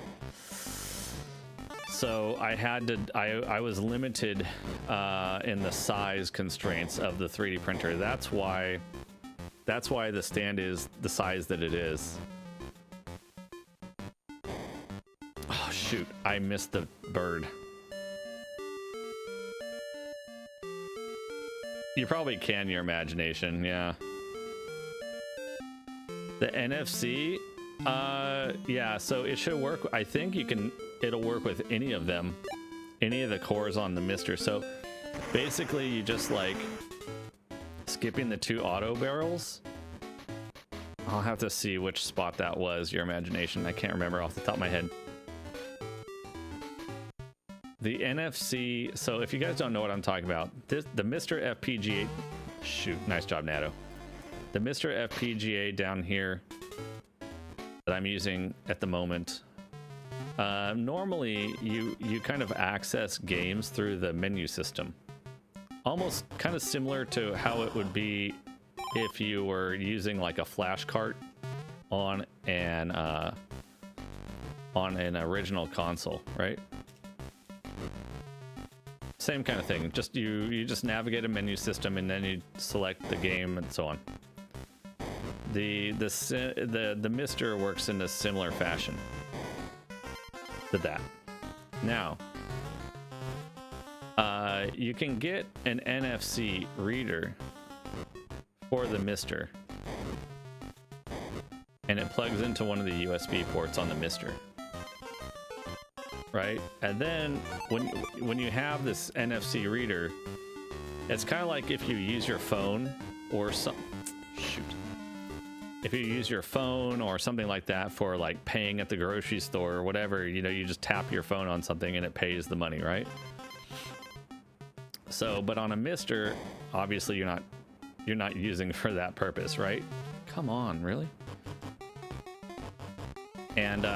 So I was limited in the size constraints of the 3D printer. That's why the stand is the size that it is. Oh shoot, I missed the bird. You probably can, your imagination, yeah. The NFC, yeah, so it should work. I think it'll work with any of them, any of the cores on the Mr. So basically you just like skipping the 2 auto barrels. I'll have to see which spot that was, your imagination. I can't remember off the top of my head. The NFC, so if you guys don't know what I'm talking about, the Mr. FPGA, shoot, nice job, Nado. The Mr. FPGA down here that I'm using at the moment, normally you kind of access games through the menu system. Almost kind of similar to how it would be if you were using like a flash cart on an original console, right? Same kind of thing. Just you just navigate a menu system and then you select the game and so on. The Mr. works in a similar fashion to that. Now, you can get an NFC reader for the Mr. and it plugs into one of the USB ports on the Mr. Right? And then when you have this NFC reader, it's kind of like if you use your phone or if you use your phone or something like that for like paying at the grocery store or whatever, you know, you just tap your phone on something and it pays the money, right? So, but on a Mr, obviously you're not using for that purpose, right? Come on, really? And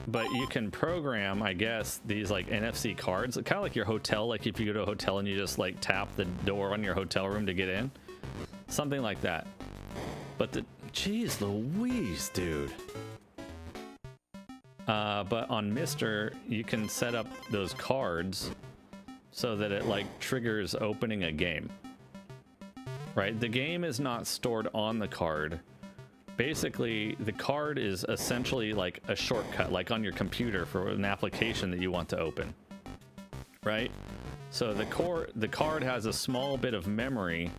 but you can program, I guess, these like NFC cards, kind of like your hotel, like if you go to a hotel and you just like tap the door on your hotel room to get in, something like that. But geez Louise, dude. But on Mr, you can set up those cards so that it like triggers opening a game, right? The game is not stored on the card. Basically, the card is essentially like a shortcut, like on your computer for an application that you want to open, right? So the card has a small bit of memory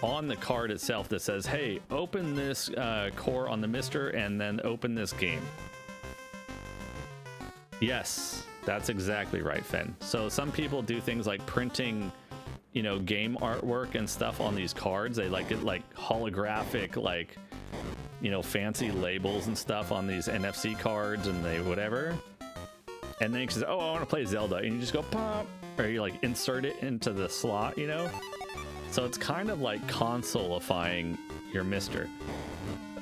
on the card itself that says, hey, open this core on the Mr. and then open this game. Yes, that's exactly right, Fen. So some people do things like printing, you know, game artwork and stuff on these cards. They like it like holographic, like, you know, fancy labels and stuff on these NFC cards and they whatever. And then you say, oh, I want to play Zelda. And you just go pop, or you like insert it into the slot, you know? So it's kind of like consoleifying your Mr.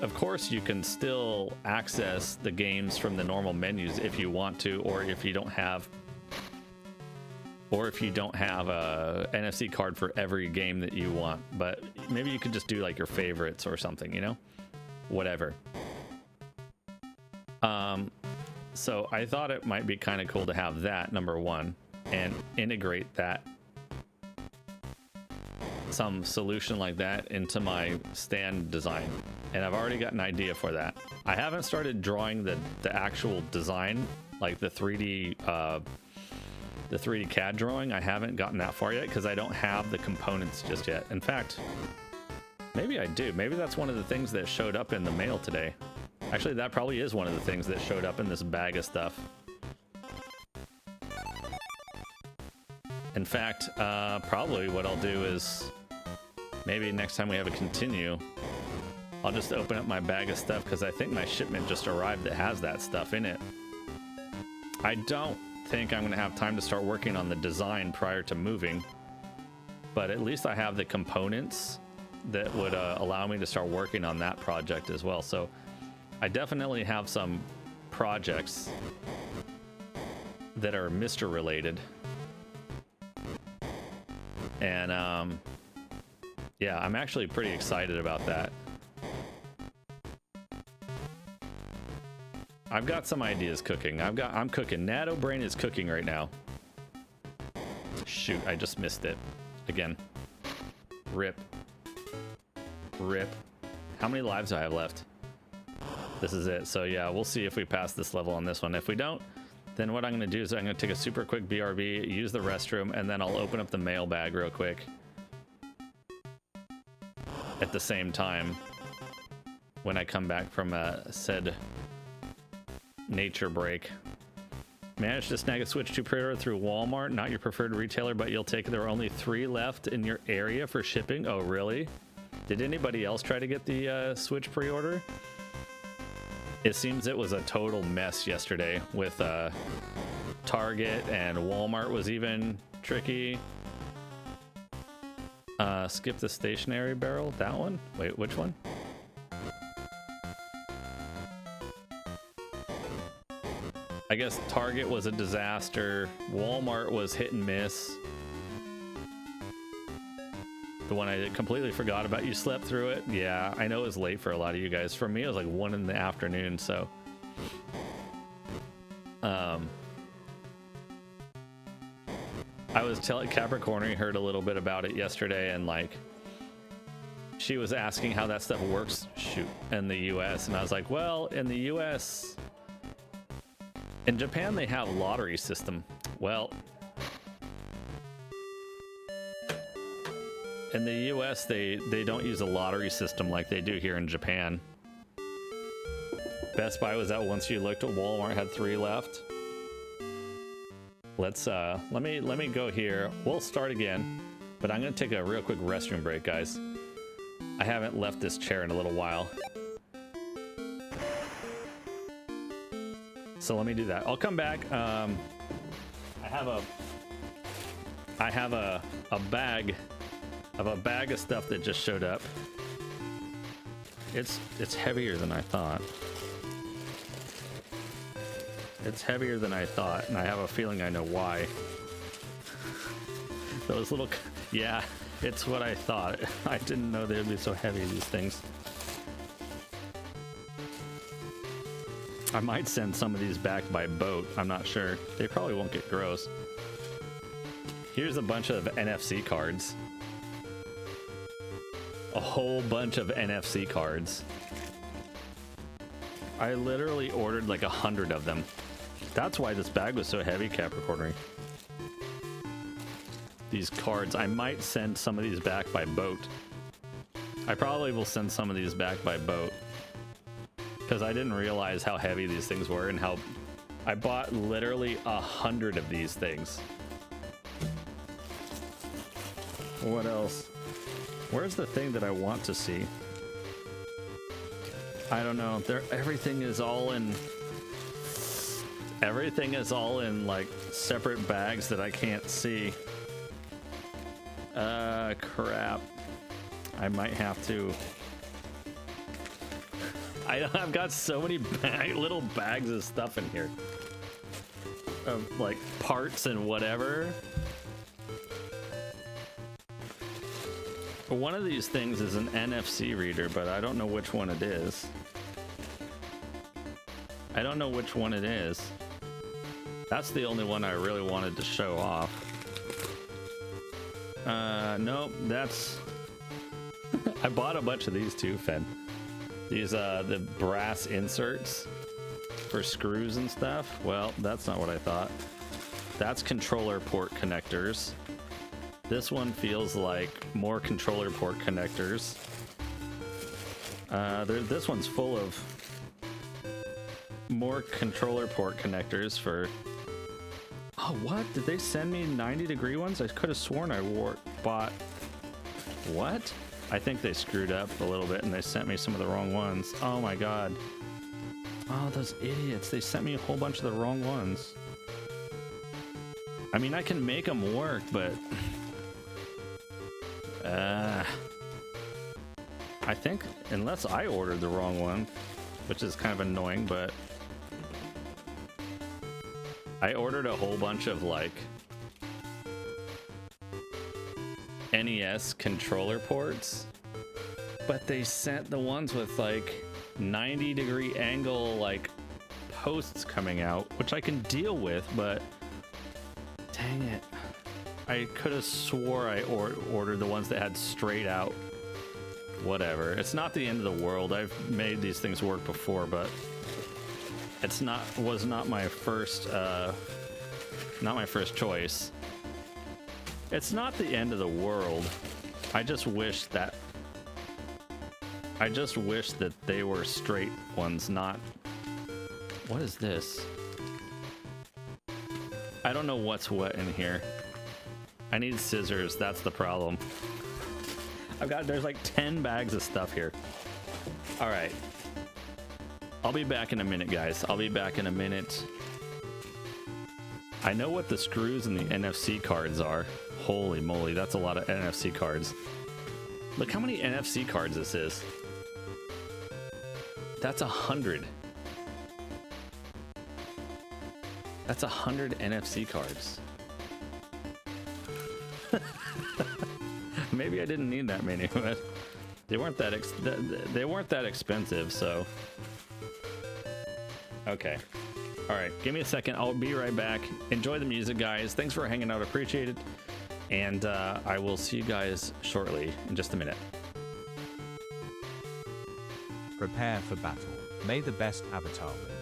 Of course, you can still access the games from the normal menus if you want to, or if you don't have a NFC card for every game that you want. But maybe you could just do like your favorites or something, you know? Whatever. So I thought it might be kind of cool to have that, number one, and integrate that some solution like that into my stand design, and I've already got an idea for that. I haven't started drawing the actual design, like the 3D CAD drawing. I haven't gotten that far yet because I don't have the components just yet. In fact, maybe I do. Maybe that's one of the things that showed up in the mail today. Actually, that probably is one of the things that showed up in this bag of stuff. In fact, probably what I'll do is maybe next time we have a continue, I'll just open up my bag of stuff because I think my shipment just arrived that has that stuff in it. I don't think I'm going to have time to start working on the design prior to moving, but at least I have the components that would allow me to start working on that project as well. So I definitely have some projects that are Mr. related. And yeah, I'm actually pretty excited about that. I've got some ideas cooking. I'm cooking. Nado Brain is cooking right now. Shoot, I just missed it again. Rip. Rip. How many lives do I have left? This is it. So yeah, we'll see if we pass this level on this one. If we don't, then what I'm going to do is I'm going to take a super quick BRB, use the restroom, and then I'll open up the mailbag real quick at the same time when I come back from said nature break. Managed to snag a Switch 2 pre-order through Walmart, not your preferred retailer, but you'll take it. There are only 3 left in your area for shipping. Oh, really? Did anybody else try to get the Switch pre-order? It seems it was a total mess yesterday with Target, and Walmart was even tricky. Skip the stationary barrel. That one? Wait, which one? I guess Target was a disaster. Walmart was hit and miss. The one I completely forgot about. You slept through it? Yeah, I know it was late for a lot of you guys. For me, it was like 1 in the afternoon, so. I was telling Capricorn, heard a little bit about it yesterday, and like, she was asking how that stuff works, shoot, in the US, and I was like, well, in the US, in Japan, they have a lottery system. Well, in the US, they don't use a lottery system like they do here in Japan. Best Buy was out once you looked at Walmart, had 3 left. Let's let me go here. We'll start again, but I'm gonna take a real quick restroom break, guys. I haven't left this chair in a little while. So let me do that. I'll come back. I have a bag of stuff that just showed up. It's heavier than I thought. It's heavier than I thought, and I have a feeling I know why. Those little, yeah, it's what I thought. I didn't know they'd be so heavy, these things. I might send some of these back by boat. I'm not sure. They probably won't get gross. Here's a bunch of NFC cards. A whole bunch of NFC cards. I literally ordered like 100 of them. That's why this bag was so heavy, Capricorn. These cards, I might send some of these back by boat. I probably will send some of these back by boat, because I didn't realize how heavy these things were and how I bought literally 100 of these things. What else? Where's the thing that I want to see? I don't know. Everything is all in like separate bags that I can't see. Crap. I might have to. I've got so many little bags of stuff in here, of like parts and whatever. One of these things is an NFC reader, but I don't know which one it is. I don't know which one it is. That's the only one I really wanted to show off. Nope, that's... I bought a bunch of these too, Fed. These, the brass inserts for screws and stuff. Well, that's not what I thought. That's controller port connectors. This one feels like more controller port connectors. This one's full of more controller port connectors for... Oh, what? Did they send me 90-degree ones? I could have sworn I bought... What? I think they screwed up a little bit and they sent me some of the wrong ones. Oh my god. Oh, those idiots. They sent me a whole bunch of the wrong ones. I mean, I can make them work, but... I think, unless I ordered the wrong one, which is kind of annoying, but... I ordered a whole bunch of, like... NES controller ports, but they sent the ones with, like, 90-degree angle, like, posts coming out, which I can deal with, but... Dang it. I could have swore I ordered the ones that had straight out. Whatever. It's not the end of the world. I've made these things work before, but it's was not my first choice. It's not the end of the world. I just wish that they were straight ones, not... What is this? I don't know what's what in here. I need scissors, that's the problem. There's like 10 bags of stuff here. All right. I'll be back in a minute, guys. I'll be back in a minute. I know what the screws and the NFC cards are. Holy moly, that's a lot of NFC cards. Look how many NFC cards this is. That's 100. That's 100 NFC cards. Maybe I didn't need that many, but they weren't that expensive, so. Okay. All right, give me a second. I'll be right back. Enjoy the music, guys. Thanks for hanging out. Appreciate it. And I will see you guys shortly in just a minute. Prepare for battle. May the best avatar win.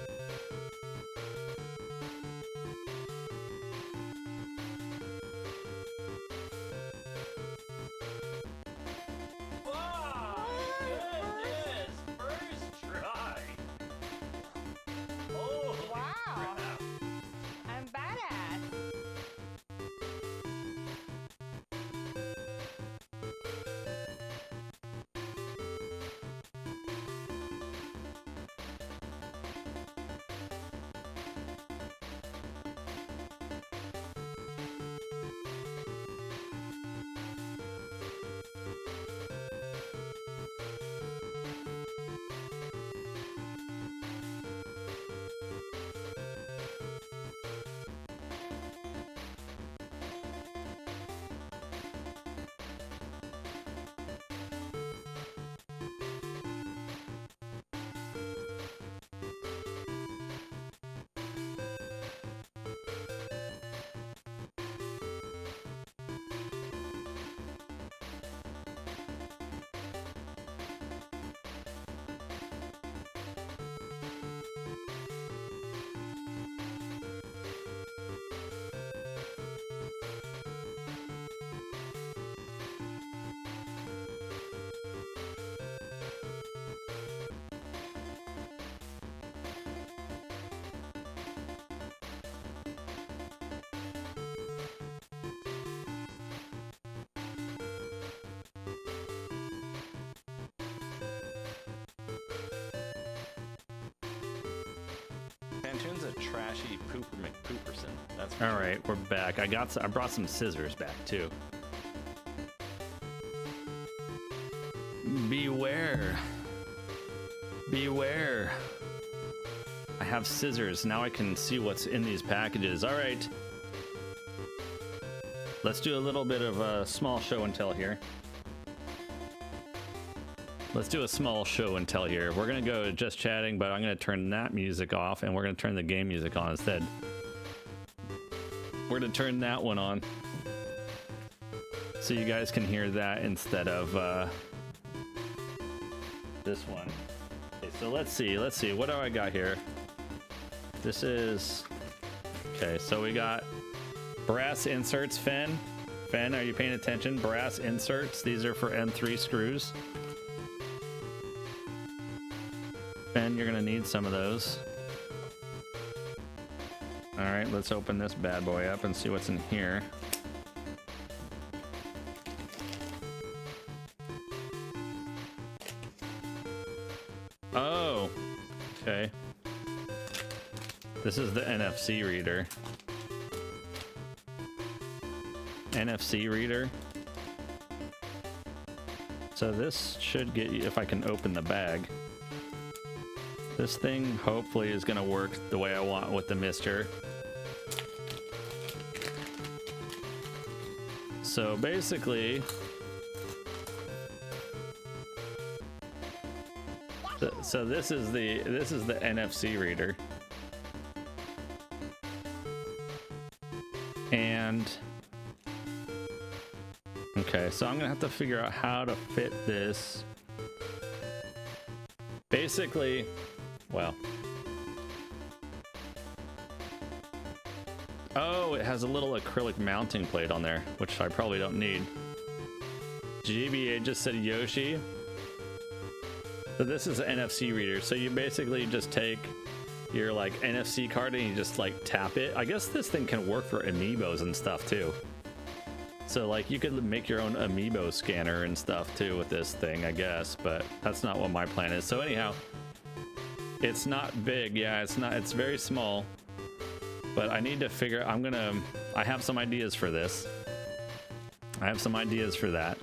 Pantoon's a trashy pooper McPooperson. That's all right. We're back. I brought some scissors back too. Beware. Beware. I have scissors. Now I can see what's in these packages. All right. Let's do a little bit of a small show and tell here. Let's do a small show and tell here. We're gonna go just chatting, but I'm gonna turn that music off and we're gonna turn the game music on instead. We're gonna turn that one on. so you guys can hear that instead of this one. Okay, so let's see, what do I got here? This is, okay, so we got brass inserts. Fen, are you paying attention? Brass inserts, these are for M3 screws. Fen, you're gonna need some of those. All right, let's open this bad boy up and see what's in here. Oh, okay. This is the NFC reader. NFC reader. So this should get you, if I can open the bag. This thing hopefully is gonna work the way I want with the mister. So basically, so this is the NFC reader, and okay, so I'm gonna have to figure out how to fit this. Basically, well, oh, it has a little acrylic mounting plate on there, which I probably don't need. GBA just said Yoshi. So this is an NFC reader. So you basically just take your like NFC card and you just like tap it. I guess this thing can work for amiibos and stuff too. So like you could make your own amiibo scanner and stuff too with this thing, I guess, but that's not what my plan is. So anyhow, it's not big. Yeah, it's not, it's very small. But I need to figure, I have some ideas for this. I have some ideas for that.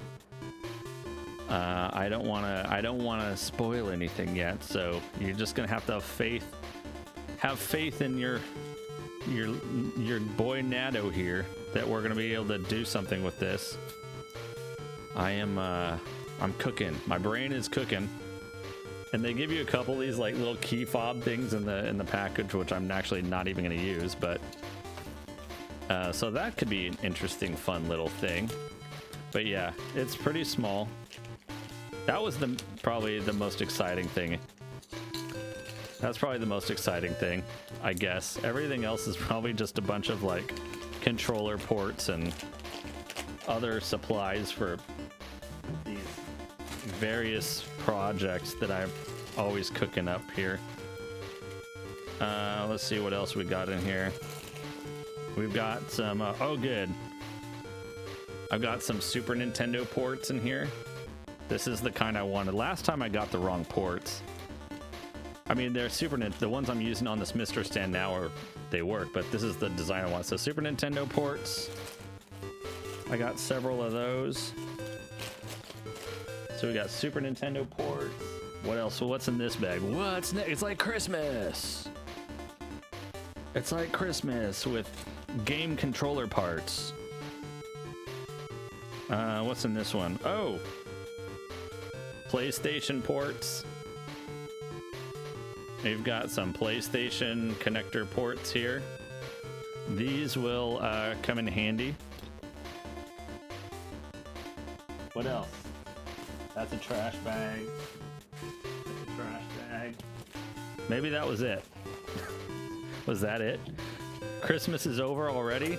I don't wanna spoil anything yet, so you're just gonna have to have faith in your boy Nado here that we're gonna be able to do something with this. I'm cooking. My brain is cooking. And they give you a couple of these like little key fob things in the package, which I'm actually not even going to use, but so that could be an interesting, fun little thing. But yeah, it's pretty small. That was probably the most exciting thing. That's probably the most exciting thing, I guess. Everything else is probably just a bunch of like controller ports and other supplies for these various projects that I'm always cooking up here. Let's see what else we got in here. We've got some, oh good. I've got some Super Nintendo ports in here. This is the kind I wanted. Last time I got the wrong ports. I mean, they're the ones I'm using on this Mister stand now they work, but this is the design I want. So Super Nintendo ports. I got several of those. So we got Super Nintendo ports. What else? So what's in this bag? What's next? It's like Christmas. It's like Christmas with game controller parts. What's in this one? Oh, PlayStation ports. We've got some PlayStation connector ports here. These will come in handy. What else? That's a trash bag. That's a trash bag. Maybe that was it. Was that it? Christmas is over already?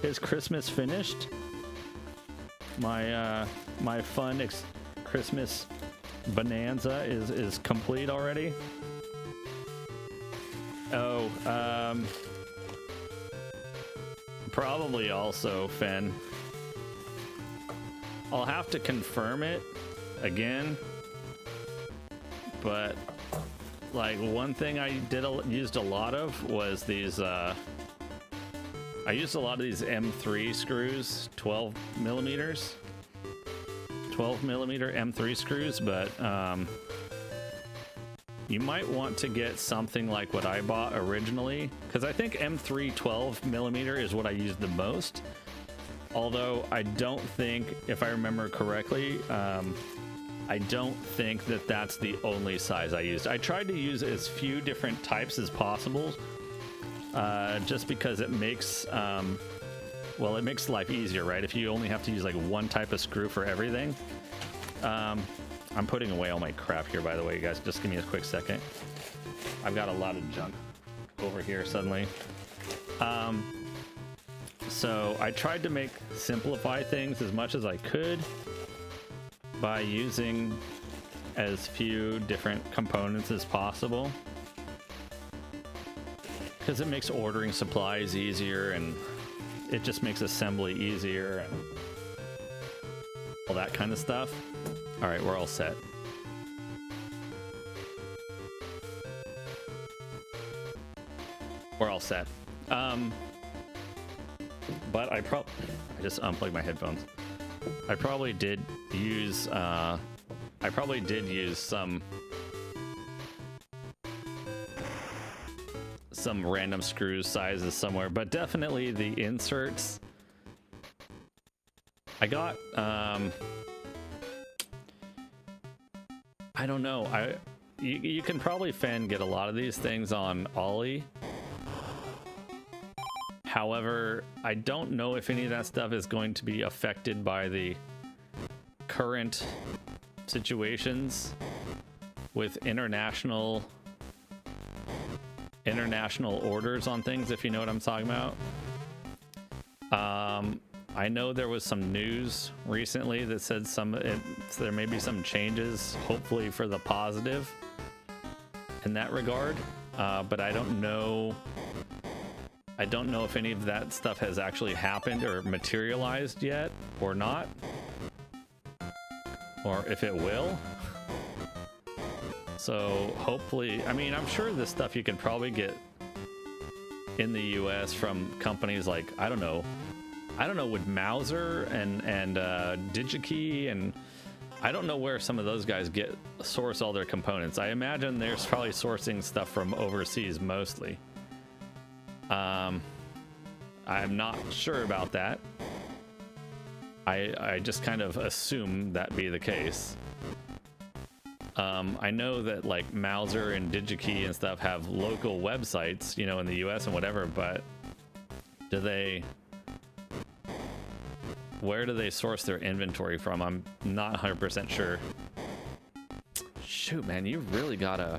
Is Christmas finished? My my fun Christmas bonanza is complete already? Oh, probably also, Fen. I'll have to confirm it again, but like one thing I used a lot of was these. I used a lot of these M3 screws, 12 millimeter M3 screws, but you might want to get something like what I bought originally, because I think M3 12 millimeter is what I used the most. Although I don't think, if I remember correctly, I don't think that that's the only size I used. I tried to use as few different types as possible, just because it makes well, it makes life easier, right? If you only have to use like one type of screw for everything. I'm putting away all my crap here, by the way, guys. Just give me a quick second. I've got a lot of junk over here suddenly. So I tried to simplify things as much as I could by using as few different components as possible, because it makes ordering supplies easier and it just makes assembly easier and all that kind of stuff. All right, we're all set. We're all set. But I just unplugged my headphones. I probably did use some random screw sizes somewhere, but definitely the inserts. I got I don't know. You can probably get a lot of these things on Ollie. However, I don't know if any of that stuff is going to be affected by the current situations with international orders on things, if you know what I'm talking about. I know there was some news recently that said there may be some changes, hopefully for the positive in that regard, but I don't know if any of that stuff has actually happened or materialized yet or not, or if it will. So hopefully, I mean, I'm sure this stuff you can probably get in the US from companies like, I don't know, with Mauser and DigiKey, and I don't know where some of those guys source all their components. I imagine they're probably sourcing stuff from overseas mostly. I'm not sure about that. I just kind of assume that be the case. I know that like Mauser and DigiKey and stuff have local websites, you know, in the US and whatever, but where do they source their inventory from? I'm not 100% sure. Shoot, man, you really gotta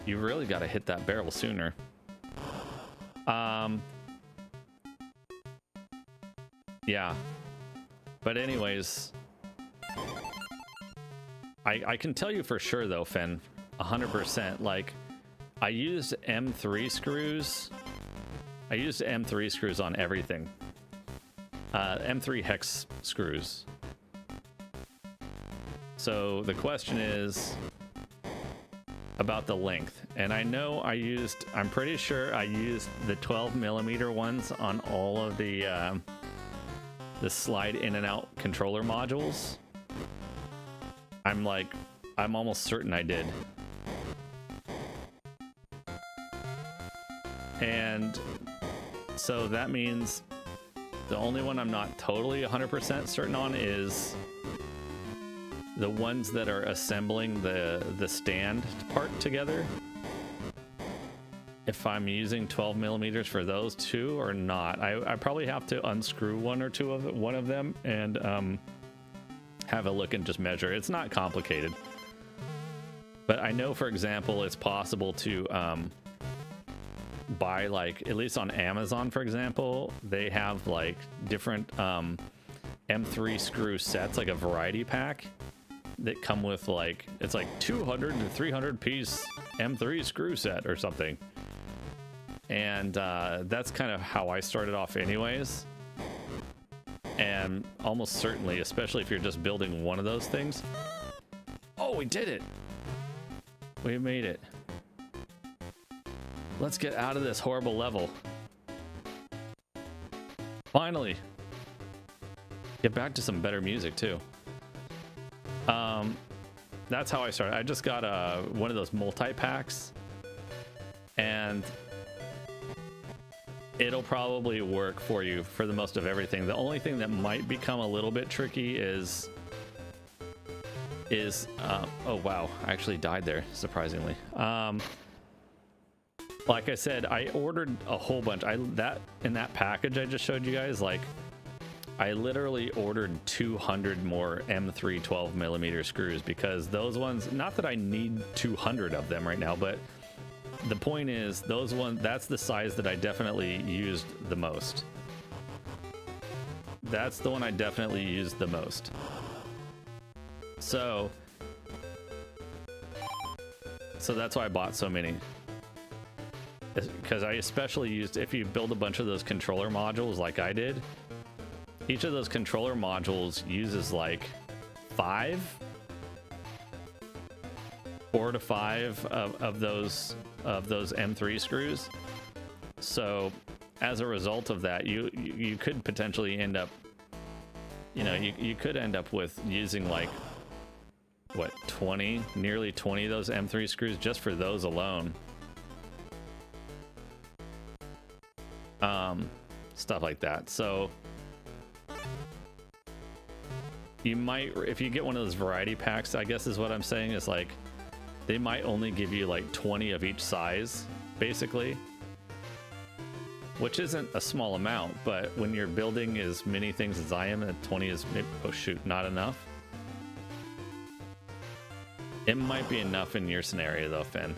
hit that barrel sooner. Yeah, but anyways, I can tell you for sure though, Fen, 100%, like I used M3 screws. I used M3 screws on everything. M3 hex screws. So the question is about the length, and I know I'm pretty sure I used the 12mm ones on all of the slide in and out controller modules. I'm almost certain I did. And so that means the only one I'm not totally 100% certain on is the ones that are assembling the stand part together. If I'm using 12mm for those two or not. I probably have to unscrew one of them and have a look and just measure. It's not complicated. But I know, for example, it's possible to buy, like, at least on Amazon, for example, they have like different M3 screw sets, like a variety pack that come with like, it's like 200 to 300 piece M3 screw set or something. And that's kind of how I started off anyways. And almost certainly, especially if you're just building one of those things. Oh, we did it. We made it. Let's get out of this horrible level. Finally. Get back to some better music too. That's how I started. I just got one of those multi-packs, and it'll probably work for you for the most of everything. The only thing that might become a little bit tricky is oh wow, I actually died there, surprisingly. like I said, I ordered a whole bunch. In that package I just showed you guys, like I literally ordered 200 more M3 12mm screws because those ones, not that I need 200 of them right now, but the point is those ones, that's the size that I definitely used the most. That's the one I definitely used the most. So that's why I bought so many. Because I especially used, if you build a bunch of those controller modules like I did, each of those controller modules uses like 4 to 5 of those M3 screws. So as a result of that, you could potentially end up, you could end up with using like what, nearly 20 of those M3 screws just for those alone. Stuff like that. So you might, if you get one of those variety packs, I guess is what I'm saying, is like they might only give you like 20 of each size basically, which isn't a small amount, but when you're building as many things as I am, 20 is maybe, oh shoot, not enough. It might be enough in your scenario though, Finn.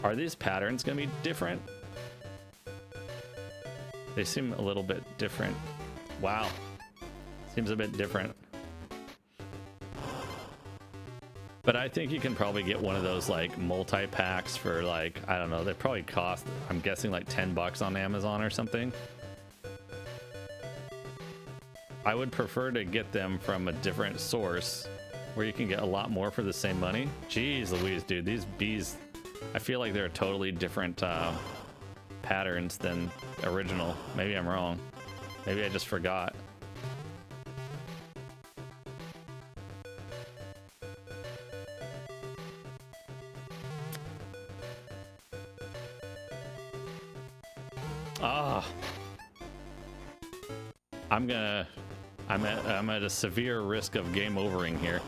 Are these patterns gonna be different? They seem a little bit different. Wow. Seems a bit different. But I think you can probably get one of those like multi-packs for like, I don't know, they probably cost, I'm guessing like $10 on Amazon or something. I would prefer to get them from a different source where you can get a lot more for the same money. Jeez Louise, dude, these bees, I feel like they're totally different patterns than original. Maybe I'm wrong. Maybe I just forgot. I'm at a severe risk of game overing here.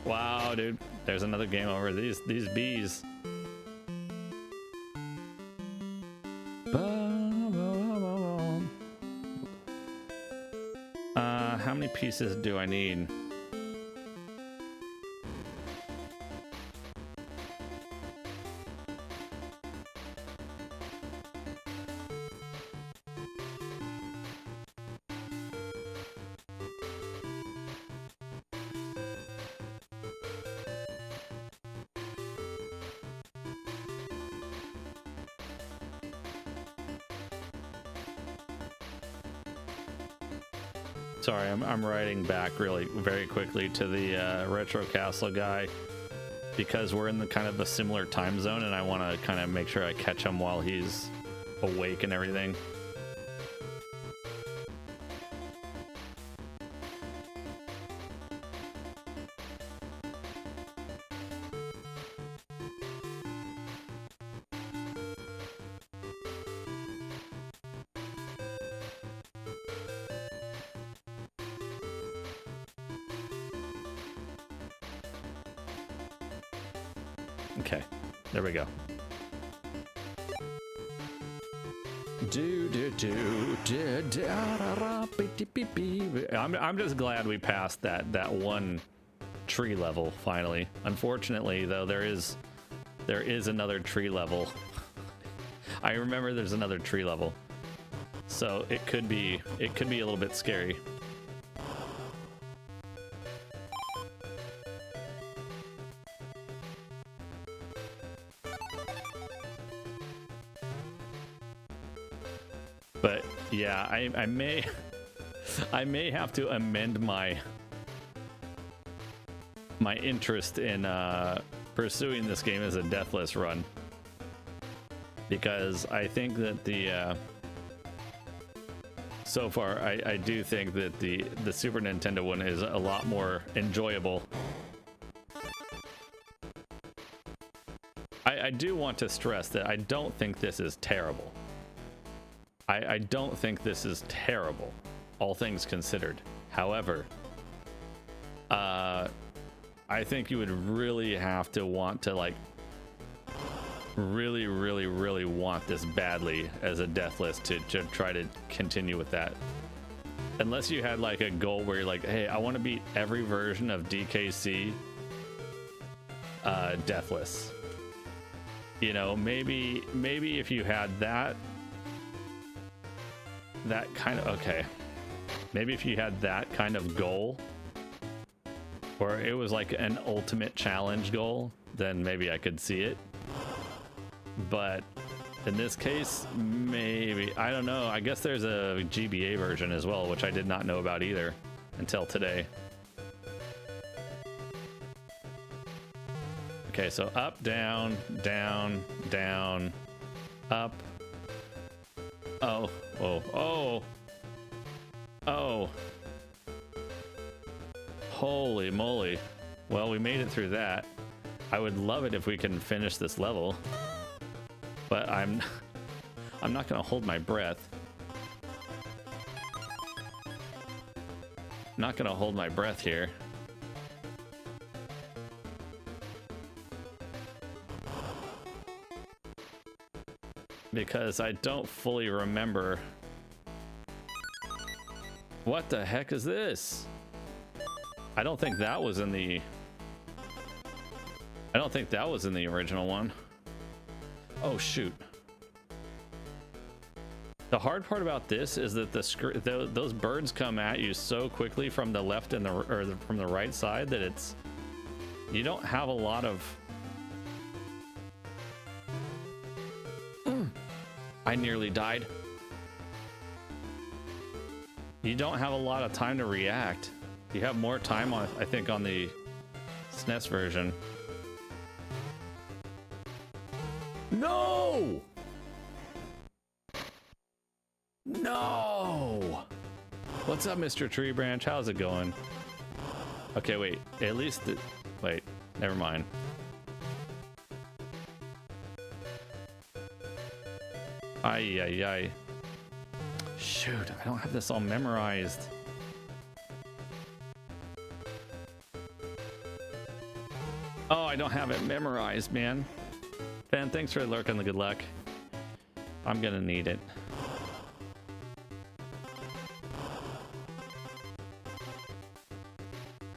Wow, dude, there's another game over. These bees. How many pieces do I need? Sorry, I'm writing back very quickly to the Retro Castle guy because we're in the kind of a similar time zone, and I want to kind of make sure I catch him while he's awake and everything. Okay, there we go. I'm just glad we passed that one tree level finally. Unfortunately, though, there is another tree level. I remember there's another tree level, so it could be a little bit scary. But yeah, I may have to amend my interest in pursuing this game as a Deathless run, because I think that so far I do think that the Super Nintendo one is a lot more enjoyable I do want to stress that I don't think this is terrible. I don't think this is terrible, all things considered. However, I think you would really have to want to like really want this badly as a Deathless to try to continue with that. Unless you had like a goal where you're like, hey, I want to beat every version of DKC Deathless. You know, maybe if you had that kind of, okay, maybe if you had that kind of goal, or it was like an ultimate challenge goal, then maybe I could see it. But in this case, maybe, I don't know. I guess there's a GBA version as well, which I did not know about either until today. Okay, so up, down, down, down, up. Oh, oh, oh, oh. Holy moly. Well, we made it through that. I would love it if we can finish this level, but I'm not gonna hold my breath. Not gonna hold my breath here. Because I don't fully remember. What the heck is this? I don't think that was in the... I don't think that was in the original one. Oh shoot. The hard part about this is that those birds come at you so quickly from the left and from the right side that it's... You don't have a lot of... I nearly died. You don't have a lot of time to react. You have more time on, I think, on the SNES version. No! No! What's up, Mr. Tree Branch? How's it going? Okay, wait. At least... Wait, never mind. Ay, ay, ay. Shoot, I don't have this all memorized. Oh, I don't have it memorized, man. Ben, thanks for lurking the good luck. I'm gonna need it.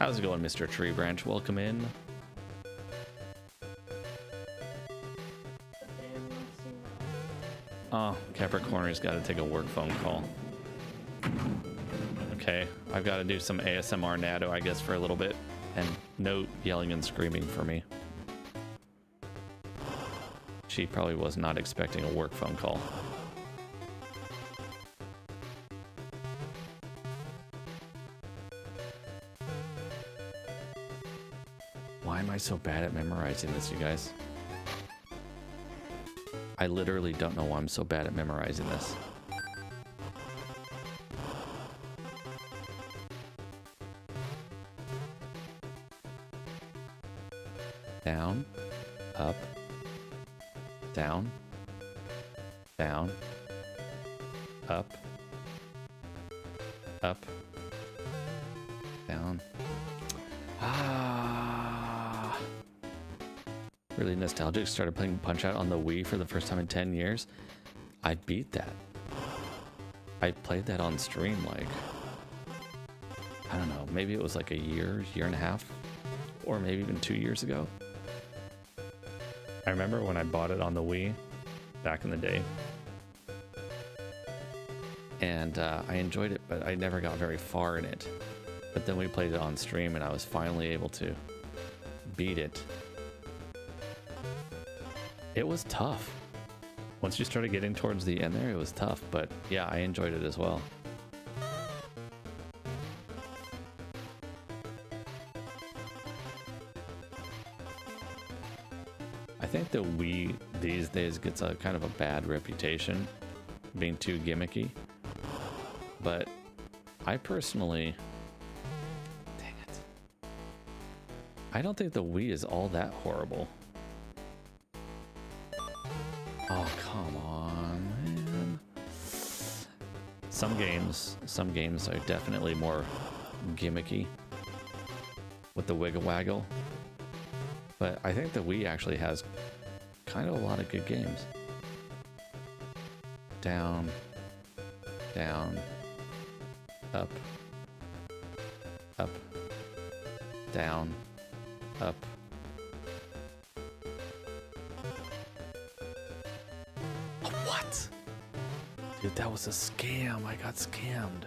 How's it going, Mr. Tree Branch? Welcome in. Oh, Capricorn's got to take a work phone call. Okay, I've got to do some ASMR Nado, I guess, for a little bit. And no yelling and screaming for me. She probably was not expecting a work phone call. Why am I so bad at memorizing this, you guys? I literally don't know why I'm so bad at memorizing this. Down, up, down, down, up, up, down. Ah. Really nostalgic. Started playing Punch-Out on the Wii for the first time in 10 years. I beat that. I played that on stream like, I don't know, maybe it was like a year and a half, or maybe even 2 years ago. I remember when I bought it on the Wii back in the day. And I enjoyed it, but I never got very far in it. But then we played it on stream and I was finally able to beat it. It was tough. Once you started getting towards the end there, it was tough, but yeah, I enjoyed it as well. I think the Wii these days gets a kind of a bad reputation, being too gimmicky. But I personally, dang it, I don't think the Wii is all that horrible. Oh, come on, man. Some games are definitely more gimmicky with the wiggle waggle. But I think the Wii actually has kind of a lot of good games. Down, down, up, up, down, up. What? Dude, that was a scam. I got scammed.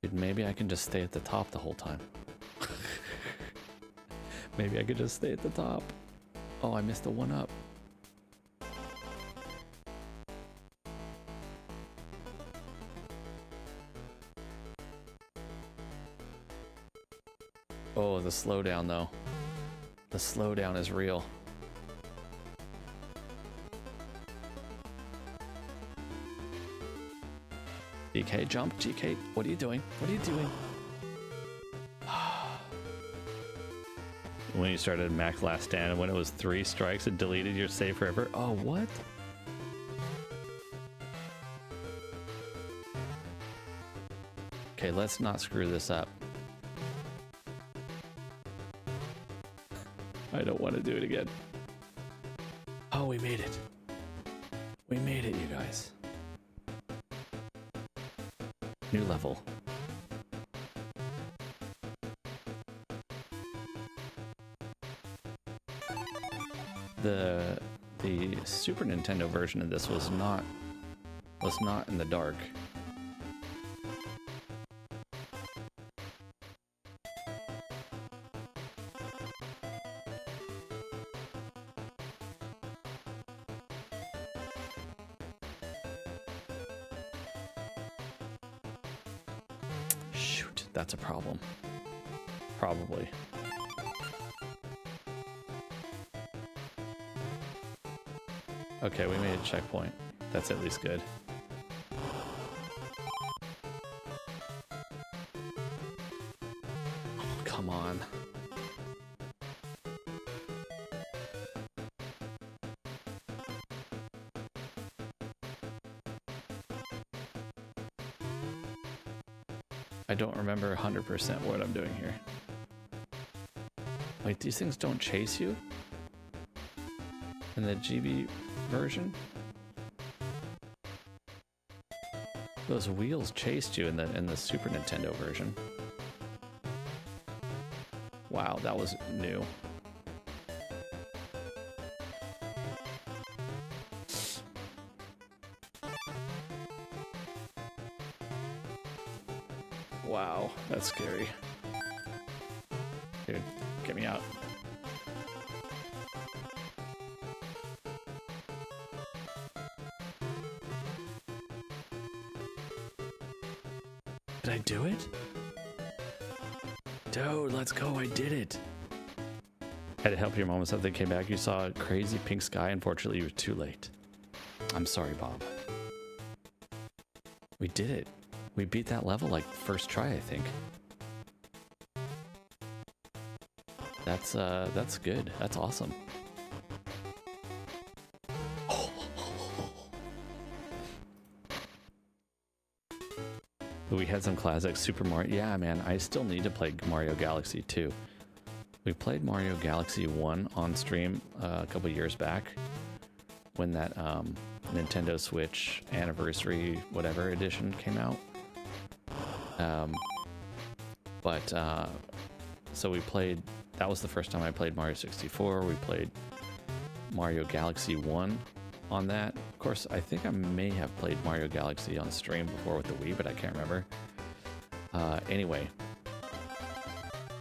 Dude, maybe I can just stay at the top the whole time. Maybe I could just stay at the top. Oh, I missed the one up. Oh, the slowdown though. The slowdown is real. GK, jump, GK. What are you doing? What are you doing? When you started Mac Last Stand and when it was 3 strikes, it deleted your save forever. Oh, what? Okay, let's not screw this up. I don't want to do it again. Oh, we made it. We made it, you guys. New level. The Super Nintendo version of this was not in the dark. Shoot, that's a problem. Probably. Okay, we made a checkpoint. That's at least good. Oh, come on. I don't remember 100% what I'm doing here. Wait, these things don't chase you? In the GB version? Those wheels chased you in the Super Nintendo version. Wow, that was new. Wow, that's scary. Dude, get me out. Did I do it? Dude, let's go, I did it. Had to help your mom with something, came back, you saw a crazy pink sky, unfortunately you were too late. I'm sorry, Bob. We did it. We beat that level like first try, I think. That's good. That's awesome. We had some classic Super Mario. Yeah, man, I still need to play Mario Galaxy 2. We played Mario Galaxy 1 on stream a couple years back when that Nintendo Switch anniversary whatever edition came out. So we played, that was the first time I played Mario 64. We played Mario Galaxy 1 on that. Of course, I think I may have played Mario Galaxy on stream before with the Wii, but I can't remember. Anyway,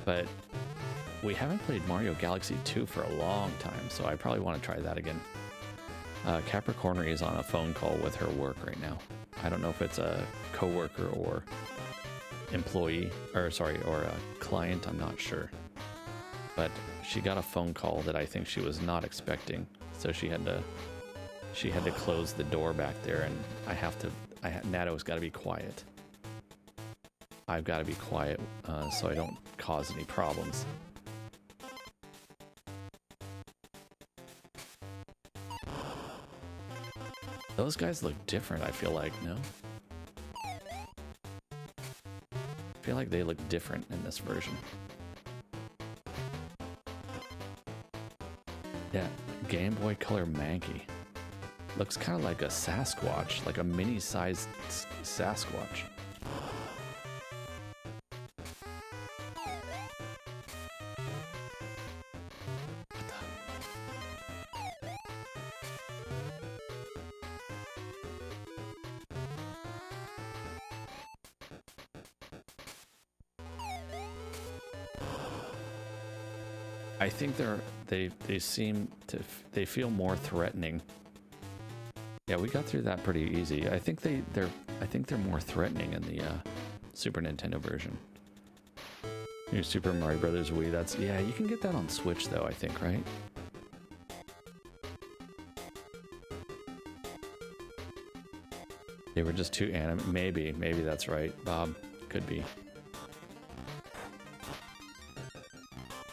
but we haven't played Mario Galaxy 2 for a long time, so I probably want to try that again. Capricornery is on a phone call with her work right now. I don't know if it's a coworker or employee, or sorry, or a client, I'm not sure. But she got a phone call that I think she was not expecting, so she had to She had to close the door back there, and Nado's got to be quiet. I've got to be quiet so I don't cause any problems. Those guys look different, I feel like, no? I feel like they look different in this version. Yeah, Game Boy Color Mankey. Looks kind of like a Sasquatch, like a mini-sized Sasquatch. I think they seem to feel more threatening. Yeah, we got through that pretty easy. I think they're more threatening in the Super Nintendo version. New Super Mario Brothers Wii. That's, yeah, you can get that on Switch though, I think, right? They were just too anime. Maybe that's right, Bob. Could be.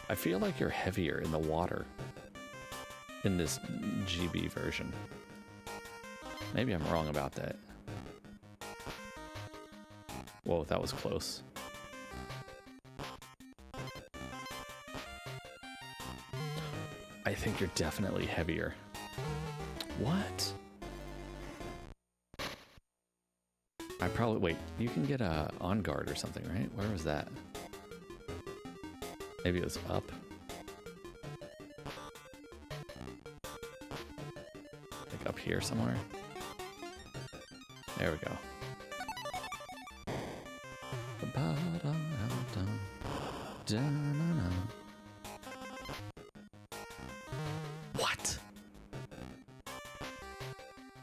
I feel like you're heavier in the water in this GB version. Maybe I'm wrong about that. Whoa, that was close. I think you're definitely heavier. What? I probably, wait, you can get a on guard or something, right? Where was that? Maybe it was up. Like up here somewhere. There we go. What?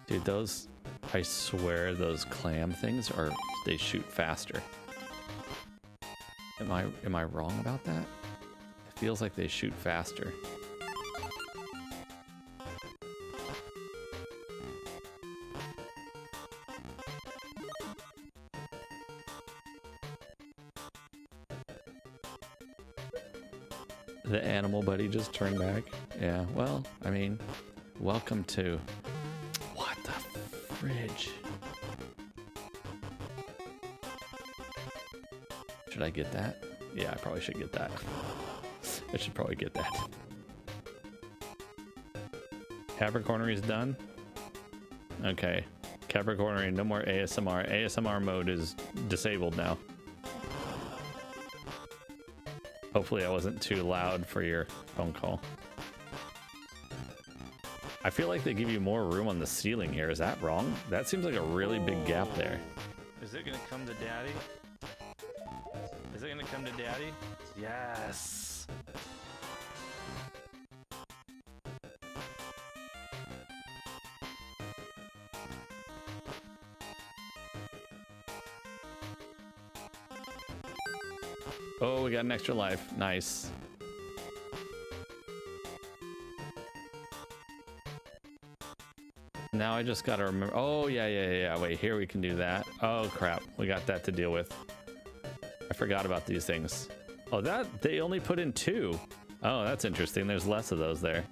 Dude, those, I swear those clam things are, they shoot faster. Am I wrong about that? It feels like they shoot faster. The animal buddy just turned back. Yeah, well, I mean, welcome to... What the fridge? Should I get that? Yeah, I probably should get that. I should probably get that. Capricornery is done? Okay. Capricornery, no more ASMR. ASMR mode is disabled now. Hopefully I wasn't too loud for your phone call. I feel like they give you more room on the ceiling here. Is that wrong? That seems like a really big gap there. Is it gonna come to daddy? Is it gonna come to daddy? Yes. Oh, we got an extra life. Nice. Now I just gotta remember. Oh, yeah. Wait, here we can do that. Oh, crap. We got that to deal with. I forgot about these things. Oh, that they only put in 2. Oh, that's interesting. There's less of those there.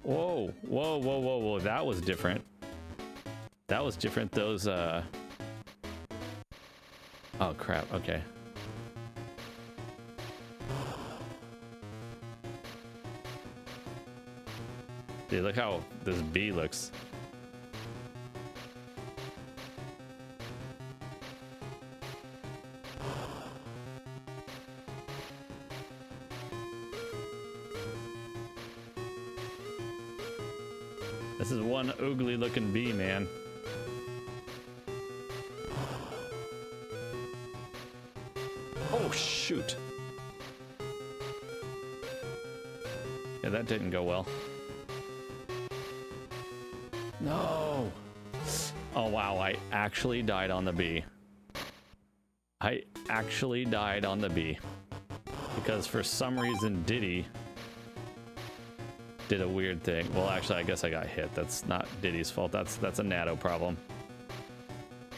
Whoa. That was different. That was different. Those, oh, crap. Okay. Dude, look how this bee looks. This is one ugly looking bee, man. Oh, shoot. Yeah, that didn't go well. No. Oh, wow. I actually died on the bee. I actually died on the bee. Because for some reason, Diddy did a weird thing. Well, actually, I guess I got hit. That's not Diddy's fault. That's a Nado problem.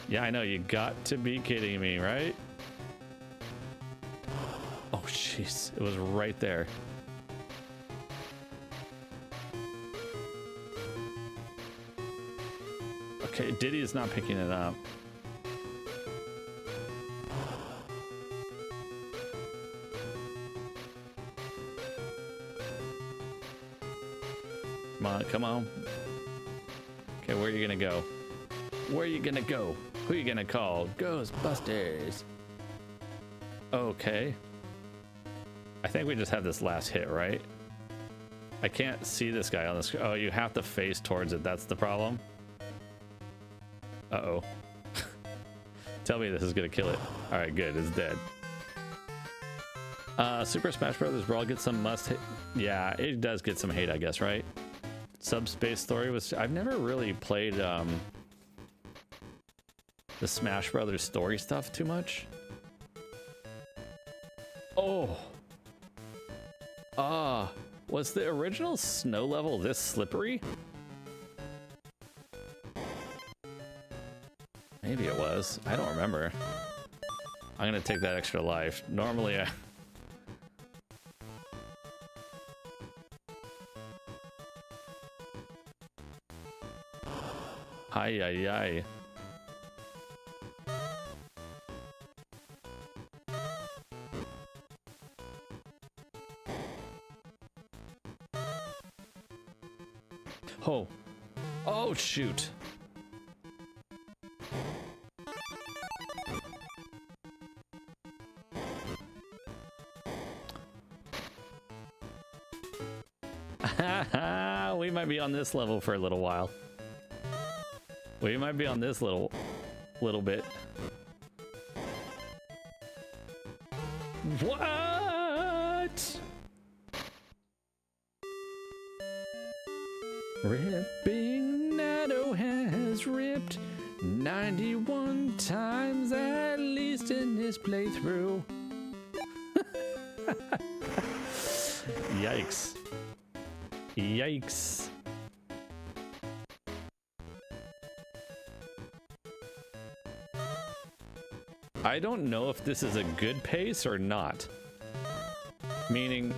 Yeah, I know. You got to be kidding me, right? Oh, jeez. It was right there. Okay, Diddy is not picking it up. Come on, come on. Okay, where are you gonna go? Where are you gonna go? Who are you gonna call? Ghostbusters. Okay. I think we just have this last hit, right? I can't see this guy on the screen. Oh, you have to face towards it. That's the problem. Uh-oh. Tell me this is gonna kill it. All right, good. It's dead. Super Smash Brothers Brawl gets some must hit. Yeah, it does get some hate, I guess, right? Subspace Story was... I've never really played the Smash Brothers story stuff too much. Oh. Was the original snow level this slippery? Maybe it was. I don't remember. I'm gonna take that extra life. Normally I... Ay, ay, ay. Oh. Oh, shoot. We might be on this level for a little while. We might be on this little bit. What? Ripping Nado has ripped 91 times at least in this playthrough. Yikes. Yikes. I don't know if this is a good pace or not. Meaning,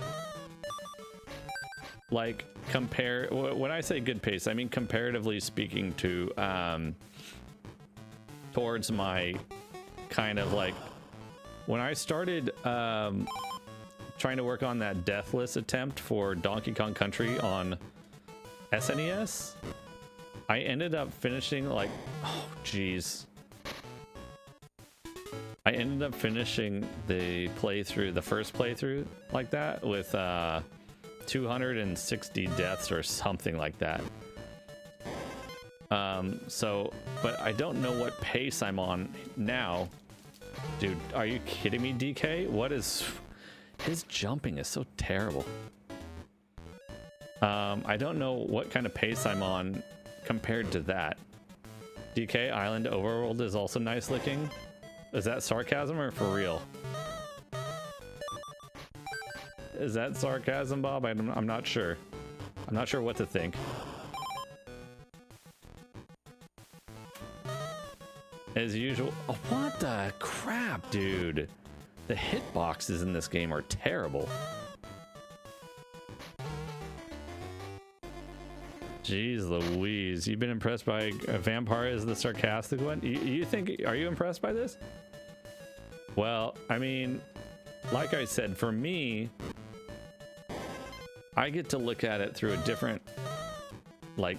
like, when I say good pace, I mean comparatively speaking to, towards my kind of like, when I started, trying to work on that Deathless attempt for Donkey Kong Country on SNES, I ended up finishing like, oh geez. I ended up finishing the playthrough, the first playthrough like that with 260 deaths or something like that. But I don't know what pace I'm on now. Dude, are you kidding me, DK? What is... His jumping is so terrible. I don't know what kind of pace I'm on compared to that. DK Island Overworld is also nice looking. Is that sarcasm or for real? Is that sarcasm, Bob? I'm not sure. I'm not sure what to think. As usual. Oh, what the crap, dude? The hitboxes in this game are terrible. Jeez Louise, you've been impressed by Vampire as the sarcastic one? You think, are you impressed by this? Well, I mean, like I said, for me, I get to look at it through a different, like,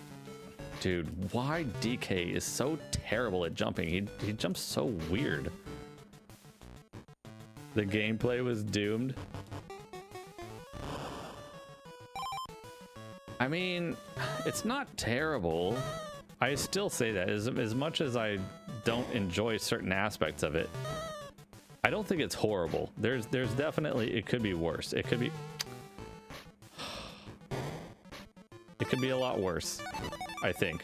dude, why DK is so terrible at jumping? He jumps so weird. The gameplay was doomed. I mean, it's not terrible. I still say that as much as I don't enjoy certain aspects of it, I don't think it's horrible. There's definitely, it could be worse. It could be a lot worse, I think.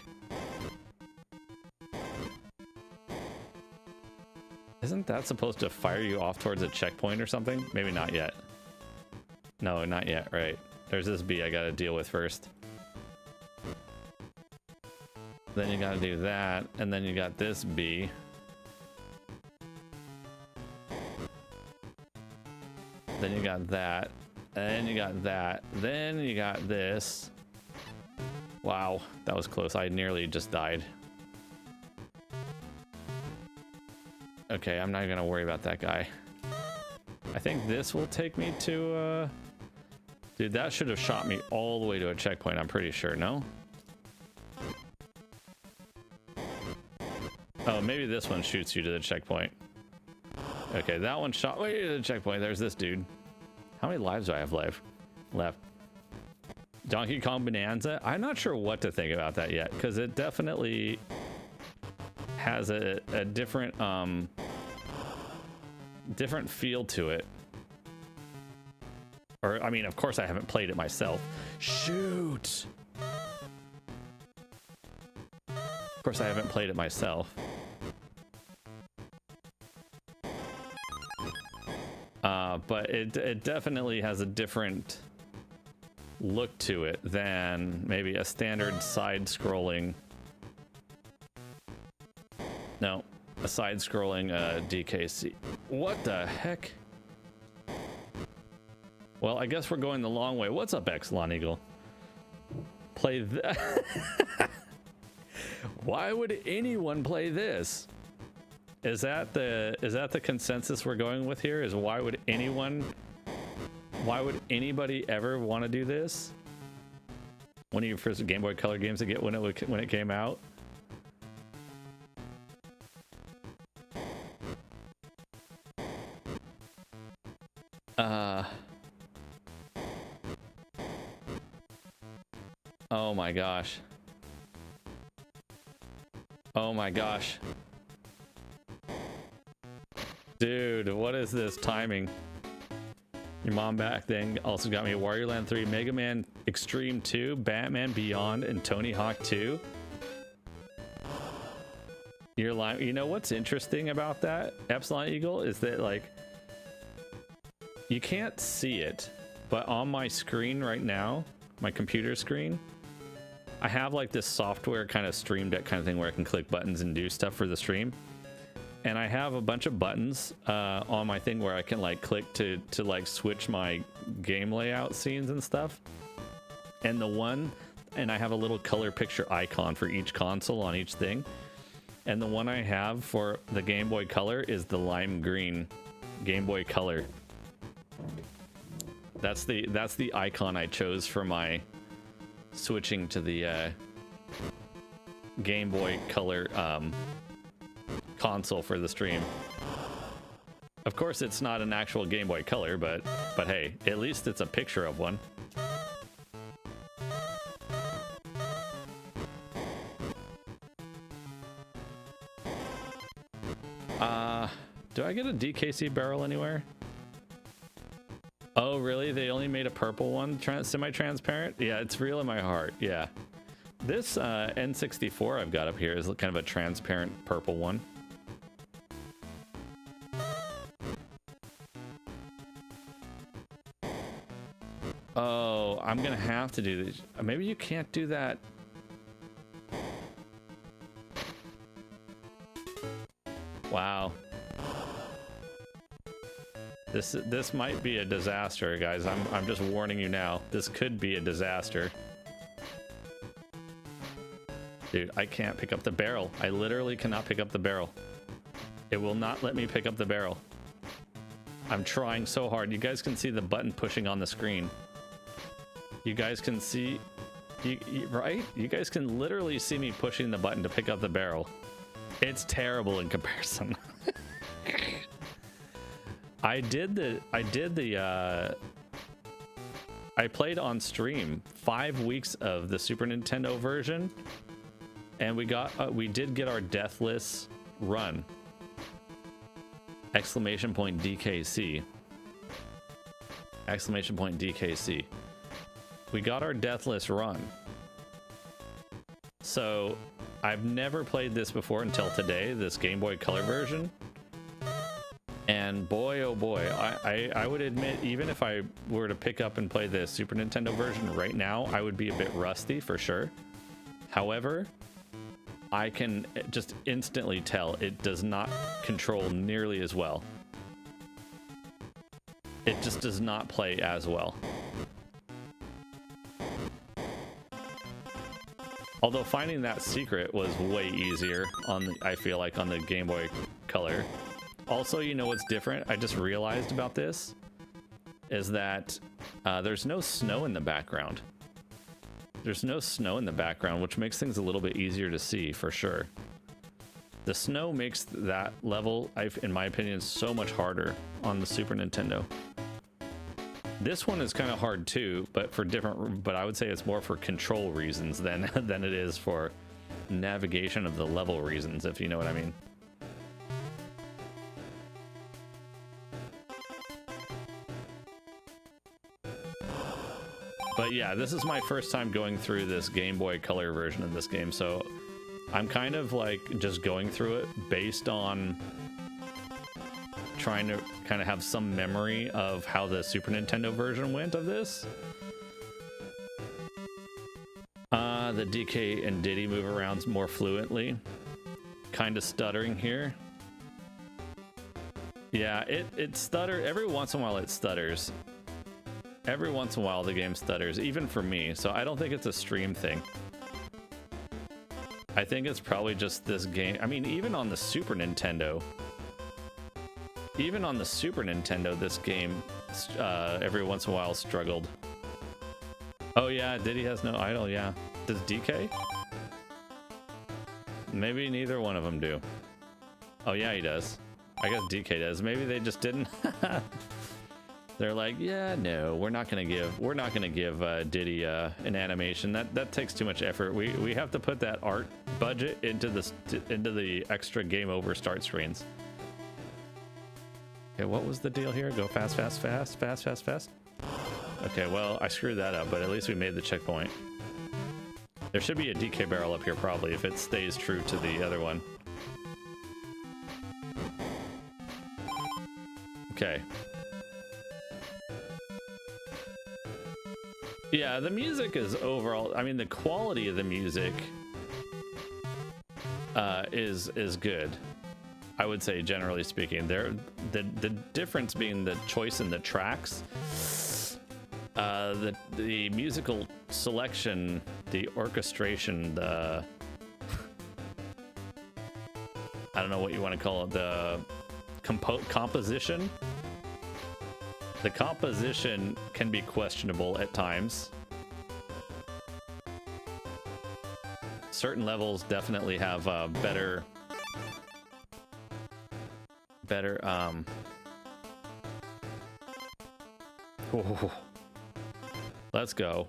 Isn't that supposed to fire you off towards a checkpoint or something? Maybe not yet. No, not yet, right? There's this bee I gotta deal with first. Then you gotta do that, and then you got this bee. Then you got that, and you got that, then you got this. Wow, that was close. I nearly just died. Okay, I'm not gonna worry about that guy. I think this will take me to, dude, that should have shot me all the way to a checkpoint, I'm pretty sure, no? Oh, maybe this one shoots you to the checkpoint. Okay, that one shot way to the checkpoint. There's this dude. How many lives do I have left? Donkey Kong Bonanza? I'm not sure what to think about that yet, because it definitely has a different different feel to it. Or, I mean, of course I haven't played it myself. Shoot! Of course I haven't played it myself. But it definitely has a different look to it than maybe a standard side-scrolling. No, a side-scrolling DKC. What the heck? Well, I guess we're going the long way. What's up, Exelon Eagle? Play that. Why would anyone play this? Is that the consensus we're going with here? Is why would anybody ever want to do this? One of your first Game Boy Color games to get when it came out. Oh my gosh. Oh my gosh. Dude, what is this timing? Your mom back then also got me Wario Land 3, Mega Man Extreme 2, Batman Beyond, and Tony Hawk 2. You're lying. You know what's interesting about that, Epsilon Eagle, is that like you can't see it, but on my screen right now, my computer screen, I have like this software kind of Stream Deck kind of thing where I can click buttons and do stuff for the stream. And I have a bunch of buttons on my thing where I can like click to like switch my game layout scenes and stuff. And I have a little color picture icon for each console on each thing. And the one I have for the Game Boy Color is the lime green Game Boy Color. That's the icon I chose for my switching to the Game Boy Color console for the stream. Of course, it's not an actual Game Boy Color, but hey, at least it's a picture of one. Do I get a DKC barrel anywhere? Oh, really? They only made a purple one, semi-transparent? Yeah, it's real in my heart. Yeah. This N64 I've got up here is kind of a transparent purple one. Oh, I'm gonna have to do this. Maybe you can't do that. Wow. This might be a disaster, guys. I'm just warning you now. This could be a disaster. Dude, I can't pick up the barrel. I literally cannot pick up the barrel. It will not let me pick up the barrel. I'm trying so hard. You guys can see the button pushing on the screen. You guys can see, right? You guys can literally see me pushing the button to pick up the barrel. It's terrible in comparison. I played on stream 5 weeks of the Super Nintendo version, and we did get our Deathless run. Exclamation point DKC. Exclamation point DKC. We got our Deathless run. So I've never played this before until today, this Game Boy Color version. And And boy, oh boy, I would admit, even if I were to pick up and play the Super Nintendo version right now, I would be a bit rusty for sure. However, I can just instantly tell it does not control nearly as well. It just does not play as well. Although finding that secret was way easier on the, I feel like, on the Game Boy Color. Also, you know what's different? I just realized about this is that there's no snow in the background. There's no snow in the background, which makes things a little bit easier to see for sure. The snow makes that level, in my opinion, so much harder on the Super Nintendo. This one is kind of hard too, but for different. But I would say it's more for control reasons than it is for navigation of the level reasons, if you know what I mean. But yeah, this is my first time going through this Game Boy Color version of this game, so I'm kind of like just going through it based on trying to kind of have some memory of how the Super Nintendo version went of this. The DK and Diddy move around more fluently. Kind of stuttering here. Yeah, it stutters. Every once in a while it stutters. Every once in a while the game stutters, even for me, so I don't think it's a stream thing. I think it's probably just this game. I mean, even on the Super Nintendo, this game every once in a while struggled. Oh yeah, Diddy has no idol, yeah. Does DK? Maybe neither one of them do. Oh yeah, he does. I guess DK does. Maybe they just didn't. They're like, yeah, no, we're not gonna give Diddy an animation. That takes too much effort. We have to put that art budget into the extra game over start screens. Okay, what was the deal here? Go fast, fast, fast, fast, fast, fast. Okay, well, I screwed that up, but at least we made the checkpoint. There should be a DK barrel up here probably if it stays true to the other one. Okay. Yeah, the music is overall, I mean, the quality of the music is good. I would say, generally speaking. The difference being the choice in the tracks, the musical selection, the orchestration, the I don't know what you want to call it, the composition. The composition can be questionable at times. Certain levels definitely have better oh, let's go.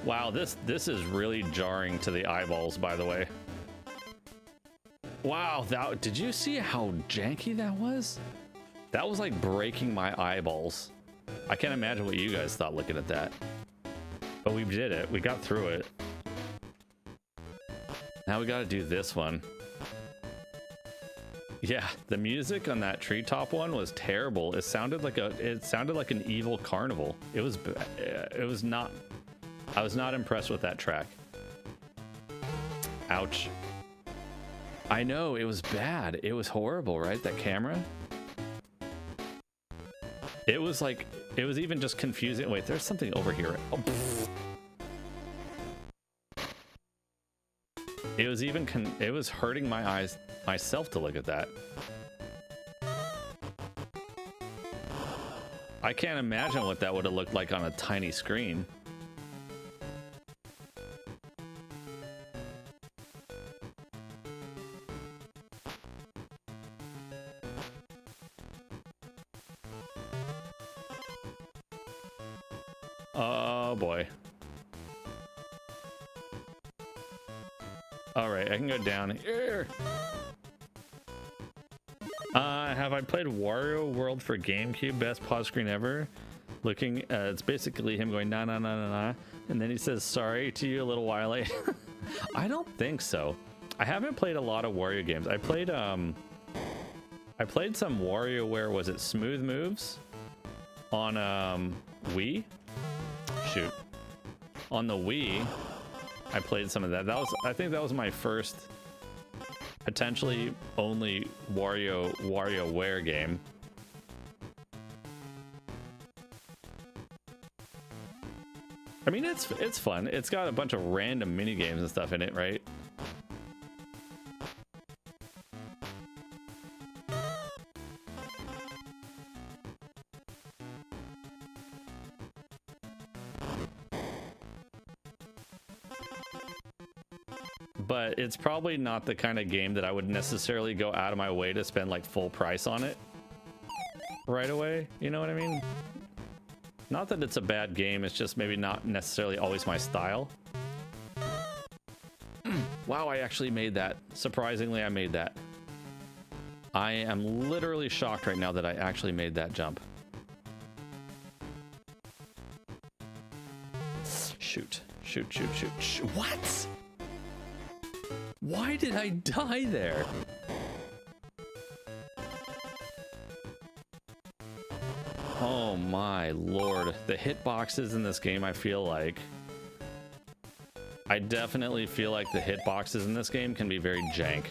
Wow, this is really jarring to the eyeballs, by the way. Wow, did you see how janky that was? That was like breaking my eyeballs. I can't imagine what you guys thought looking at that. But we did it. We got through it. Now we got to do this one. Yeah, the music on that treetop one was terrible. It sounded like an evil carnival. It was not. I was not impressed with that track. Ouch. I know, it was bad. It was horrible, right? That camera. It was like, it was even just confusing. Wait, there's something over here. Oh, pfft. It was hurting my eyes myself to look at that. I can't imagine what that would have looked like on a tiny screen. Oh boy. All right, I can go down here. Have I played Wario World for Gamecube? Best pause screen ever. Looking, it's basically him going na na na na na, and then he says sorry to you a little while later. I don't think so. I haven't played a lot of Wario games. I played I played some WarioWare, was it Smooth Moves? On Wii? Shoot. On the Wii, I played some of that. I think that was my first, potentially only WarioWare game. I mean, it's fun. It's got a bunch of random mini games and stuff in it, right? But it's probably not the kind of game that I would necessarily go out of my way to spend like full price on it right away. You know what I mean? Not that it's a bad game, it's just maybe not necessarily always my style. Wow, I actually made that. Surprisingly, I made that. I am literally shocked right now that I actually made that jump. Shoot, shoot, shoot, shoot, shoot. What? Why did I die there? Oh my lord. The hitboxes in this game, I definitely feel like the hitboxes in this game can be very jank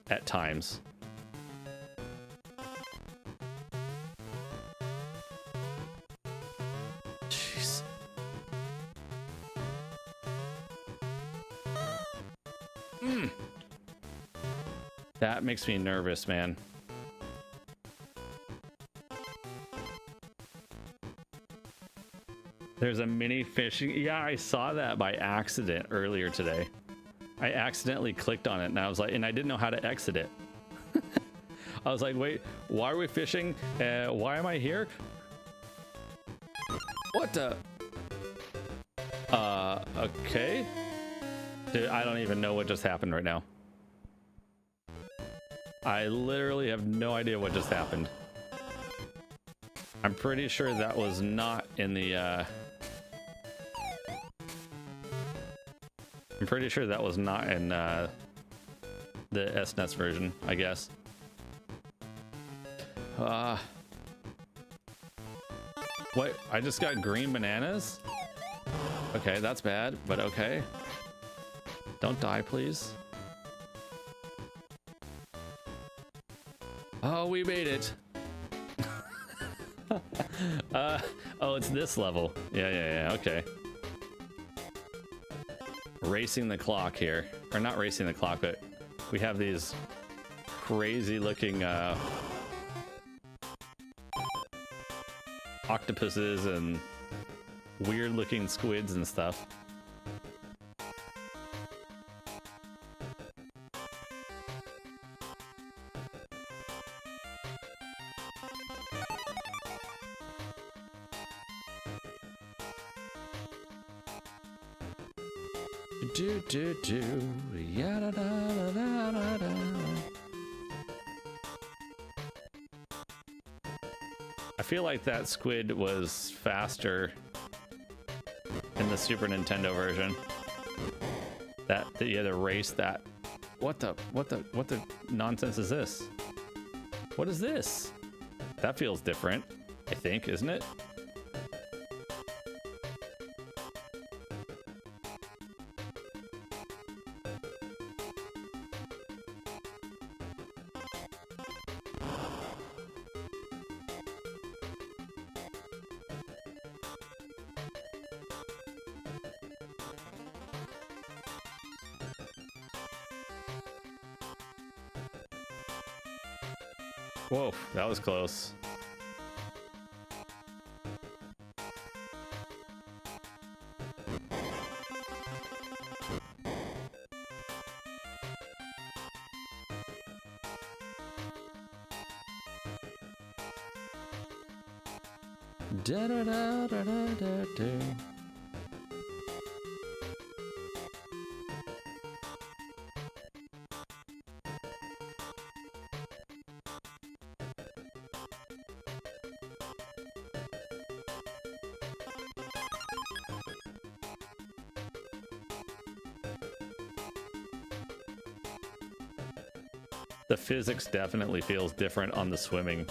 at times. Jeez. That makes me nervous, man. There's a mini fishing. Yeah, I saw that by accident earlier today. I accidentally clicked on it and I was like, and I didn't know how to exit it. I was like, wait, why are we fishing? Why am I here? What the? Okay. Dude, I don't even know what just happened right now. I literally have no idea what just happened. I'm pretty sure that was not in the, I'm pretty sure that was not in, the SNES version, I guess. What? I just got green bananas? Okay, that's bad, but okay. Don't die, please. Oh, we made it. Oh, it's this level. Yeah, okay. Racing the clock here. Or not racing the clock, but we have these crazy looking octopuses and weird looking squids and stuff. I feel like that squid was faster in the Super Nintendo version. That you had to race that. What the nonsense is this? What is this? That feels different, I think, isn't it? Whoa, that was close. Da da da da da da da. The physics definitely feels different on the swimming.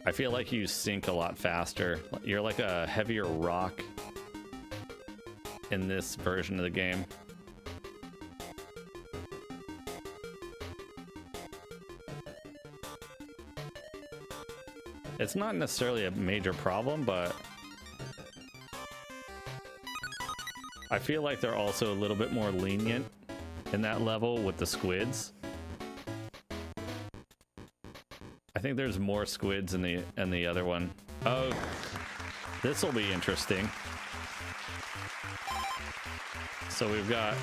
I feel like you sink a lot faster. You're like a heavier rock in this version of the game. It's not necessarily a major problem, but I feel like they're also a little bit more lenient in that level with the squids. I think there's more squids in the other one. Oh, this will be interesting. So we've got,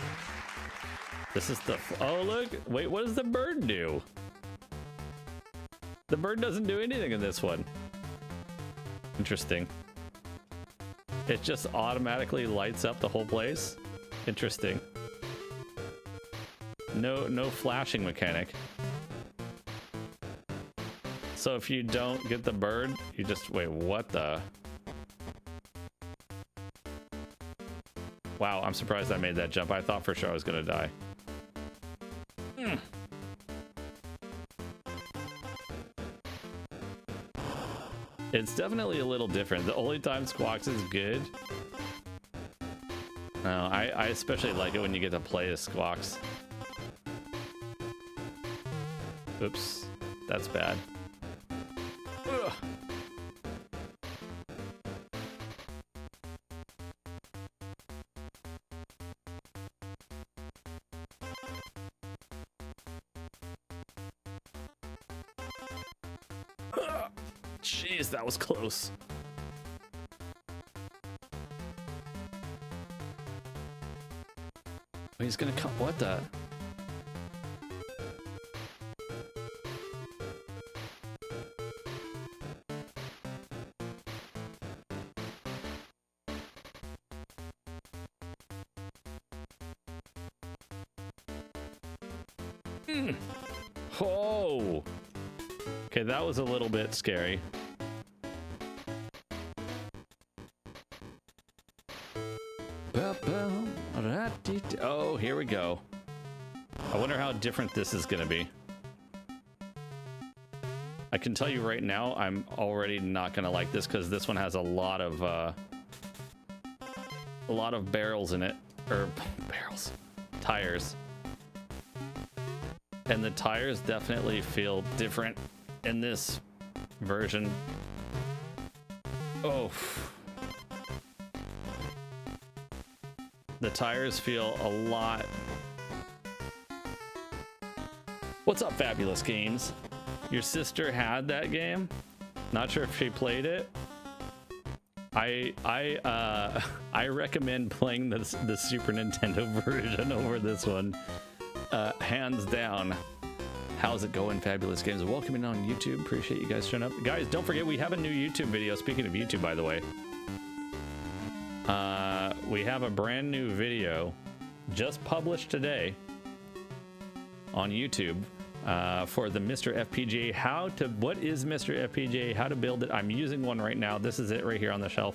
this is the, oh look, wait, what does the bird do? The bird doesn't do anything in this one. Interesting. It just automatically lights up the whole place. Interesting. No flashing mechanic. So if you don't get the bird, you just, wait, what the? Wow, I'm surprised I made that jump. I thought for sure I was gonna die. It's definitely a little different. The only time Squawks is good. I especially like it when you get to play as Squawks. Oops, that's bad. Ugh. Jeez, that was close. He's gonna come. What the? Oh. Okay, that was a little bit scary. Oh, here we go. I wonder how different this is gonna be. I can tell you right now, I'm already not gonna like this because this one has a lot of barrels in it, or barrels, tires. And the tires definitely feel different in this version. Oh. The tires feel a lot. What's up, Fabulous Games? Your sister had that game? Not sure if she played it. I recommend playing the Super Nintendo version over this one. Hands down. How's it going, Fabulous Games? Welcome in on YouTube. Appreciate you guys showing up. Guys, don't forget we have a new YouTube video. Speaking of YouTube, by the way. We have a brand new video just published today on YouTube for the Mr. FPGA. What is Mr. FPGA? How to build it? I'm using one right now. This is it right here on the shelf.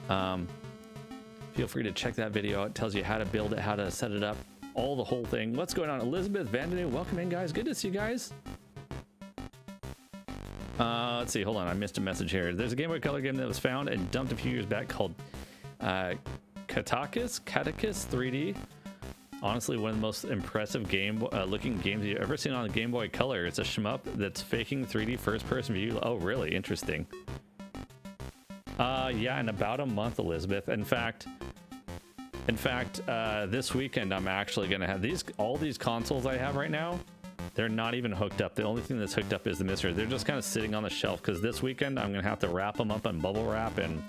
Feel free to check that video out. It tells you how to build it, how to set it up, all the whole thing. What's going on? Elizabeth Vandenu, welcome in, guys. Good to see you guys. Let's see. Hold on. I missed a message here. There's a Game Boy Color game that was found and dumped a few years back called Catachus 3D. Honestly, one of the most impressive looking games you've ever seen on a Game Boy Color. It's a shmup that's faking 3D first-person view. Oh, really? Interesting. Yeah, in about a month, Elizabeth. In fact, this weekend I'm actually gonna have all these consoles I have right now. They're not even hooked up. The only thing that's hooked up is the Mister. They're just kind of sitting on the shelf because this weekend I'm gonna have to wrap them up in bubble wrap and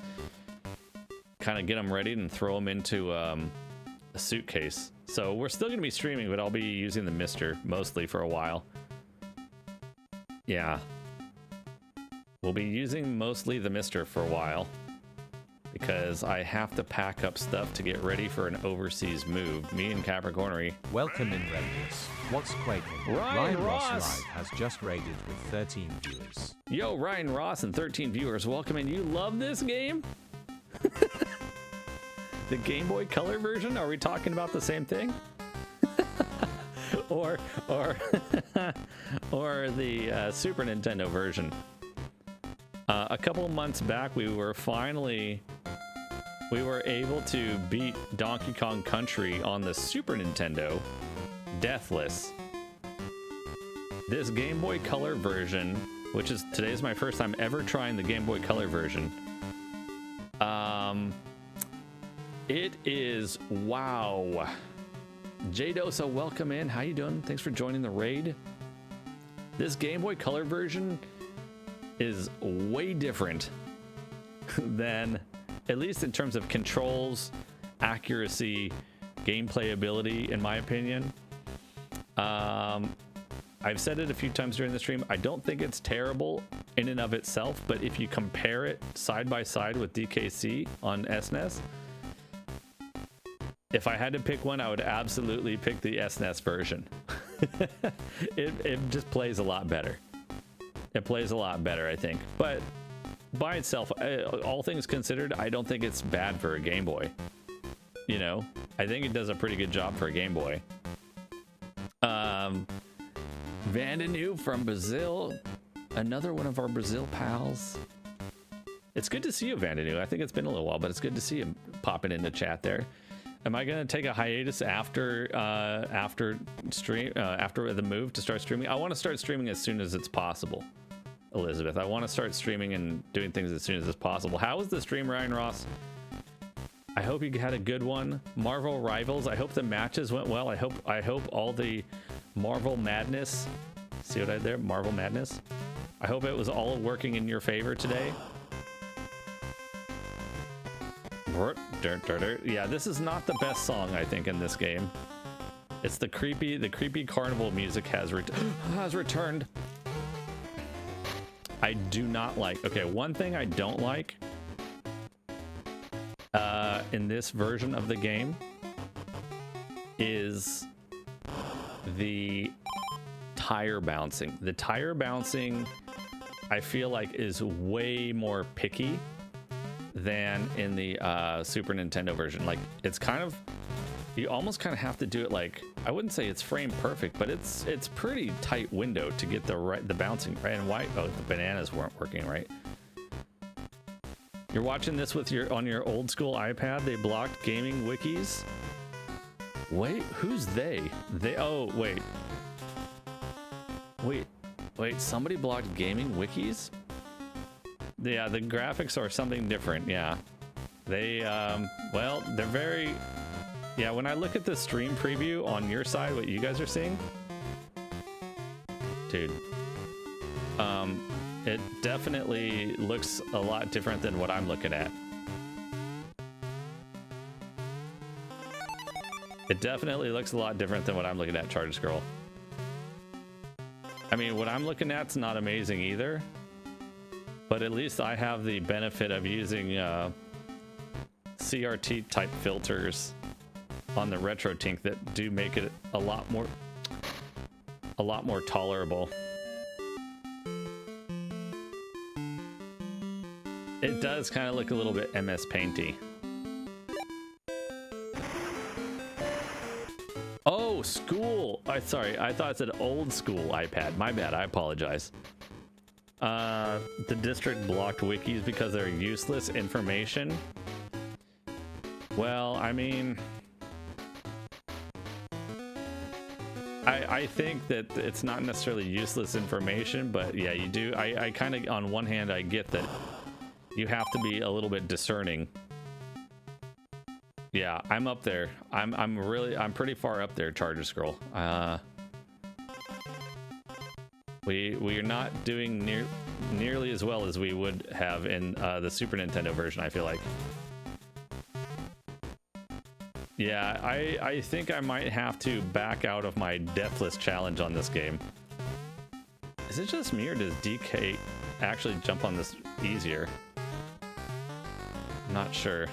kind of get them ready and throw them into a suitcase. So we're still gonna be streaming, but I'll be using the Mister mostly for a while. Yeah, we'll be using mostly the Mister for a while because I have to pack up stuff to get ready for an overseas move. Me and Capricornery. Welcome in, Radius. What's quaking? Ryan Ross Live has just raided with 13 viewers. Yo, Ryan Ross and 13 viewers. Welcome in. You love this game? The Game Boy Color version? Are we talking about the same thing? or or the Super Nintendo version. A couple months back, we were able to beat Donkey Kong Country on the Super Nintendo, Deathless. This Game Boy Color version, which is today's my first time ever trying the Game Boy Color version. It is wow. Jdosa, welcome in. How you doing? Thanks for joining the raid. This Game Boy Color version is way different than, at least in terms of controls, accuracy, gameplay ability, in my opinion. I've said it a few times during the stream. I don't think it's terrible in and of itself, but if you compare it side by side with DKC on SNES, if I had to pick one, I would absolutely pick the SNES version. It just plays a lot better. It plays a lot better, I think. But by itself, all things considered, I don't think it's bad for a Game Boy. You know, I think it does a pretty good job for a Game Boy. Vandanu from Brazil, another one of our Brazil pals. It's good to see you, Vandanu. I think it's been a little while, but it's good to see you popping into chat there. Am I gonna take a hiatus after the move to start streaming? I want to start streaming as soon as it's possible, Elizabeth. I want to start streaming and doing things as soon as it's possible. How was the stream, Ryan Ross? I hope you had a good one. Marvel Rivals, I hope the matches went well. I hope all the Marvel Madness, see what I did there? Marvel Madness. I hope it was all working in your favor today. Yeah, this is not the best song, I think, in this game. It's the creepy carnival music has returned. I do not like, okay, one thing I don't like in this version of the game is the tire bouncing. The tire bouncing, I feel like, is way more picky than in the Super Nintendo version. Like, it's kind of, you almost kind of have to do it like, I wouldn't say it's frame perfect, but it's pretty tight window to get the bouncing right. And why? Oh, the bananas weren't working right. You're watching this with on your old school iPad. They blocked gaming wikis. Wait, who's they? Oh, wait. Somebody blocked gaming wikis? Yeah, the graphics are something different. Yeah, they well, they're very, yeah, when I look at the stream preview on your side, what you guys are seeing, dude, it definitely looks a lot different than what I'm looking at. It definitely looks a lot different than what I'm looking at, Charged Girl. I mean, what I'm looking at's not amazing either, but at least I have the benefit of using CRT type filters on the RetroTink that do make it a lot more tolerable. It does kind of look a little bit MS Painty. Oh, school. Sorry, I thought it said old school iPad. My bad, I apologize. The district blocked wikis because they're useless information. Well, I mean, I think that it's not necessarily useless information, but yeah, you do. I kind of, on one hand, I get that you have to be a little bit discerning. Yeah, I'm up there. I'm pretty far up there, Charger Scroll. We are not doing nearly as well as we would have in the Super Nintendo version, I feel like. Yeah, I think I might have to back out of my Deathless challenge on this game. Is it just me, or does DK actually jump on this easier? Not sure.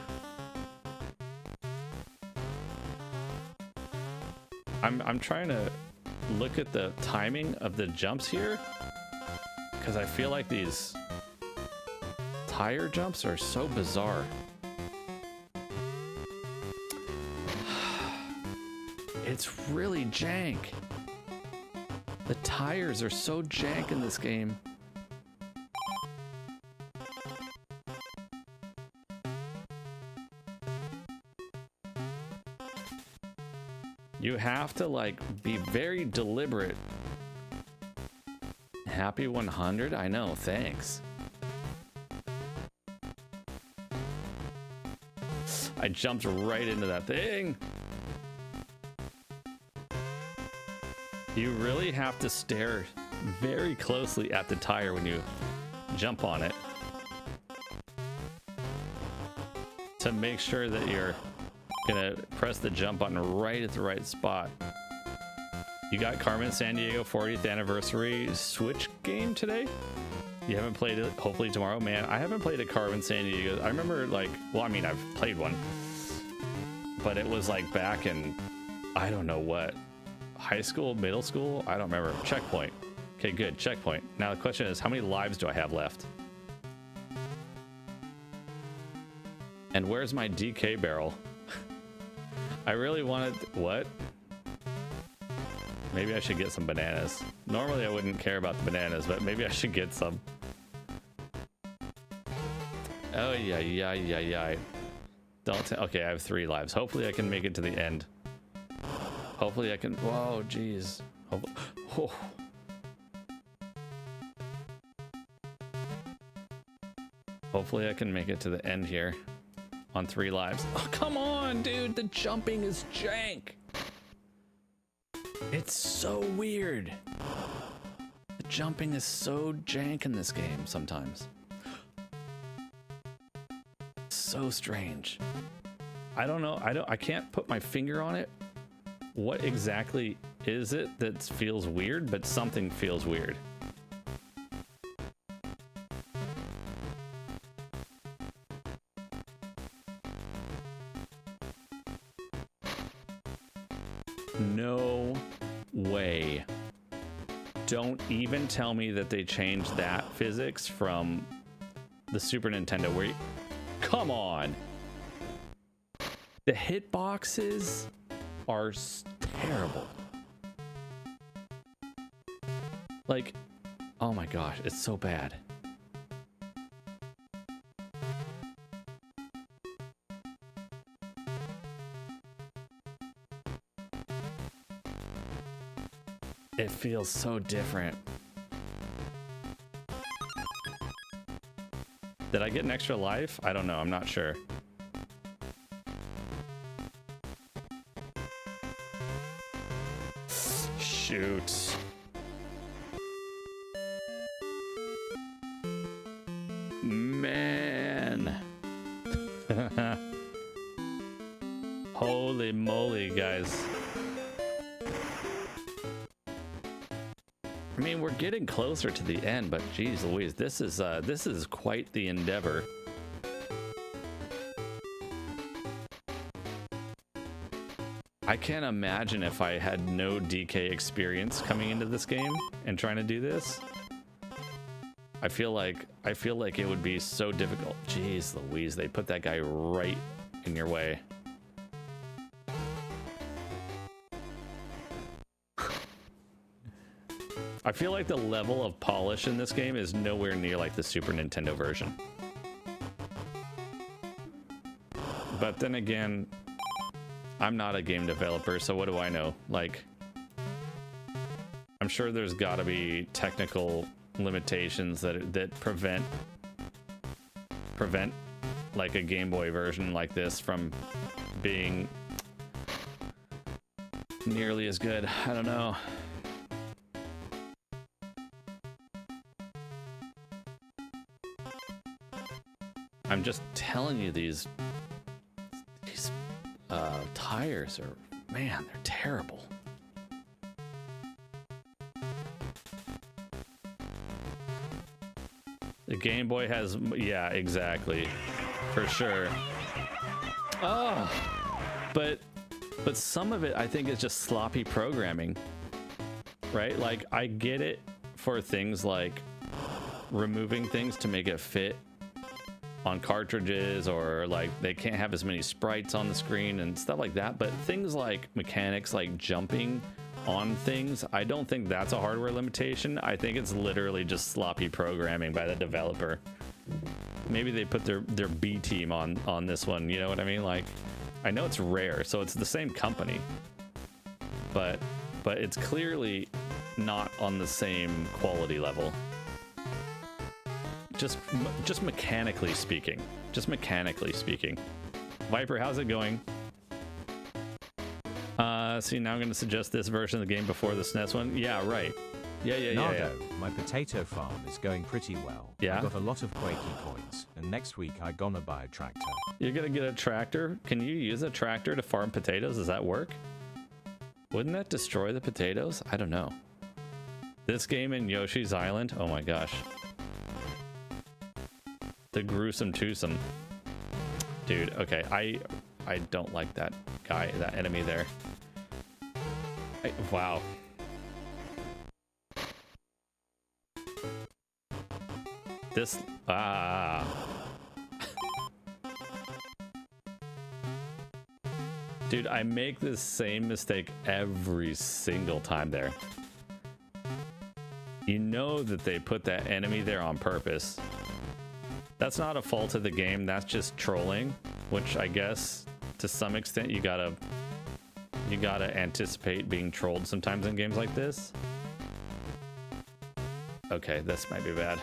I'm trying to look at the timing of the jumps here, because I feel like these tire jumps are so bizarre. It's really jank. The tires are so jank in this game. You have to like be very deliberate. Happy 100? I know, thanks. I jumped right into that thing. You really have to stare very closely at the tire when you jump on it to make sure that you're gonna press the jump button right at the right spot. You got Carmen San Diego 40th anniversary Switch game today? You haven't played it? Hopefully tomorrow. Man, I haven't played a Carmen San Diego. I remember like, well, I mean, I've played one, but it was like back in, I don't know what, high school, middle school? I don't remember. Checkpoint. Okay, good. Checkpoint. Now the question is, how many lives do I have left? And where's my DK barrel? I really wanted... What? Maybe I should get some bananas. Normally I wouldn't care about the bananas, but maybe I should get some. Oh, yeah. Don't... Okay, I have 3 lives. Hopefully I can make it to the end. Hopefully I can... Whoa, jeez. Oh. Hopefully I can make it to the end here on 3 lives. Oh, come on, dude. The jumping is jank. It's so weird. The jumping is so jank in this game sometimes. So strange. I don't know. I can't put my finger on it. What exactly is it that feels weird, but something feels weird. No way. Don't even tell me that they changed that physics from the Super Nintendo where you... Come on. The hitboxes are terrible. Like, oh my gosh, it's so bad. It feels so different. Did I get an extra life? I don't know, I'm not sure. Shoot. Man. Holy moly, guys. I mean, we're getting closer to the end, but geez Louise, this is quite the endeavor. I can't imagine if I had no DK experience coming into this game and trying to do this. I feel like it would be so difficult. Jeez Louise, they put that guy right in your way. I feel like the level of polish in this game is nowhere near like the Super Nintendo version. But then again, I'm not a game developer, so what do I know? Like, I'm sure there's gotta be technical limitations that prevent like a Game Boy version like this from being nearly as good. I don't know. I'm just telling you, these tires are, man, they're terrible. The Game Boy has, yeah, exactly, for sure. Oh, but some of it I think is just sloppy programming, right? Like, I get it for things like removing things to make it fit on cartridges, or like they can't have as many sprites on the screen and stuff like that, but things like mechanics like jumping on things. I don't think that's a hardware limitation. I think it's literally just sloppy programming by the developer. Maybe they put their B team on this one, you know what I mean? Like, I know it's Rare, so it's the same company, but it's clearly not on the same quality level. Just mechanically speaking. Just mechanically speaking. Viper, how's it going? See, now I'm going to suggest this version of the game before the SNES one. Yeah, right. Yeah. Nardo, my potato farm is going pretty well. Yeah? I got a lot of Quakey coins, and next week I gonna buy a tractor. You're going to get a tractor? Can you use a tractor to farm potatoes? Does that work? Wouldn't that destroy the potatoes? I don't know. This game in Yoshi's Island? Oh my gosh. The gruesome twosome. Dude, okay, I don't like that guy, that enemy there. Wow. This, Dude, I make the same mistake every single time there. You know that they put that enemy there on purpose. That's not a fault of the game, that's just trolling, which I guess to some extent you gotta anticipate being trolled sometimes in games like this. Okay, this might be bad.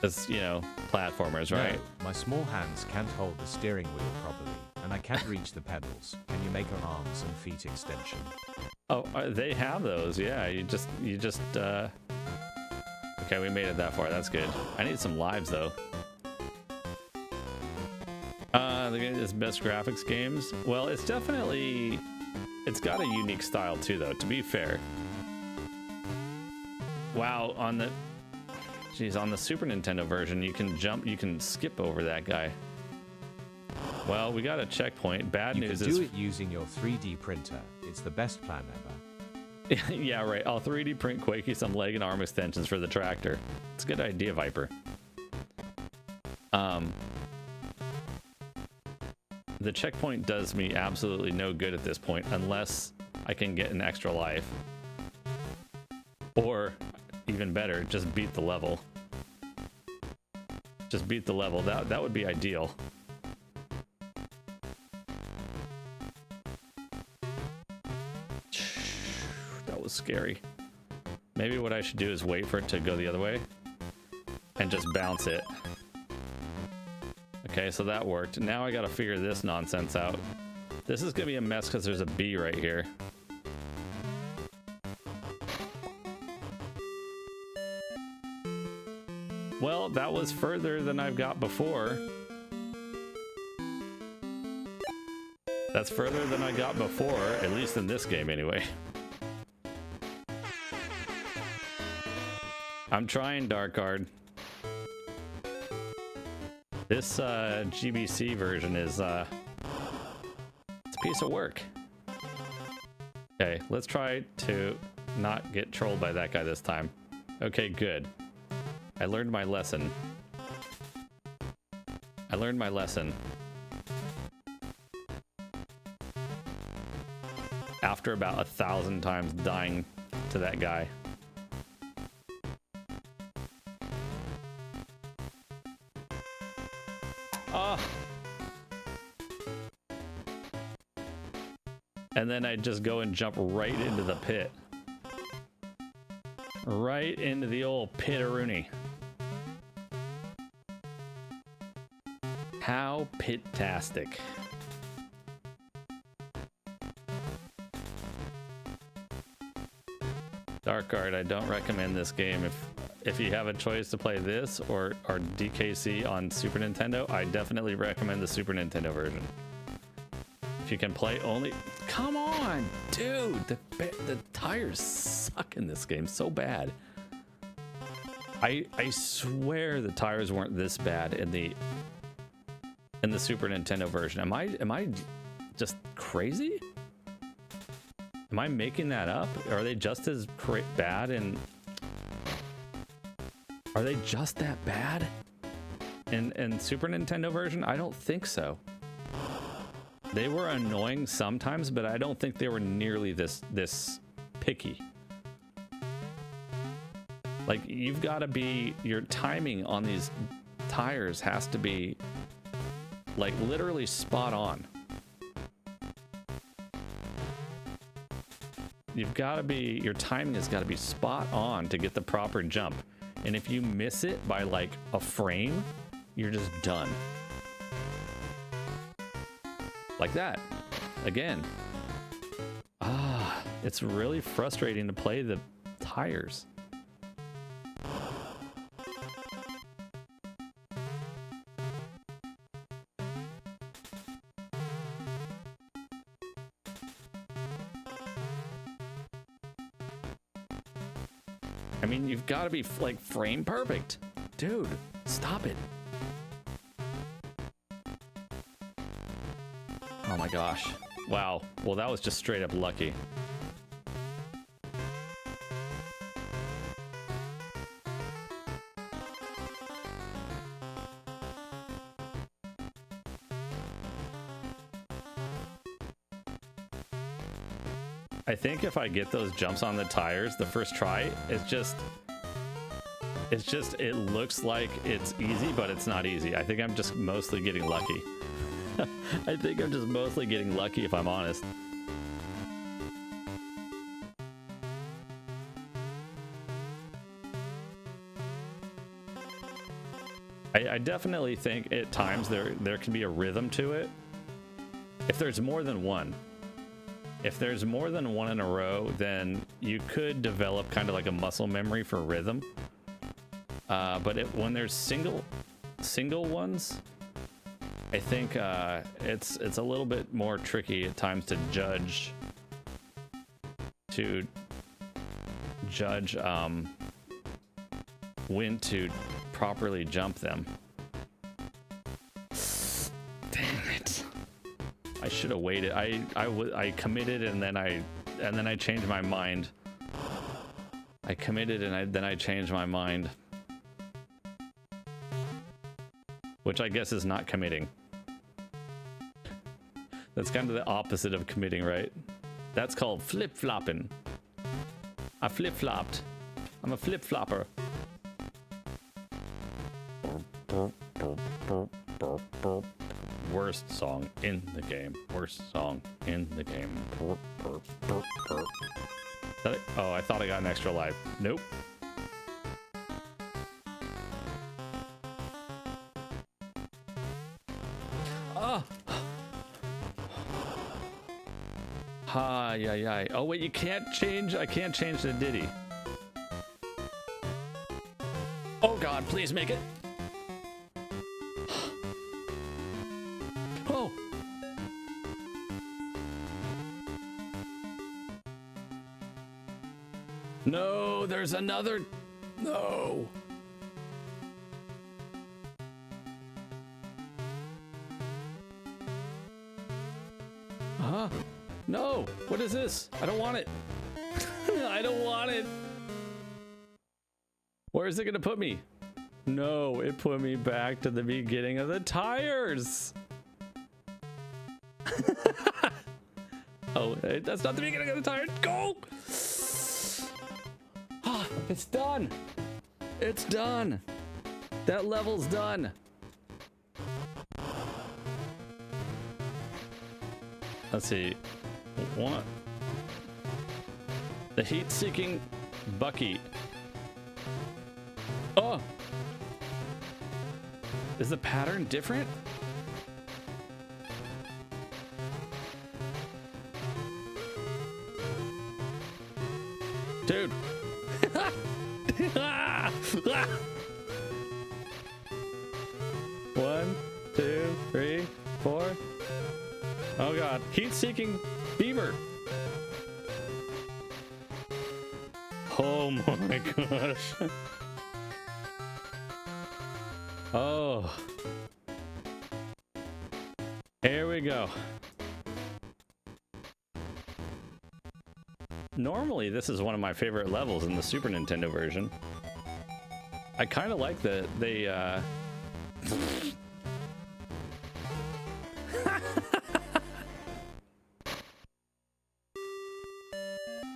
It's, you know, platformers, right? No, my small hands can't hold the steering wheel properly, and I can't reach the pedals. Can you make an arms and feet extension? Oh, they have those, yeah. You just, okay, we made it that far, that's good. I need some lives, though. The game is best graphics games. Well, it's definitely, it's got a unique style, too, though, to be fair. Wow, on the Super Nintendo version, you can skip over that guy. Well, we got a checkpoint. Bad news is... You can do it using your 3D printer. It's the best plan ever. Yeah, right. I'll 3D print Quakey some leg and arm extensions for the tractor. It's a good idea, Viper. The checkpoint does me absolutely no good at this point unless I can get an extra life. Or, even better, just beat the level. Just beat the level. That would be ideal. That was scary. Maybe what I should do is wait for it to go the other way and just bounce it. Okay, so that worked. Now I gotta figure this nonsense out. This is gonna be a mess because there's a B right here. Well, that was further than I've got before. That's further than I got before, at least in this game anyway. I'm trying, Dark Guard. This GBC version is it's a piece of work. Okay, let's try to not get trolled by that guy this time. Okay, good. I learned my lesson. I learned my lesson. After about 1,000 times dying to that guy. And then I just go and jump right into the pit. Right into the old pit-a-rooney. How pit-tastic. Dark Guard, I don't recommend this game. If you have a choice to play this or DKC on Super Nintendo, I definitely recommend the Super Nintendo version. If you can play only... Come on, dude! The tires suck in this game so bad. I swear the tires weren't this bad in the Super Nintendo version. Am I just crazy? Am I making that up? Are they just as bad in... Are they just that bad in Super Nintendo version? I don't think so. They were annoying sometimes, but I don't think they were nearly this picky. Like, you've got to be, your timing on these tires has to be like literally spot on. You've got to be, your timing has got to be spot on to get the proper jump. And if you miss it by like a frame, you're just done. Like that. Again. Ah, it's really frustrating to play the tires. I mean, you've got to be like frame perfect. Dude, stop it. Oh my gosh. Wow. Well, that was just straight up lucky. I think if I get those jumps on the tires the first try, it looks like it's easy, but it's not easy. I think I'm just mostly getting lucky. I think I'm just mostly getting lucky, if I'm honest. I definitely think at times there can be a rhythm to it. If there's more than one. If there's more than one in a row, then you could develop kind of like a muscle memory for rhythm. But when there's single ones, I think it's a little bit more tricky at times to judge when to properly jump them. Dang it! I should have waited. I committed and then I changed my mind. I committed and then I changed my mind, which I guess is not committing. That's kind of the opposite of committing, right? That's called flip-flopping. I flip-flopped. I'm a flip-flopper. Worst song in the game. Worst song in the game. Oh, I thought I got an extra life. Nope. Ah! Hi, yi. Oh wait, you can't change. I can't change the ditty. Oh God, please make it. Oh. No, there's another. No. Huh? No. What is this? I don't want it. I don't want it. Where is it gonna put me? No, it put me back to the beginning of the tires. Oh, that's not the beginning of the tires. Go! Ah, it's done. It's done. That level's done. Let's see. What? The heat-seeking Bucky. Oh! Is the pattern different? Dude. 1, 2, 3, 4. Oh God, heat-seeking beaver. Oh my gosh. Oh. Here we go. Normally, this is one of my favorite levels in the Super Nintendo version. I kind of like that they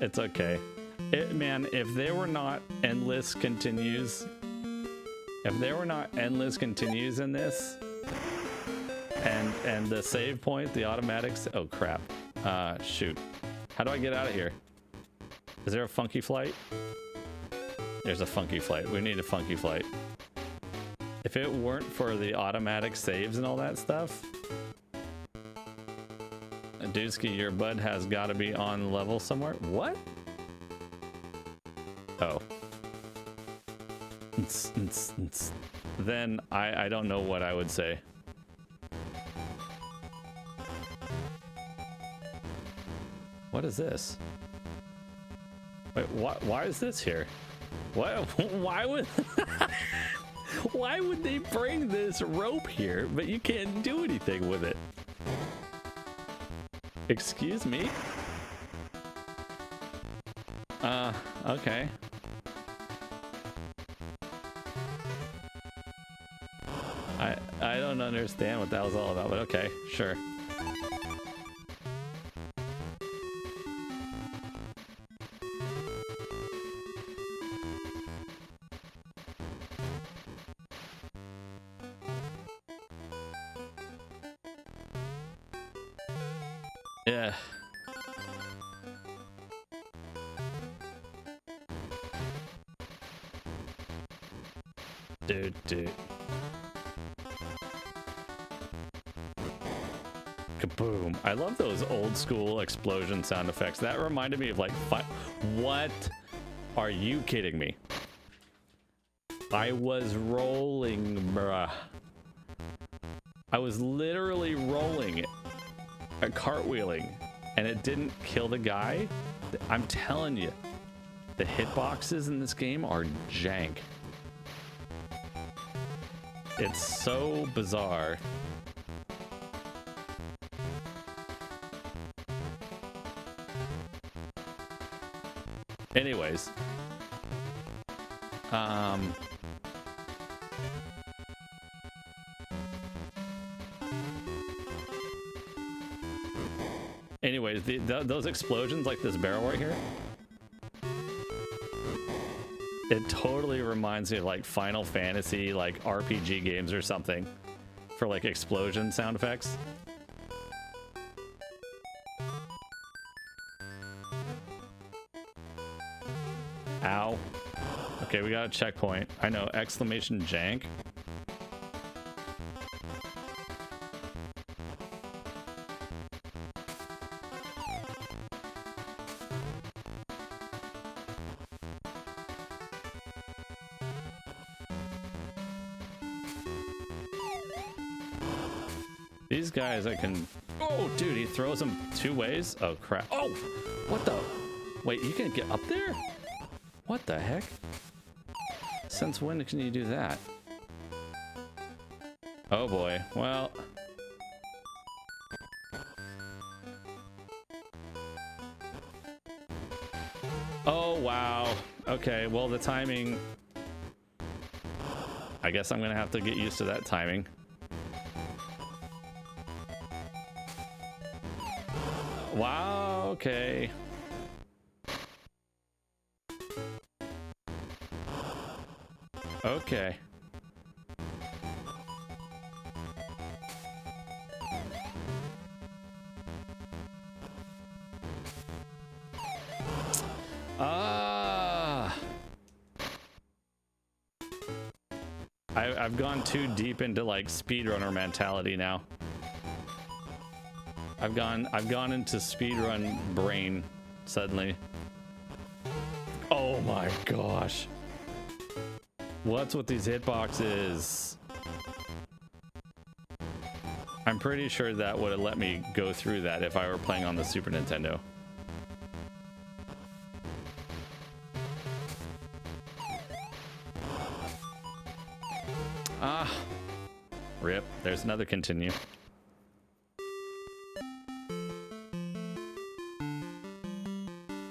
It's okay. Man, if there were not endless continues, in this, and the save point, the automatics, oh crap. Shoot. How do I get out of here? Is there a funky flight? There's a funky flight. We need a funky flight. If it weren't for the automatic saves and all that stuff, Dusky, your bud has got to be on level somewhere. What? Oh. Then I don't know what I would say. What is this? Wait, why is this here? What? Why would why would they bring this rope here, but you can't do anything with it? Excuse me? Okay. I don't understand what that was all about, but okay, sure. Yeah. Dude. Kaboom. I love those old school explosion sound effects. That reminded me of like what? Are you kidding me? I was rolling, bruh. I was literally rolling, cartwheeling, and it didn't kill the guy. I'm telling you, the hitboxes in this game are jank. It's so bizarre. Anyways, those explosions, like this barrel right here, it totally reminds me of like Final Fantasy, like RPG games or something, for like explosion sound effects. Ow. Okay, we got a checkpoint. I know, exclamation jank. These guys I can... Oh, dude, he throws them two ways? Oh, crap. Oh, what the... Wait, you can get up there? What the heck? Since when can you do that? Oh, boy. Well... Oh, wow. Okay, well, the timing... I guess I'm gonna have to get used to that timing. Wow, okay. Okay. I've gone too deep into like speedrunner mentality now. I've gone into speedrun brain suddenly. Oh my gosh. What's with these hitboxes? I'm pretty sure that would have let me go through that if I were playing on the Super Nintendo. Ah, rip. There's another continue.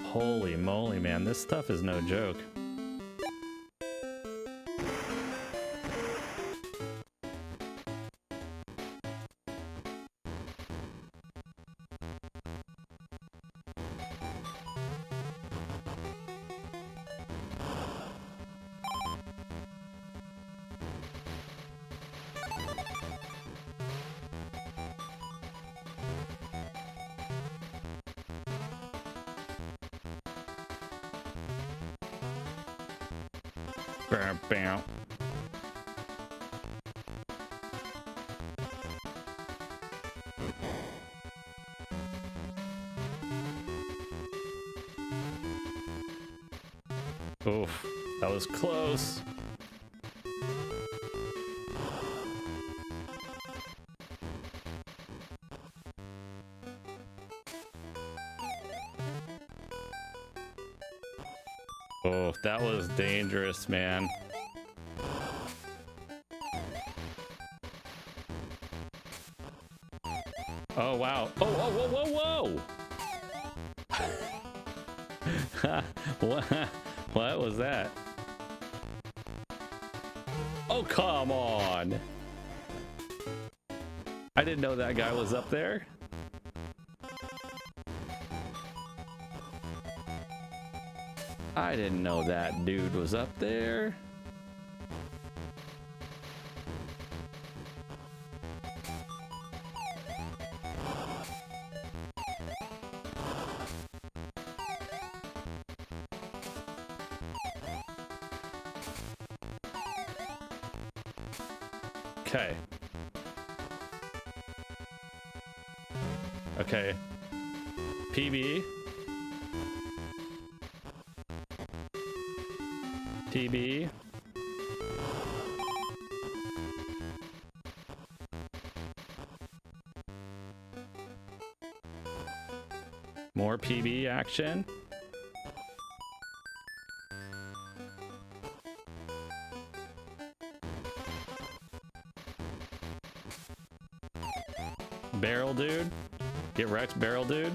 Holy moly, man, this stuff is no joke. Bam, bam. Oof, that was close. Oh, that was dangerous, man. Oh, wow. Oh, whoa, whoa, whoa, whoa! What was that? Oh, come on. I didn't know that guy was up there. I didn't know that dude was up there. Okay. Okay. PB. PB. More PB action. Barrel dude. Get wrecked, barrel dude.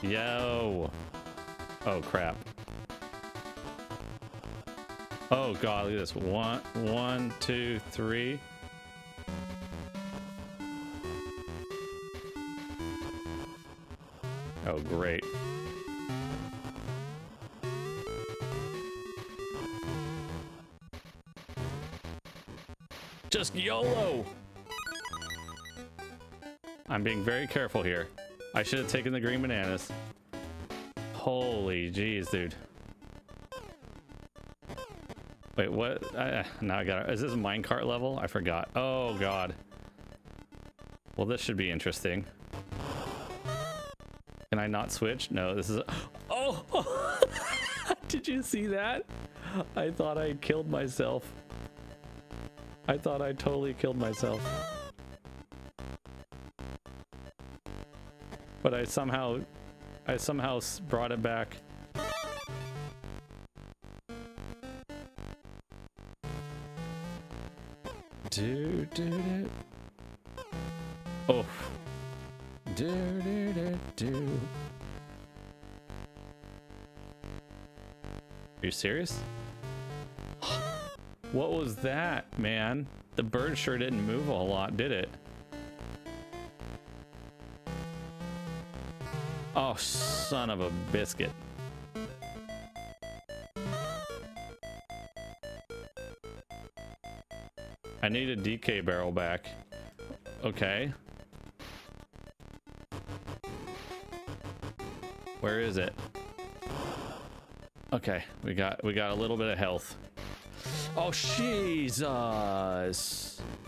Yo. Oh crap. Oh god, look at this. One, two, three. Oh great. Just YOLO! I'm being very careful here. I should have taken the green bananas. Holy jeez, dude. Wait, what? Now I got it. Is this a minecart level? I forgot. Oh god. Well, this should be interesting. Can I not switch? No, this is a... Oh! Did you see that? I thought I killed myself. I thought I totally killed myself. But I somehow brought it back. Do. Oh. Do. Are you serious? What was that, man? The bird sure didn't move a whole lot, did it? Oh, son of a biscuit. I need a DK barrel back. Okay. Where is it? Okay, we got a little bit of health. Oh, Jesus.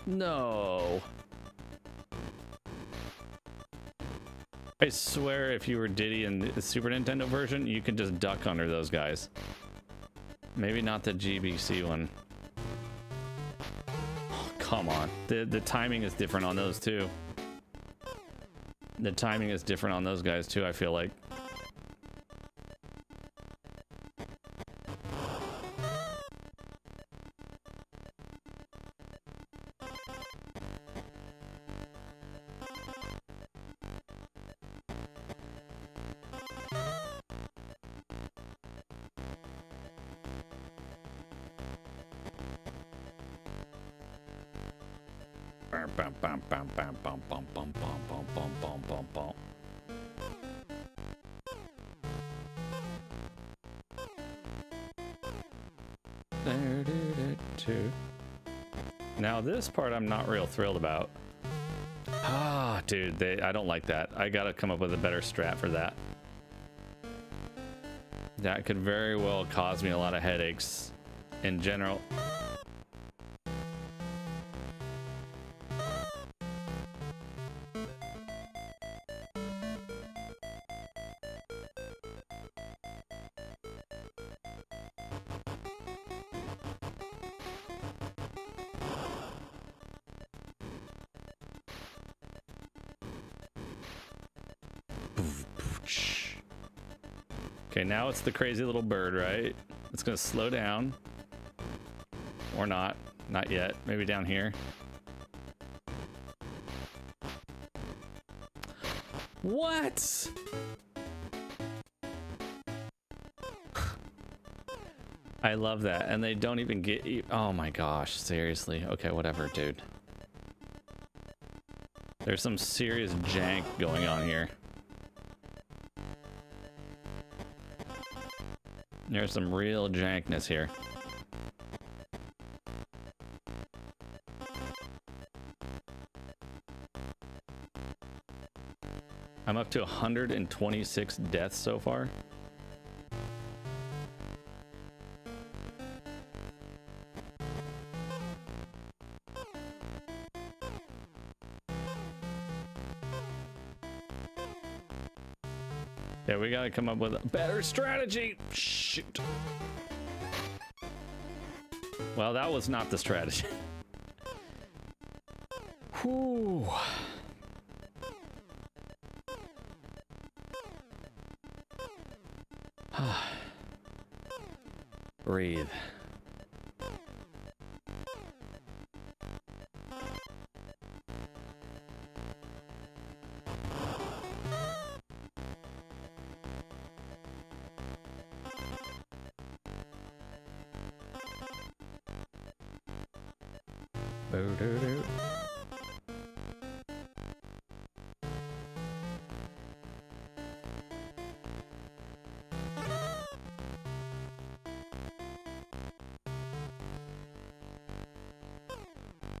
No. I swear if you were Diddy in the Super Nintendo version, you could just duck under those guys. Maybe not the GBC one. Oh, come on. The timing is different on those too. The timing is different on those guys too, I feel like. Now this part I'm not real thrilled about. Ah, dude, I don't like that. I gotta come up with a better strat for that. That could very well cause me a lot of headaches. in general. Okay, now it's the crazy little bird, right? It's gonna slow down. Or not. Not yet. Maybe down here. What? I love that. And they don't even get... Oh my gosh, seriously. Okay, whatever, dude. There's some serious jank going on here. There's some real jankness here. I'm up to 126 deaths so far. Yeah, we gotta come up with a better strategy. Shoot. Well, that was not the strategy. Whew. Breathe. Boo-doo-doo.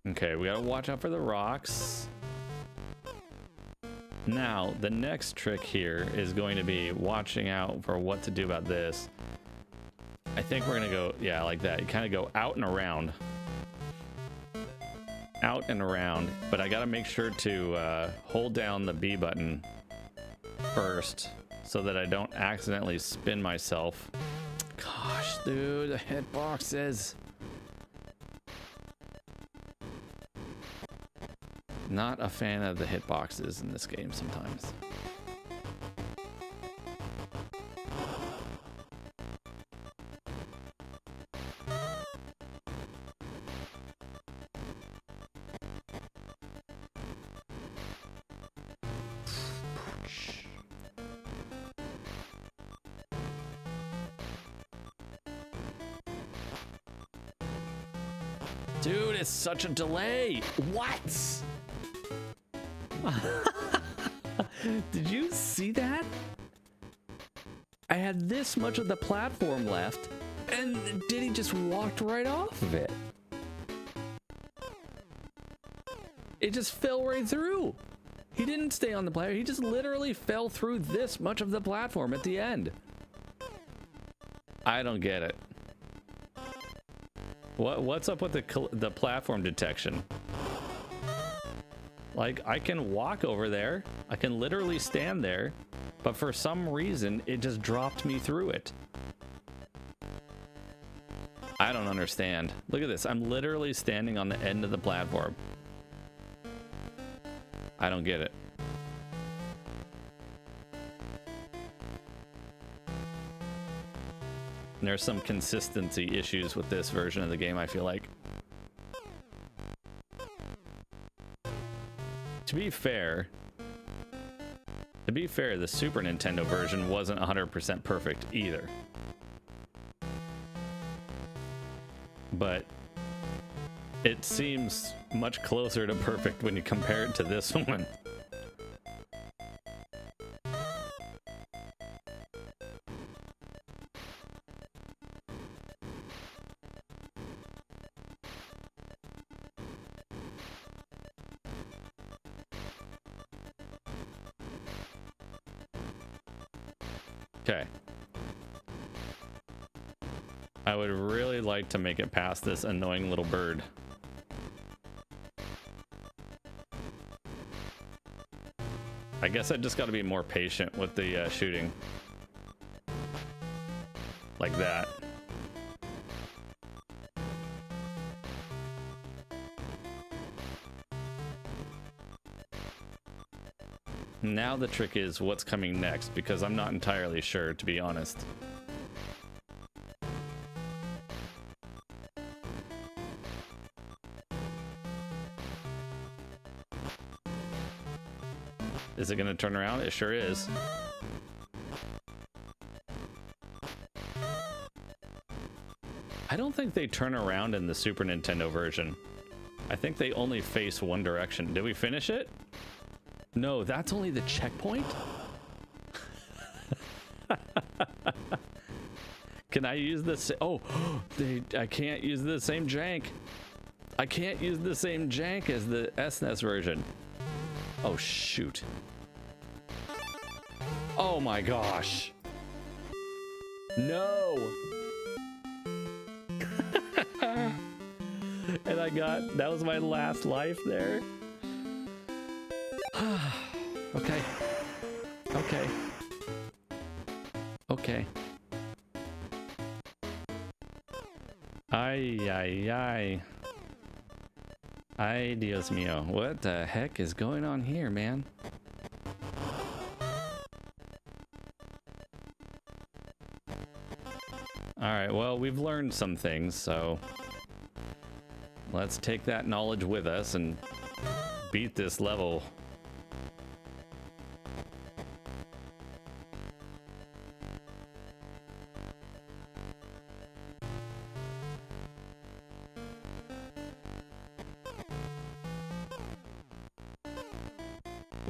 Okay, we gotta watch out for the rocks. Now, the next trick here is going to be watching out for what to do about this. I think we're gonna go, yeah, like that. You kind of go out and around. Out and around, but I gotta make sure to hold down the B button first so that I don't accidentally spin myself. Gosh, dude, the hitboxes. Not a fan of the hitboxes in this game sometimes. Dude, it's such a delay. What? Did you see that? I had this much of the platform left, and Diddy just walked right off of it. It just fell right through. He didn't stay on the platform. He just literally fell through this much of the platform at the end. I don't get it. What's up with the platform detection? Like, I can walk over there. I can literally stand there. But for some reason, it just dropped me through it. I don't understand. Look at this. I'm literally standing on the end of the platform. I don't get it. And there's some consistency issues with this version of the game, I feel like. To be fair, the Super Nintendo version wasn't 100% perfect either. But it seems much closer to perfect when you compare it to this one. Okay. I would really like to make it past this annoying little bird. I guess I just got to be more patient with the shooting. Like that. Now the trick is what's coming next, because I'm not entirely sure, to be honest. Is it going to turn around? It sure is. I don't think they turn around in the Super Nintendo version. I think they only face one direction. Did we finish it? No, that's only the checkpoint? Can I use this? Oh, I can't use the same jank. I can't use the same jank as the SNES version. Oh, shoot. Oh my gosh. No. And that was my last life there. Okay. Okay. Okay. Ay, ay, ay. Ay, Dios mío. What the heck is going on here, man? Alright, well, we've learned some things, so let's take that knowledge with us and beat this level.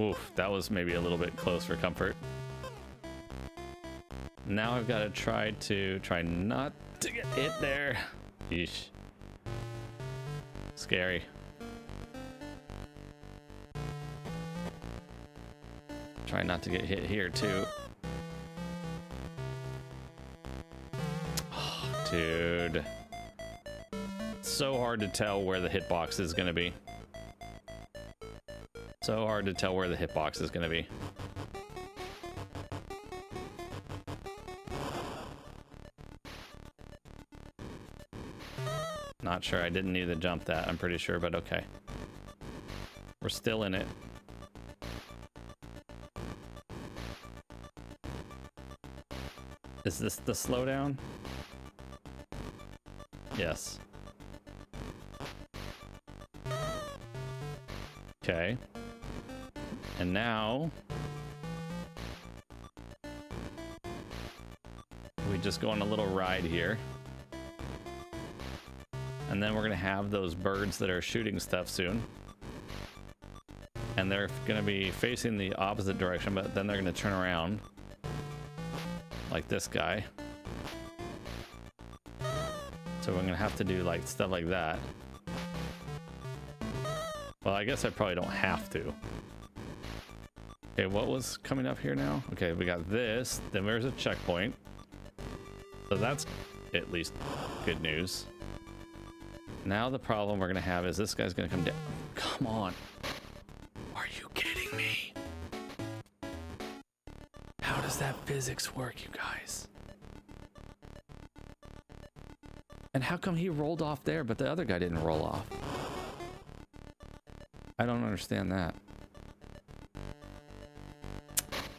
Oof, that was maybe a little bit close for comfort. Now I've got to try not to get hit there. Yeesh. Scary. Try not to get hit here too. Oh, dude. It's so hard to tell where the hitbox is going to be. So hard to tell where the hitbox is going to be. Not sure. I didn't need to jump that, I'm pretty sure, but okay. We're still in it. Is this the slowdown? Yes. Okay. And now we just go on a little ride here. And then we're gonna have those birds that are shooting stuff soon. And they're gonna be facing the opposite direction, but then they're gonna turn around. Like this guy. So we're gonna have to do like stuff like that. Well, I guess I probably don't have to. Okay, what was coming up here now? Okay, we got this, then there's a checkpoint. So that's at least good news. Now the problem we're gonna have is this guy's gonna come down. Come on. Are you kidding me? How does that physics work, you guys? And how come he rolled off there, but the other guy didn't roll off? I don't understand that.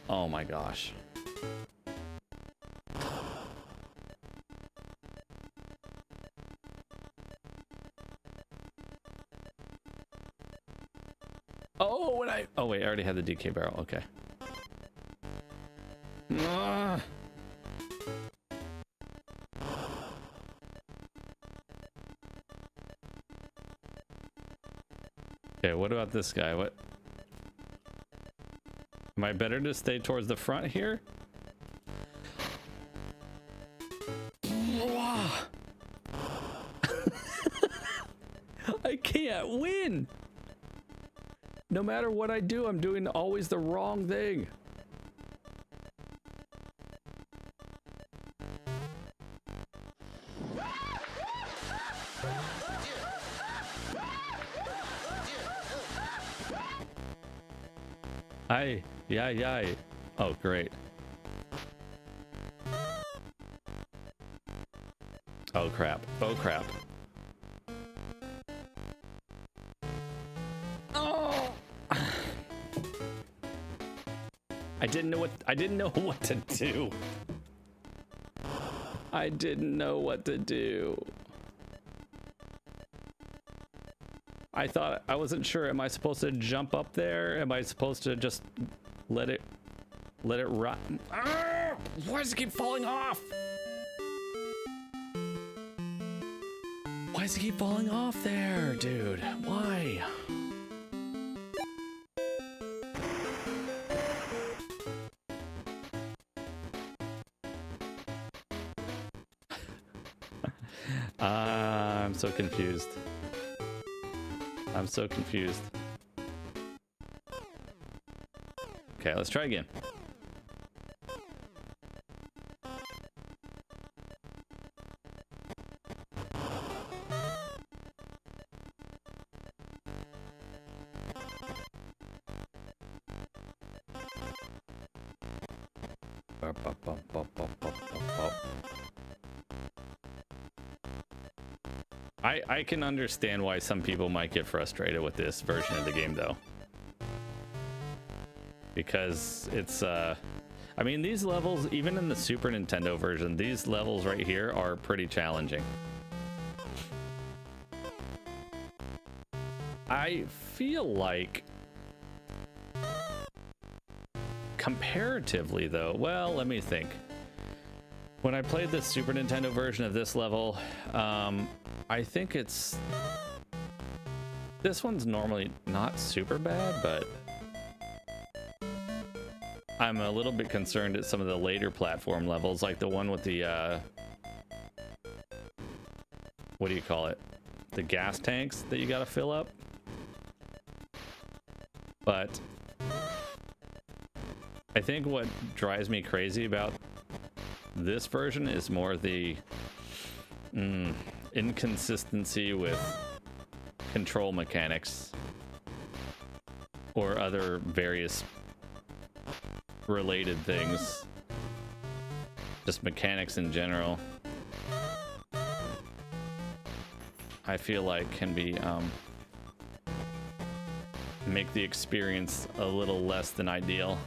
Oh my gosh. Oh wait, I already had the DK barrel. Okay. Okay, what about this guy? What? Am I better to stay towards the front here? I can't win. No matter what I do, I'm doing always the wrong thing. Yeah. Oh, great. Oh crap. Oh crap. Oh! I didn't know what to do. I didn't know what to do. I wasn't sure. Am I supposed to jump up there? Am I supposed to just let it rot? Ah! Why does it keep falling off? Why does it keep falling off there, dude? Why? I'm so confused. I'm so confused. Okay, let's try again. I can understand why some people might get frustrated with this version of the game though. Because it's I mean, these levels, even in the Super Nintendo version, these levels right here are pretty challenging. I feel like comparatively though, well, let me think. When I played the Super Nintendo version of this level, I think this one's normally not super bad, but I'm a little bit concerned at some of the later platform levels, like the one with the, what do you call it? The gas tanks that you gotta fill up. But I think what drives me crazy about this version is more the inconsistency with control mechanics or other various related things. Just mechanics in general, I feel like can be make the experience a little less than ideal.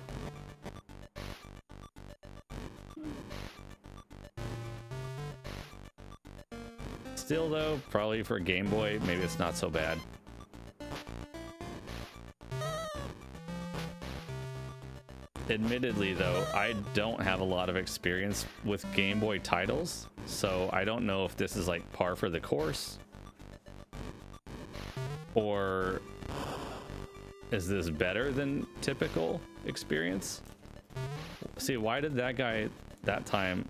Still though, probably for Game Boy, maybe it's not so bad. Admittedly though, I don't have a lot of experience with Game Boy titles, so I don't know if this is like par for the course, or is this better than typical experience? See, why did that guy that time?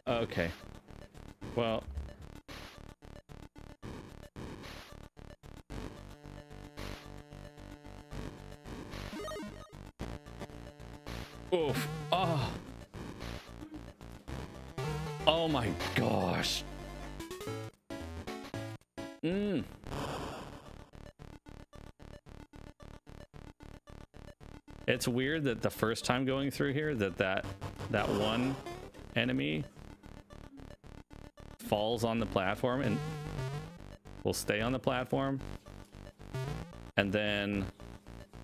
Okay, well, oof. Oh my gosh. It's weird that the first time going through here that one enemy falls on the platform and will stay on the platform, and then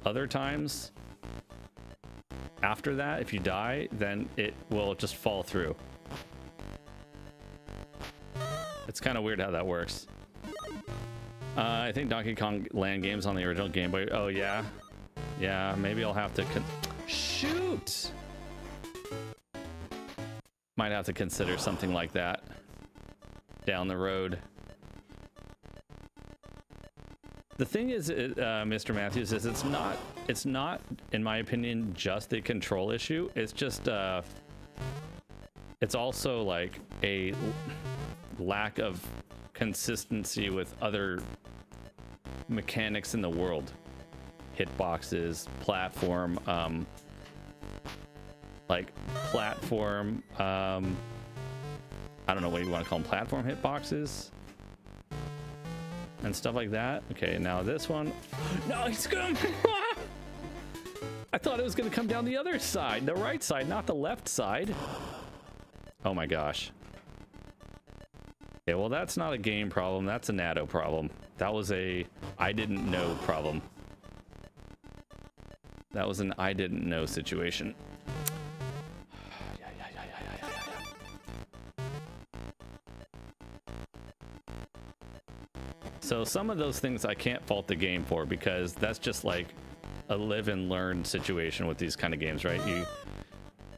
other times after that, if you die, then it will just fall through. It's kind of weird how that works. I think Donkey Kong Land games on the original Game Boy. Oh yeah, yeah. Maybe I'll have to shoot. Might have to consider something like that down the road. The thing is, Mr. Matthews, is it's not, in my opinion, just a control issue. It's just, it's also like a lack of consistency with other mechanics in the world. Hitboxes, platform, like platform, I don't know what you want to call them, platform hitboxes. and stuff like that. Okay, now this one. No, it's gonna. I thought it was gonna come down the other side, the right side, not the left side. Oh my gosh. Yeah, well, that's not a game problem. That's a Nado problem. That was a I didn't know problem. That was an I didn't know situation. So some of those things I can't fault the game for, because that's just like a live and learn situation with these kind of games, right?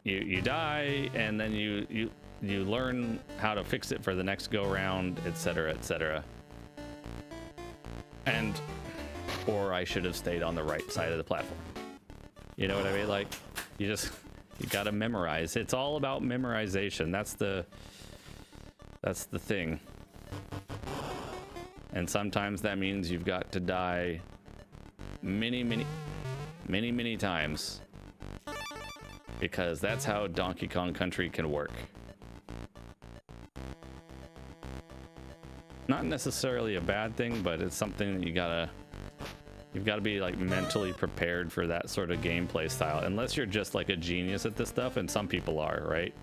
You die, and then you learn how to fix it for the next go round, etc., etc. And or I should have stayed on the right side of the platform. You know what I mean? Like, you gotta memorize. It's all about memorization. That's the thing. And sometimes that means you've got to die many times, because that's how Donkey Kong Country can work. Not necessarily a bad thing, but it's something that you've got to be like mentally prepared for that sort of gameplay style, unless you're just like a genius at this stuff, and some people are, right?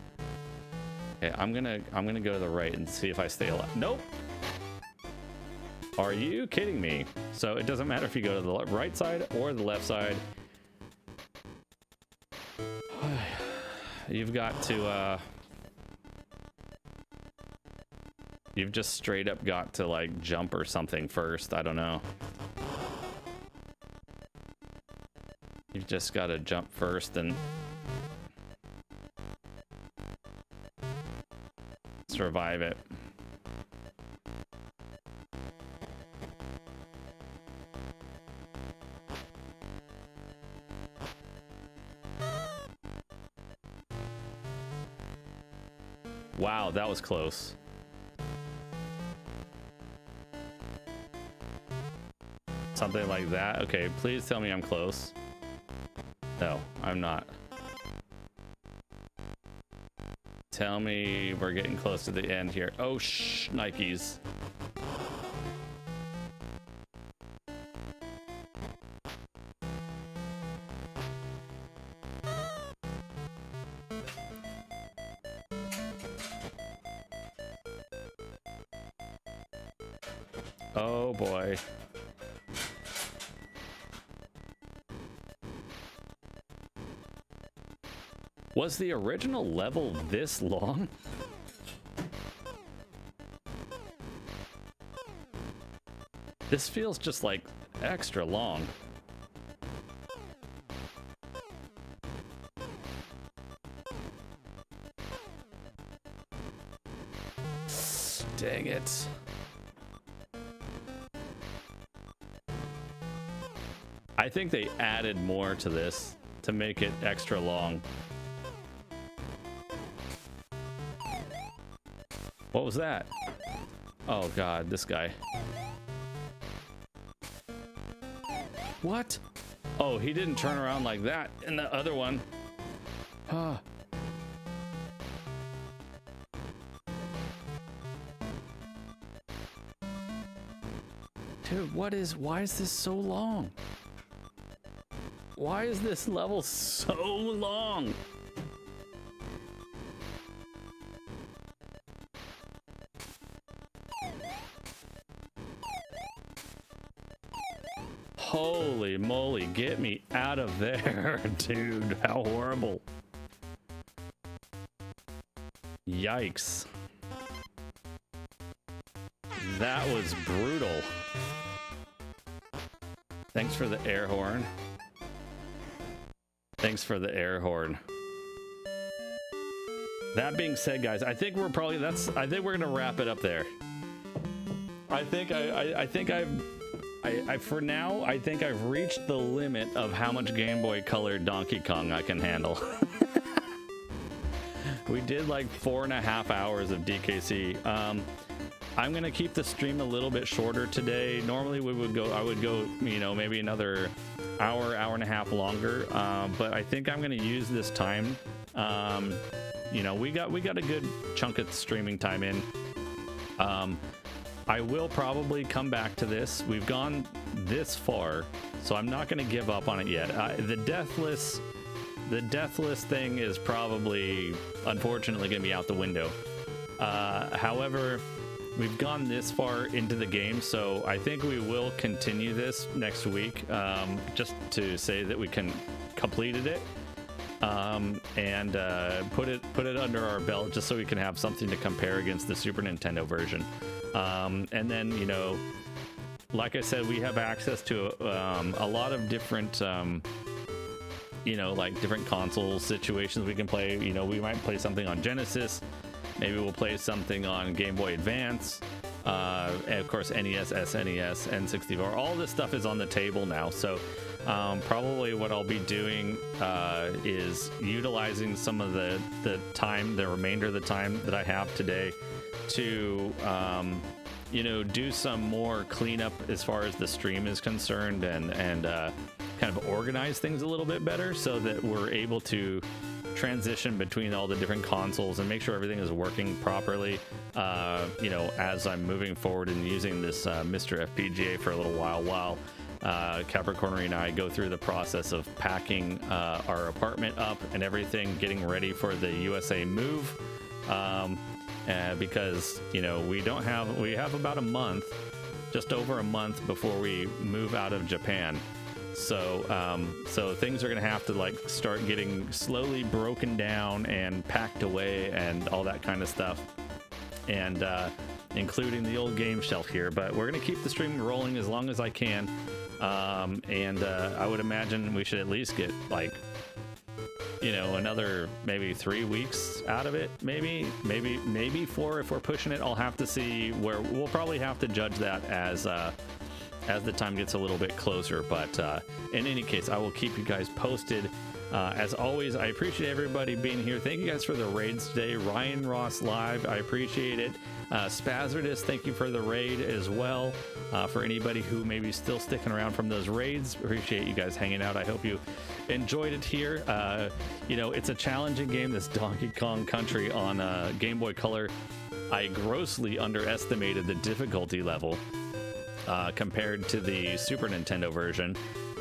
Okay, I'm gonna go to the right and see if I stay alive. Nope. Are you kidding me? So it doesn't matter if you go to the right side or the left side. You've got to you've just straight up got to like jump or something first. I don't know. You've just got to jump first and survive it. Wow, that was close. Something like that. Okay, please tell me I'm close. No, I'm not. Tell me we're getting close to the end here. Oh, shh, Nikes. Oh boy. Was the original level this long? This feels just like extra long. Dang it. I think they added more to this to make it extra long. What was that? Oh god, this guy. What? Oh, he didn't turn around like that in the other one. Huh. Dude, why is this so long? Why is this level so long? Holy moly, get me out of there, dude. How horrible. Yikes. That was brutal. Thanks for the air horn. Thanks for the air horn. That being said, guys, I think we're probably I think we're gonna wrap it up there. For now, I think I've reached the limit of how much Game Boy Color Donkey Kong I can handle. We did like 4.5 hours of DKC. I'm gonna keep the stream a little bit shorter today. Normally I would go, you know, maybe another hour and a half longer. But I think I'm gonna use this time. You know, we got a good chunk of streaming time in. I will probably come back to this. We've gone this far, so I'm not going to give up on it yet. The Deathless thing is probably, unfortunately, going to be out the window. However, we've gone this far into the game, so I think we will continue this next week, just to say that we completed it, and put it under our belt, just so we can have something to compare against the Super Nintendo version. And then, you know, like I said, we have access to a lot of different, you know, like different console situations we can play. You know, we might play something on Genesis. Maybe we'll play something on Game Boy Advance, and of course NES, SNES, N64. All this stuff is on the table now, so probably what I'll be doing is utilizing some of the remainder of the time that I have today to you know, do some more cleanup as far as the stream is concerned, and kind of organize things a little bit better so that we're able to transition between all the different consoles and make sure everything is working properly, you know, as I'm moving forward and using this Mr. FPGA for a little while Capricorn and I go through the process of packing our apartment up and everything, getting ready for the USA move, because, you know, we have about a month, just over a month before we move out of Japan. So things are gonna have to like start getting slowly broken down and packed away and all that kind of stuff, and including the old game shelf here. But we're gonna keep the stream rolling as long as I can, and I would imagine we should at least get, like, you know, another maybe 3 weeks out of it, maybe 4 if we're pushing it. I'll have to see where we'll probably have to judge that as the time gets a little bit closer. But in any case, I will keep you guys posted. As always, I appreciate everybody being here. Thank you guys for the raids today. Ryan Ross Live, I appreciate it. Spazardus, thank you for the raid as well. For anybody who may be still sticking around from those raids, appreciate you guys hanging out. I hope you enjoyed it here. You know, it's a challenging game, this Donkey Kong Country on Game Boy Color. I grossly underestimated the difficulty level compared to the Super Nintendo version.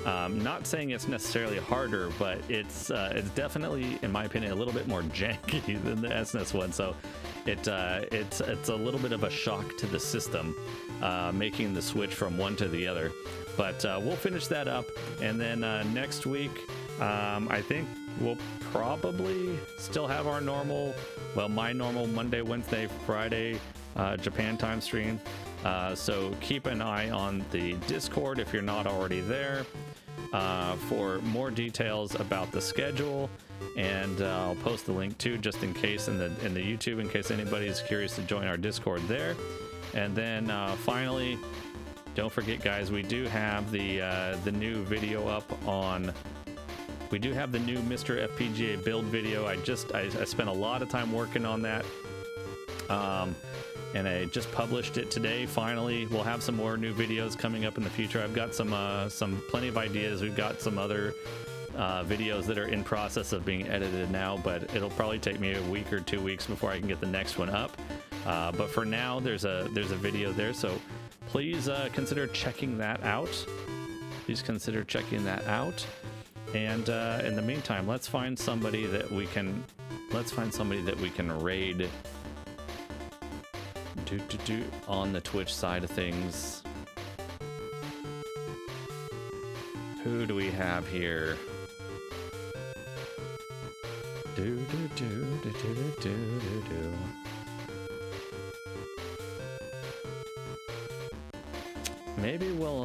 Not saying it's necessarily harder, but it's definitely, in my opinion, a little bit more janky than the SNES one. So it's a little bit of a shock to the system, making the switch from one to the other. But we'll finish that up, and then next week, I think we'll probably still have our normal, well, my normal Monday, Wednesday, Friday Japan time stream. So keep an eye on the Discord if you're not already there, for more details about the schedule, and I'll post the link too, just in case in the YouTube, in case anybody's curious to join our Discord there. And then finally, don't forget, guys, we do have the new video up on. We do have the new Mr. FPGA build video. I spent a lot of time working on that. And I just published it today. Finally, we'll have some more new videos coming up in the future. I've got some plenty of ideas. We've got some other videos that are in process of being edited now, but it'll probably take me a week or 2 weeks before I can get the next one up. But for now, there's a video there, so please consider checking that out. Please consider checking that out. And in the meantime, let's find somebody that we can raid on the Twitch side of things. Who do we have here? Maybe we'll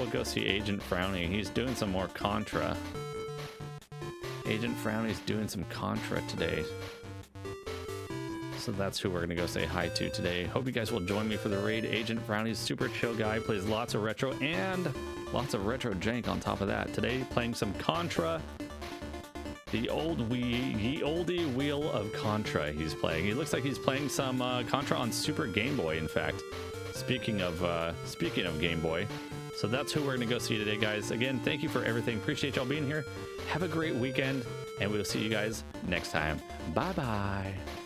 go see Agent Frowny. He's doing some more Contra. Agent Frowny's doing some Contra today. So that's who we're gonna go say hi to today. Hope you guys will join me for the raid. Agent Frowny's super chill guy, plays lots of retro and lots of retro jank on top of that. Today playing some Contra. The oldie wheel of Contra he's playing. He looks like he's playing some Contra on Super Game Boy, in fact. Speaking of Game Boy. So that's who we're gonna go see today, guys. Again, thank you for everything. Appreciate y'all being here. Have a great weekend, and we'll see you guys next time. Bye-bye.